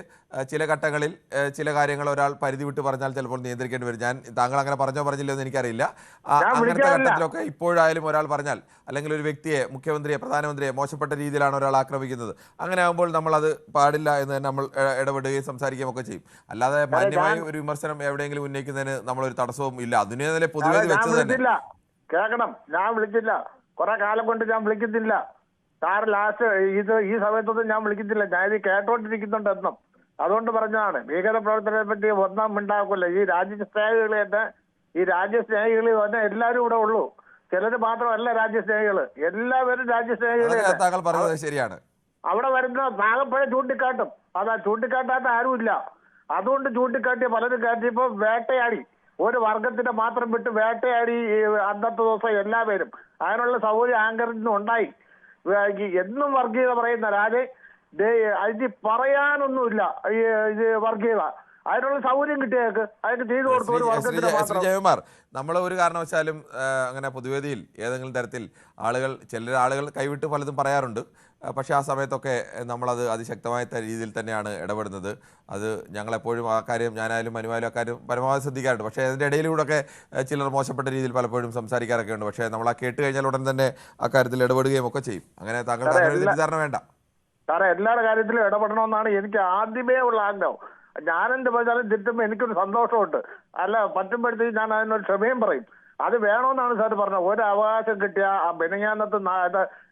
ചില ഘട്ടങ്ങളിൽ ചില കാര്യങ്ങൾ ഒരാൾ പരിധി വിട്ട് പറഞ്ഞാൽ ചിലപ്പോൾ നിയന്ത്രിക്കേണ്ടി വരും. താങ്കൾ അങ്ങനെ പറഞ്ഞില്ലോ എന്ന് എനിക്കറിയില്ല. അങ്ങനത്തെ ഘട്ടത്തിലൊക്കെ ഇപ്പോഴായാലും ഒരാൾ പറഞ്ഞാൽ, അല്ലെങ്കിൽ ഒരു വ്യക്തിയെ, മുഖ്യമന്ത്രിയെ, പ്രധാനമന്ത്രിയെ മോശപ്പെട്ട രീതിയിലാണ് ഒരാൾ ആക്രമിക്കുന്നത്, അങ്ങനെ ആകുമ്പോൾ നമ്മളത് പാടില്ല എന്ന് തന്നെ നമ്മൾ ഇടപെടുകയും സംസാരിക്കുകയും ഒക്കെ ചെയ്യും. അല്ലാതെ മാന്യമായ ഒരു വിമർശനം എവിടെയെങ്കിലും ഉന്നയിക്കുന്നതിന് നമ്മളൊരു തടസ്സവും ഇല്ല. അതിനെ നില പൊതുവേദി വെച്ചത് തന്നെ. കേൾക്കണം, ഞാൻ വിളിച്ചില്ല, കുറെ കാലം കൊണ്ട് ഞാൻ വിളിക്കുന്നില്ല സാറ്. ലാസ്റ്റ് ഈ സമയത്തൊന്നും ഞാൻ വിളിക്കുന്നില്ല. ഞാൻ ഇത് കേട്ടോണ്ടിരിക്കുന്നുണ്ട് എന്നും. അതുകൊണ്ട് പറഞ്ഞതാണ് ഭീകര പ്രവർത്തനത്തെ പറ്റി ഒന്നാം ഉണ്ടാക്കില്ല. ഈ രാജ്യസ്നേഹികൾ തന്നെ എല്ലാവരും ഇവിടെ ഉള്ളൂ. ചിലര് മാത്രമല്ല രാജ്യസ്നേഹികള്, എല്ലാവരും രാജ്യസ്നേഹികൾ. താങ്കൾ പറഞ്ഞത് ശരിയാണ്. അവിടെ വരുന്ന നാഗപ്പഴ ചൂണ്ടിക്കാട്ടും, അതാ ചൂണ്ടിക്കാട്ടാത്ത ആരുമില്ല. അതുകൊണ്ട് ചൂണ്ടിക്കാട്ടിയ പലരും കാട്ടിയപ്പോ വേട്ടയാടി, ഒരു വർഗത്തിന്റെ മാത്രം വിട്ട് വേട്ടയാടി അന്നത്തെ ദിവസം എല്ലാവരും. അതിനുള്ള സൗകര്യം ആങ്കറിൽ നിന്നും ഉണ്ടായി. എന്നും വർഗീയത പറയുന്ന അതിന് പറയാനൊന്നുമില്ല. ഇത് വർഗീയത, അതിനുള്ള സൗകര്യം കിട്ടിയേക്ക് അതിന് ചെയ്തു കൊടുത്തു ഒരു വർഗത്തിന്റെ മാത്രം. ജയകുമാർ, നമ്മൾ ഒരു കാരണവശാലും അങ്ങനെ പൊതുവേദിയിൽ ഏതെങ്കിലും തരത്തിൽ ചില ആളുകൾ കൈവിട്ട് പലതും പറയാറുണ്ട്. പക്ഷേ ആ സമയത്തൊക്കെ നമ്മളത് അതിശക്തമായ രീതിയിൽ തന്നെയാണ് ഇടപെടുന്നത്. അത് ഞങ്ങളെപ്പോഴും ആ കാര്യം, ഞാനായാലും മനുവായാലും ആ കാര്യം പരമാവധി ശ്രദ്ധിക്കാറുണ്ട്. പക്ഷേ അതിൻ്റെ ഇടയിലൂടെയൊക്കെ ചിലർ മോശപ്പെട്ട രീതിയിൽ പലപ്പോഴും സംസാരിക്കാറൊക്കെ ഉണ്ട്. പക്ഷേ നമ്മൾ ആ കേട്ട് കഴിഞ്ഞാൽ ഉടൻ തന്നെ ആ കാര്യത്തിൽ ഇടപെടുകയും ഒക്കെ ചെയ്യും. അങ്ങനെ താങ്കൾ തെറ്റിദ്ധാരണ വേണ്ട സാറേ. എല്ലാവരുടെ കാര്യത്തിലും ഇടപെടണമെന്നാണ് എനിക്ക് ആദ്യമേ ഉള്ള ആഗ്രഹം. ഞാനെന്ത് പറഞ്ഞാലും തിരുത്തുമ്പോൾ എനിക്കൊരു സന്തോഷമുണ്ട്. അല്ല പറ്റുമ്പോഴത്തേക്ക് ഞാൻ അതിനൊരു ക്ഷമയും പറയും. അത് വേണമെന്നാണ് സാർ പറഞ്ഞത്. ഒരു അവകാശം കിട്ടിയ ആ ബെനിങ്ങാനത്ത്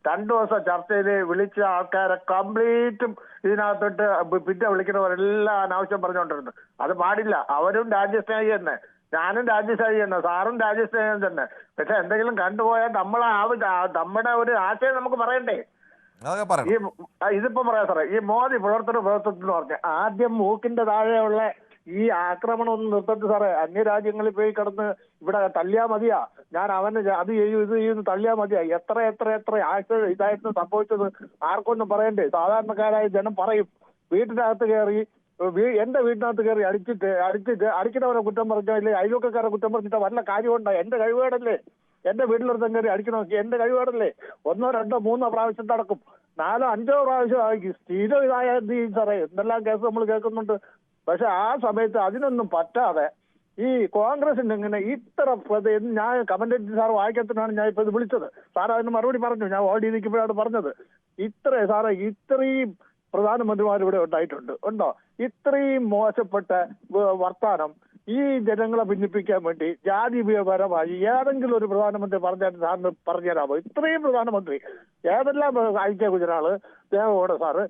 2 ദിവസം ചർച്ചയിൽ വിളിച്ച ആൾക്കാരെ കംപ്ലീറ്റും ഇതിനകത്തോട്ട് പിന്നെ വിളിക്കുന്നവരെല്ലാം അനാവശ്യം പറഞ്ഞുകൊണ്ടിരുന്നു. അത് പാടില്ല. അവരും രാജ്യസ്നേഹി തന്നെ, ഞാനും രാജ്യസ്നേഹി തന്നെ, സാറും രാജ്യസ്നേഹം തന്നെ. പക്ഷെ എന്തെങ്കിലും കണ്ടുപോയാൽ നമ്മുടെ ഒരു ആശയം നമുക്ക് പറയണ്ടേ? ഇതിപ്പോ പറയാം സാറേ. ഈ മോദി പുലർത്തുന്ന എന്ന് പറഞ്ഞ ആദ്യം മൂക്കിന്റെ താഴെയുള്ള ഈ ആക്രമണം ഒന്ന് നിർത്തട്ടെ സാറേ. അന്യരാജ്യങ്ങളിൽ പോയി കിടന്ന് ഇവിടെ തള്ളിയാ മതിയാ, ഞാൻ അവന് അത് ചെയ്യും ഇത് ചെയ്യുന്നു തള്ളിയാ മതിയാ. എത്ര ആഴ്ച ഇതായിരുന്നു സംഭവിച്ചത് ആർക്കൊന്നും പറയണ്ടേ? സാധാരണക്കാരായ ജനം പറയും. വീട്ടിനകത്ത് കയറി, എന്റെ വീട്ടിനകത്ത് കയറി അടിക്കുന്നവരെ കുറ്റം പറഞ്ഞോ, ഇല്ലേ അയൽവക്കക്കാരെ കുറ്റം പറഞ്ഞിട്ട് വല്ല കാര്യമുണ്ടോ? എന്റെ കഴിവേടല്ലേ എന്റെ വീട്ടിലൊരുത്തം കയറി അടിക്കണമെങ്കിൽ? എന്റെ കഴിവേടല്ലേ? 1, 2, 3 പ്രാവശ്യം നടക്കും, 4, 5 പ്രാവശ്യം ആയിരിക്കും. സ്ഥിരം ഇതായ എന്ത് ചെയ്യും സാറേ? എന്തെല്ലാം കേസ് നമ്മൾ കേൾക്കുന്നുണ്ട്. പക്ഷെ ആ സമയത്ത് അതിനൊന്നും പറ്റാതെ ഈ കോൺഗ്രസിന് ഇങ്ങനെ ഇത്ര ഞാൻ കമന്റ് സാർ വായിക്കത്തിനാണ് ഞാൻ ഇപ്പൊ ഇത് വിളിച്ചത്. സാർ അതിന് മറുപടി പറഞ്ഞു, ഞാൻ ഓൾറെഡി ഇരിക്കുമ്പോഴാണ് പറഞ്ഞത്. ഇത്രയും പ്രധാനമന്ത്രിമാർ ഇവിടെ ഉണ്ടോ? ഇത്രയും മോശപ്പെട്ട വർത്താനം ഈ ജനങ്ങളെ ഭിന്നിപ്പിക്കാൻ വേണ്ടി ജാതിപരമായി ഏതെങ്കിലും ഒരു പ്രധാനമന്ത്രി സാറിന് പറഞ്ഞുതരാമോ? ഇത്രയും പ്രധാനമന്ത്രി ഏതെല്ലാം ഐക്യ ഗുജറാള്, ദേവഗൌഡ സാറ്,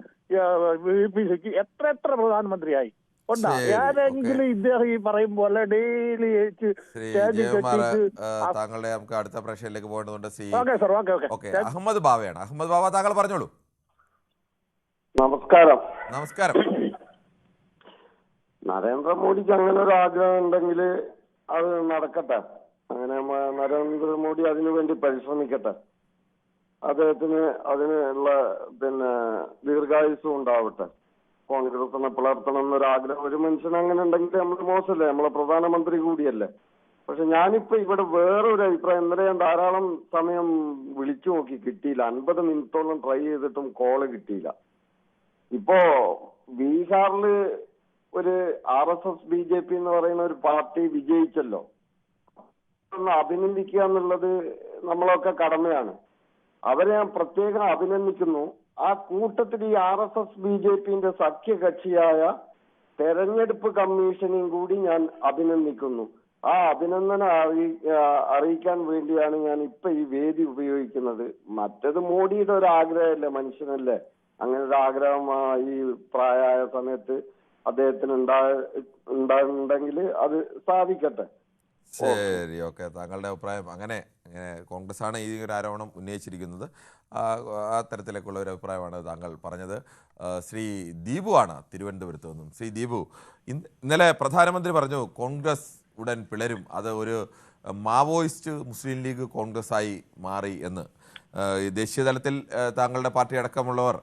VPCക്ക് എത്ര പ്രധാനമന്ത്രിയായി ഉണ്ടോ? ഏതെങ്കിലും ഇദ്ദേഹം ഈ പറയും പോലെ ഡെയിലി താങ്കളുടെ നമുക്ക് അടുത്ത പ്രശ്നത്തിലേക്ക് പോകേണ്ടതുണ്ട്. അഹമ്മദ് ബാവയാണ്. അഹമ്മദ് ബാവ, താങ്കൾ പറഞ്ഞോളൂ. നമസ്കാരം. നരേന്ദ്രമോദിക്ക് അങ്ങനെ ഒരു ആഗ്രഹം ഉണ്ടെങ്കിൽ അത് നടക്കട്ടെ. അങ്ങനെ നരേന്ദ്രമോദി അതിനു വേണ്ടി പരിശ്രമിക്കട്ടെ. അദ്ദേഹത്തിന് അതിനുള്ള ദീർഘായുസ്സും ഉണ്ടാവട്ടെ. കോൺഗ്രസിനെ പിളർത്തണം എന്നൊരാഗ്രഹം ഒരു മനുഷ്യന് അങ്ങനെ ഉണ്ടെങ്കിൽ നമ്മൾ മോശമല്ലേ? നമ്മളെ പ്രധാനമന്ത്രി കൂടിയല്ലേ. പക്ഷെ ഞാനിപ്പോ ഇവിടെ വേറൊരു അഭിപ്രായം, ഇന്നലെ ഞാൻ ധാരാളം സമയം വിളിച്ചു നോക്കി, കിട്ടിയില്ല. 50 മിനിറ്റോളം ട്രൈ ചെയ്തിട്ടും കോള് കിട്ടിയില്ല. ഇപ്പോ ബീഹാറില് ഒരു RSS BJP എന്ന് പറയുന്ന ഒരു പാർട്ടി വിജയിച്ചല്ലോ. ഒന്ന് അഭിനന്ദിക്കുക എന്നുള്ളത് നമ്മളൊക്കെ കടമയാണ്. അവരെ ഞാൻ പ്രത്യേകം അഭിനന്ദിക്കുന്നു. ആ കൂട്ടത്തിൽ ഈ RSS BJPന്റെ സഖ്യകക്ഷിയായ തെരഞ്ഞെടുപ്പ് കമ്മീഷനെയും കൂടി ഞാൻ അഭിനന്ദിക്കുന്നു. ആ അഭിനന്ദനം അറിയിക്കാൻ വേണ്ടിയാണ് ഞാൻ ഇപ്പൊ ഈ വേദി ഉപയോഗിക്കുന്നത്. മറ്റത് മോഡിയുടെ ഒരു ആഗ്രഹമല്ലേ, മനുഷ്യനല്ലേ. അങ്ങനെ ഒരു ആഗ്രഹം ഈ പ്രായമായ സമയത്ത് അദ്ദേഹത്തിന് ഉണ്ടാകുന്നുണ്ടെങ്കിൽ അത് സാധിക്കട്ടെ. ശരി, ഓക്കെ. താങ്കളുടെ അഭിപ്രായം അങ്ങനെ കോൺഗ്രസ് ആണ് ഈ ഒരു ആരോപണം ഉന്നയിച്ചിരിക്കുന്നത്. ആ തരത്തിലേക്കുള്ള ഒരു അഭിപ്രായമാണ് താങ്കൾ പറഞ്ഞത്. ശ്രീ ദീപു ആണ് തിരുവനന്തപുരത്ത് നിന്നും. ശ്രീ ദീപു, ഇന്നലെ പ്രധാനമന്ത്രി പറഞ്ഞു കോൺഗ്രസ് ഉടൻ പിളരും, അത് ഒരു മാവോയിസ്റ്റ് മുസ്ലിം ലീഗ് കോൺഗ്രസ് ആയി മാറി എന്ന്. ഈ ദേശീയ തലത്തിൽ താങ്കളുടെ പാർട്ടി അടക്കമുള്ളവർ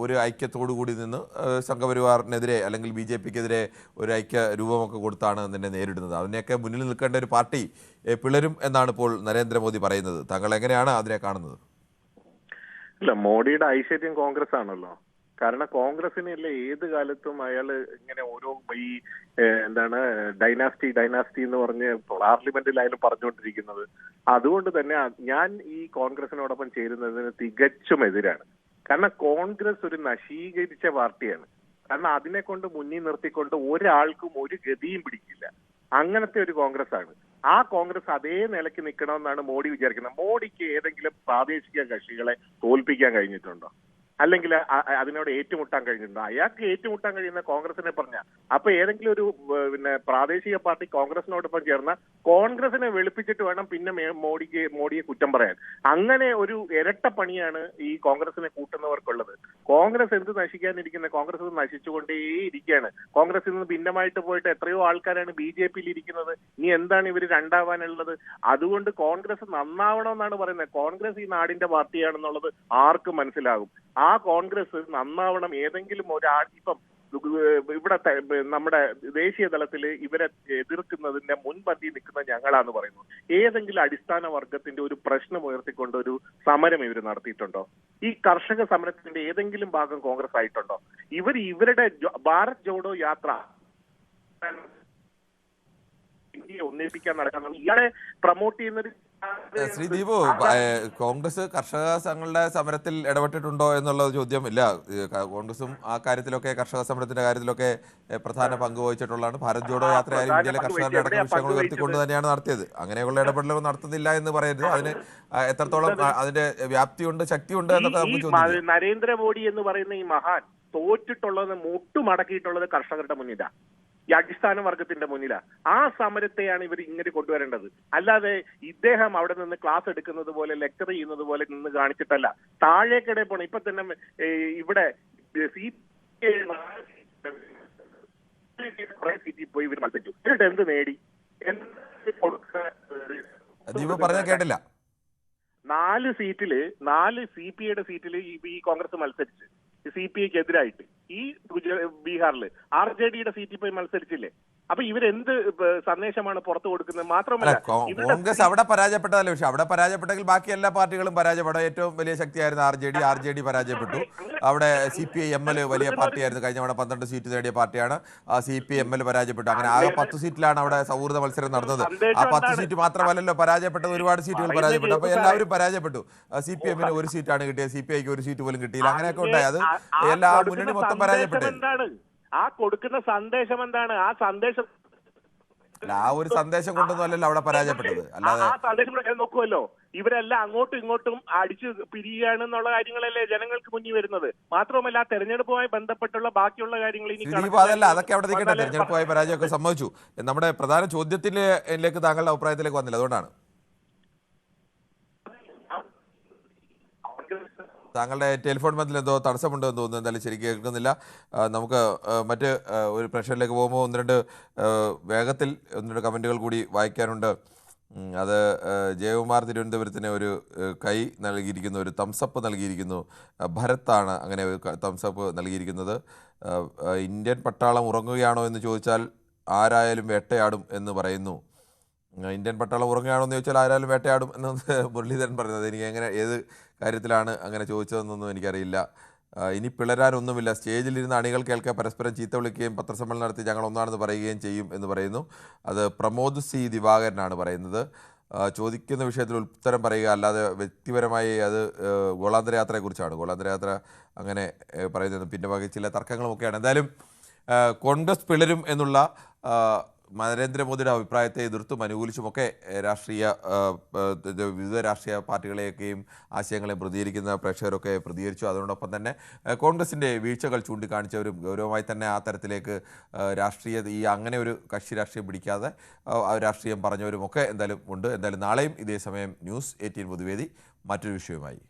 ഒരു ഐക്യത്തോടു കൂടി നിന്ന് സംഘപരിവാറിനെതിരെ അല്ലെങ്കിൽ BJPക്കെതിരെ ഒരു ഐക്യ രൂപമൊക്കെ കൊടുത്താണ് നിന്നെ നേരിടുന്നത്. അതിനെയൊക്കെ മുന്നിൽ നിൽക്കേണ്ട ഒരു പാർട്ടി പിളരും എന്നാണ് ഇപ്പോൾ നരേന്ദ്രമോദി പറയുന്നത്. താങ്കൾ എങ്ങനെയാണ് അതിനെ കാണുന്നത്? അല്ല, മോഡിയുടെ ഐശ്വര്യം കോൺഗ്രസ് ആണല്ലോ. കാരണം കോൺഗ്രസിനല്ലേ ഏത് കാലത്തും അയാൾ ഇങ്ങനെ ഓരോ ഈ എന്താണ് ഡൈനാസ്റ്റി എന്ന് പറഞ്ഞ് പാർലമെന്റിലായാലും പറഞ്ഞുകൊണ്ടിരിക്കുന്നത്. അതുകൊണ്ട് തന്നെ ഞാൻ ഈ കോൺഗ്രസിനോടൊപ്പം ചേരുന്നതിന് തികച്ചും എതിരാണ്. കാരണം കോൺഗ്രസ് ഒരു നശീകരിച്ച പാർട്ടിയാണ്. കാരണം അതിനെ കൊണ്ട് മുന്നിൽ നിർത്തിക്കൊണ്ട് ഒരാൾക്കും ഒരു ഗതിയും പിടിക്കില്ല. അങ്ങനത്തെ ഒരു കോൺഗ്രസ് ആണ്. ആ കോൺഗ്രസ് അതേ നിലയ്ക്ക് നിൽക്കണമെന്നാണ് മോഡി വിചാരിക്കുന്നത്. മോഡിക്ക് ഏതെങ്കിലും പ്രാദേശിക കക്ഷികളെ തോൽപ്പിക്കാൻ കഴിഞ്ഞിട്ടുണ്ടോ? അല്ലെങ്കിൽ അതിനോട് ഏറ്റുമുട്ടാൻ കഴിഞ്ഞിട്ടുണ്ടോ? അയാൾക്ക് ഏറ്റുമുട്ടാൻ കഴിയുന്ന കോൺഗ്രസിനെ പറഞ്ഞ അപ്പൊ ഏതെങ്കിലും ഒരു പ്രാദേശിക പാർട്ടി കോൺഗ്രസിനോടൊപ്പം ചേർന്ന കോൺഗ്രസിനെ വെളുപ്പിച്ചിട്ട് വേണം പിന്നെ മോഡിയെ കുറ്റം പറയാൻ. അങ്ങനെ ഒരു ഇരട്ട പണിയാണ് ഈ കോൺഗ്രസിനെ കൂട്ടുന്നവർക്കുള്ളത്. കോൺഗ്രസ് എന്ത് നശിക്കാനിരിക്കുന്നത്? കോൺഗ്രസ് നശിച്ചുകൊണ്ടേയിരിക്കുകയാണ്. കോൺഗ്രസിൽ നിന്ന് ഭിന്നമായിട്ട് പോയിട്ട് എത്രയോ ആൾക്കാരാണ് BJPയിൽ ഇരിക്കുന്നത്. ഇനി എന്താണ് ഇവർ രണ്ടാവാനുള്ളത്? അതുകൊണ്ട് കോൺഗ്രസ് നന്നാവണമെന്നാണ് പറയുന്നത്. കോൺഗ്രസ് ഈ നാടിന്റെ പാർട്ടിയാണെന്നുള്ളത് ആർക്കും മനസ്സിലാകും. ആ കോൺഗ്രസ് നന്നാവണം. ഏതെങ്കിലും ഇപ്പം ഇവിടെ നമ്മുടെ ദേശീയ തലത്തിൽ ഇവരെ എതിർക്കുന്നതിന്റെ മുൻപന്തി നിൽക്കുന്ന ഞങ്ങളാന്ന് പറയുന്നു. ഏതെങ്കിലും അടിസ്ഥാന വർഗത്തിന്റെ ഒരു പ്രശ്നം ഉയർത്തിക്കൊണ്ട് ഒരു സമരം ഇവർ നടത്തിയിട്ടുണ്ടോ? ഈ കർഷക സമരത്തിന്റെ ഏതെങ്കിലും ഭാഗം കോൺഗ്രസ് ആയിട്ടുണ്ടോ? ഇവരുടെ ഭാരത് ജോഡോ യാത്ര ഒന്നിപ്പിക്കാൻ നടക്കാൻ ഇയാളെ പ്രൊമോട്ട് ചെയ്യുന്നൊരു ശ്രീ ദീപു, കോൺഗ്രസ് കർഷക സംഘങ്ങളുടെ സമരത്തിൽ ഇടപെട്ടിട്ടുണ്ടോ എന്നുള്ള ചോദ്യം ഇല്ല. കോൺഗ്രസും ആ കാര്യത്തിലൊക്കെ കർഷക സമരത്തിന്റെ കാര്യത്തിലൊക്കെ പ്രധാന പങ്ക് വഹിച്ചിട്ടുള്ളതാണ്. ഭാരത് ജോഡോ യാത്രയായാലും ഇന്ത്യയിലെ കർഷകരുടെ അടക്കം വിഷയങ്ങൾ ഉയർത്തിക്കൊണ്ട് തന്നെയാണ് നടത്തിയത്. അങ്ങനെയുള്ള ഇടപെടലുകൾ നടത്തുന്നില്ല എന്ന് പറയരുത്. അതിന് എത്രത്തോളം അതിന്റെ വ്യാപ്തിയുണ്ട്, ശക്തിയുണ്ട് എന്നൊക്കെ നമുക്ക് ചോദിക്കാം. നരേന്ദ്രമോദി എന്ന് പറയുന്ന ഈ മഹാൻ തോറ്റിട്ടുള്ളത് മുട്ടുമടക്കിയിട്ടുള്ളത് കർഷകരുടെ മുന്നിലാണ്, ഈ അടിസ്ഥാന വർഗത്തിന്റെ മുന്നിലാണ്. ആ സമരത്തെയാണ് ഇവർ ഇങ്ങനെ കൊണ്ടുവരേണ്ടത്. അല്ലാതെ ഇദ്ദേഹം അവിടെ നിന്ന് ക്ലാസ് എടുക്കുന്നത് പോലെ ലെക്ചർ ചെയ്യുന്നത് പോലെ നിന്ന് കാണിച്ചിട്ടല്ല. താഴേക്കിടെ പോണം. ഇപ്പൊ തന്നെ ഇവിടെ സീറ്റിൽ പോയി ഇവർ മത്സരിച്ചു. എന്നിട്ട് എന്ത് നേടി? കേട്ടില്ല. 4 സീറ്റില് 4 CPIയുടെ സീറ്റില് ഈ കോൺഗ്രസ് മത്സരിച്ച് CPIക്ക് എതിരായിട്ട്. ഈ ബീഹാറില് RJDയുടെ സീറ്റിൽ പോയി മത്സരിച്ചില്ലേ? അപ്പൊ ഇവരെന്ത് സന്ദേശമാണ് പുറത്തു കൊടുക്കുന്നത്? മാത്രമല്ല കോൺഗ്രസ് അവിടെ പരാജയപ്പെട്ടതല്ല. പക്ഷെ അവിടെ പരാജയപ്പെട്ടെങ്കിൽ ബാക്കി എല്ലാ പാർട്ടികളും പരാജയപ്പെട്ട ഏറ്റവും വലിയ ശക്തിയായിരുന്നു RJD പരാജയപ്പെട്ടു. അവിടെ CPI-ML വലിയ പാർട്ടിയായിരുന്നു. കഴിഞ്ഞ തവണ 12 സീറ്റ് നേടിയ പാർട്ടിയാണ്. CPI-ML പരാജയപ്പെട്ടു. അങ്ങനെ ആകെ 10 സീറ്റിലാണ് അവിടെ സൗഹൃദ മത്സരം നടന്നത്. ആ 10 സീറ്റ് മാത്രമല്ലല്ലോ പരാജയപ്പെട്ടത്, ഒരുപാട് സീറ്റുകൾ പരാജയപ്പെട്ടു. അപ്പൊ എല്ലാവരും പരാജയപ്പെട്ടു. CPM-ന് 1 സീറ്റാണ് കിട്ടിയത്, CPI-ക്ക് 1 സീറ്റ് പോലും കിട്ടിയില്ല. അങ്ങനെയൊക്കെ ഉണ്ടായി. അത് എല്ലാ മുന്നണി മൊത്തം പരാജയപ്പെട്ടു. ആ കൊടുക്കുന്ന സന്ദേശം എന്താണ്? ആ സന്ദേശം ആ ഒരു സന്ദേശം കൊണ്ടൊന്നും അല്ലല്ലോ അവിടെ പരാജയപ്പെട്ടത്. അല്ലാതെ ആ സന്ദേശം നോക്കുമല്ലോ, ഇവരെല്ലാം അങ്ങോട്ടും ഇങ്ങോട്ടും അടിച്ചു പിരിയുകയാണെന്നുള്ള കാര്യങ്ങളല്ലേ ജനങ്ങൾക്ക് മുന്നിൽ വരുന്നത്. മാത്രമല്ല ആ തെരഞ്ഞെടുപ്പുമായി ബന്ധപ്പെട്ടുള്ള ബാക്കിയുള്ള കാര്യങ്ങൾ അതല്ല, അതൊക്കെ അവിടെ നിൽക്കട്ടെ. തെരഞ്ഞെടുപ്പുമായി പരാജയമൊക്കെ സംഭവിച്ചു. നമ്മുടെ പ്രധാന ചോദ്യത്തിലേക്ക് താങ്കളുടെ അഭിപ്രായത്തിലേക്ക് വന്നില്ല. അതുകൊണ്ടാണ് താങ്കളുടെ ടെലിഫോൺ ബന്ധത്തിൽ എന്തോ തടസ്സമുണ്ടോ എന്ന് തോന്നുന്നു. എന്തായാലും ശരിക്കും കേൾക്കുന്നില്ല. നമുക്ക് മറ്റ് ഒരു പ്രശ്നത്തിലേക്ക് പോകുമ്പോൾ 1-2 വേഗത്തിൽ 1-2 കമൻറ്റുകൾ കൂടി വായിക്കാനുണ്ട്. അത് ജയകുമാർ തിരുവനന്തപുരത്തിന് ഒരു കൈ നൽകിയിരിക്കുന്നു, ഒരു തംസപ്പ് നൽകിയിരിക്കുന്നു. ഭരത്താണ് അങ്ങനെ ഒരു തംസപ്പ് നൽകിയിരിക്കുന്നത്. ഇന്ത്യൻ പട്ടാളം ഉറങ്ങുകയാണോ എന്ന് ചോദിച്ചാൽ ആരായാലും വേട്ടയാടും എന്ന് പറയുന്നു. ഇന്ത്യൻ പട്ടാളം ഉറങ്ങുകയാണോ എന്ന് ചോദിച്ചാൽ ആരായാലും വേട്ടയാടും എന്ന് മുരളീധരൻ പറയുന്നത്. എനിക്ക് എങ്ങനെ ഏത് കാര്യത്തിലാണ് അങ്ങനെ ചോദിച്ചതെന്നൊന്നും എനിക്കറിയില്ല. ഇനി പിളരാനൊന്നുമില്ല. സ്റ്റേജിലിരുന്ന് അണികൾ കേൾക്കെ പരസ്പരം ചീത്ത വിളിക്കുകയും പത്രസമ്മേളനം നടത്തി ഞങ്ങൾ ഒന്നാണെന്ന് പറയുകയും ചെയ്യും എന്ന് പറയുന്നു. അത് പ്രമോദ് C. ദിവാകരനാണ് പറയുന്നത്. ചോദിക്കുന്ന വിഷയത്തിൽ ഉത്തരം പറയുക, അല്ലാതെ വ്യക്തിപരമായി അത് ഗോളാന്തര യാത്രയെക്കുറിച്ചാണ്. ഗോളാന്തര യാത്ര അങ്ങനെ പറയുന്നത് പിന്നെ ബാക്കി ചില തർക്കങ്ങളുമൊക്കെയാണ്. എന്തായാലും കോൺഗ്രസ് പിളരും എന്നുള്ള നരേന്ദ്രമോദിയുടെ അഭിപ്രായത്തെ എതിർത്തും അനുകൂലിച്ചുമൊക്കെ വിവിധ രാഷ്ട്രീയ പാർട്ടികളെയൊക്കെയും ആശയങ്ങളെയും പ്രതികരിക്കുന്ന പ്രേക്ഷകരൊക്കെ പ്രതികരിച്ചു. അതോടൊപ്പം തന്നെ കോൺഗ്രസിൻ്റെ വീഴ്ചകൾ ചൂണ്ടിക്കാണിച്ചവരും ഗൗരവമായി തന്നെ ആ തരത്തിലേക്ക് അങ്ങനെ ഒരു കക്ഷി രാഷ്ട്രീയം പിടിക്കാതെ രാഷ്ട്രീയം പറഞ്ഞവരുമൊക്കെ എന്തായാലും ഉണ്ട്. എന്തായാലും നാളെയും ഇതേ സമയം News 18 പൊതുവേദി മറ്റൊരു വിഷയവുമായി.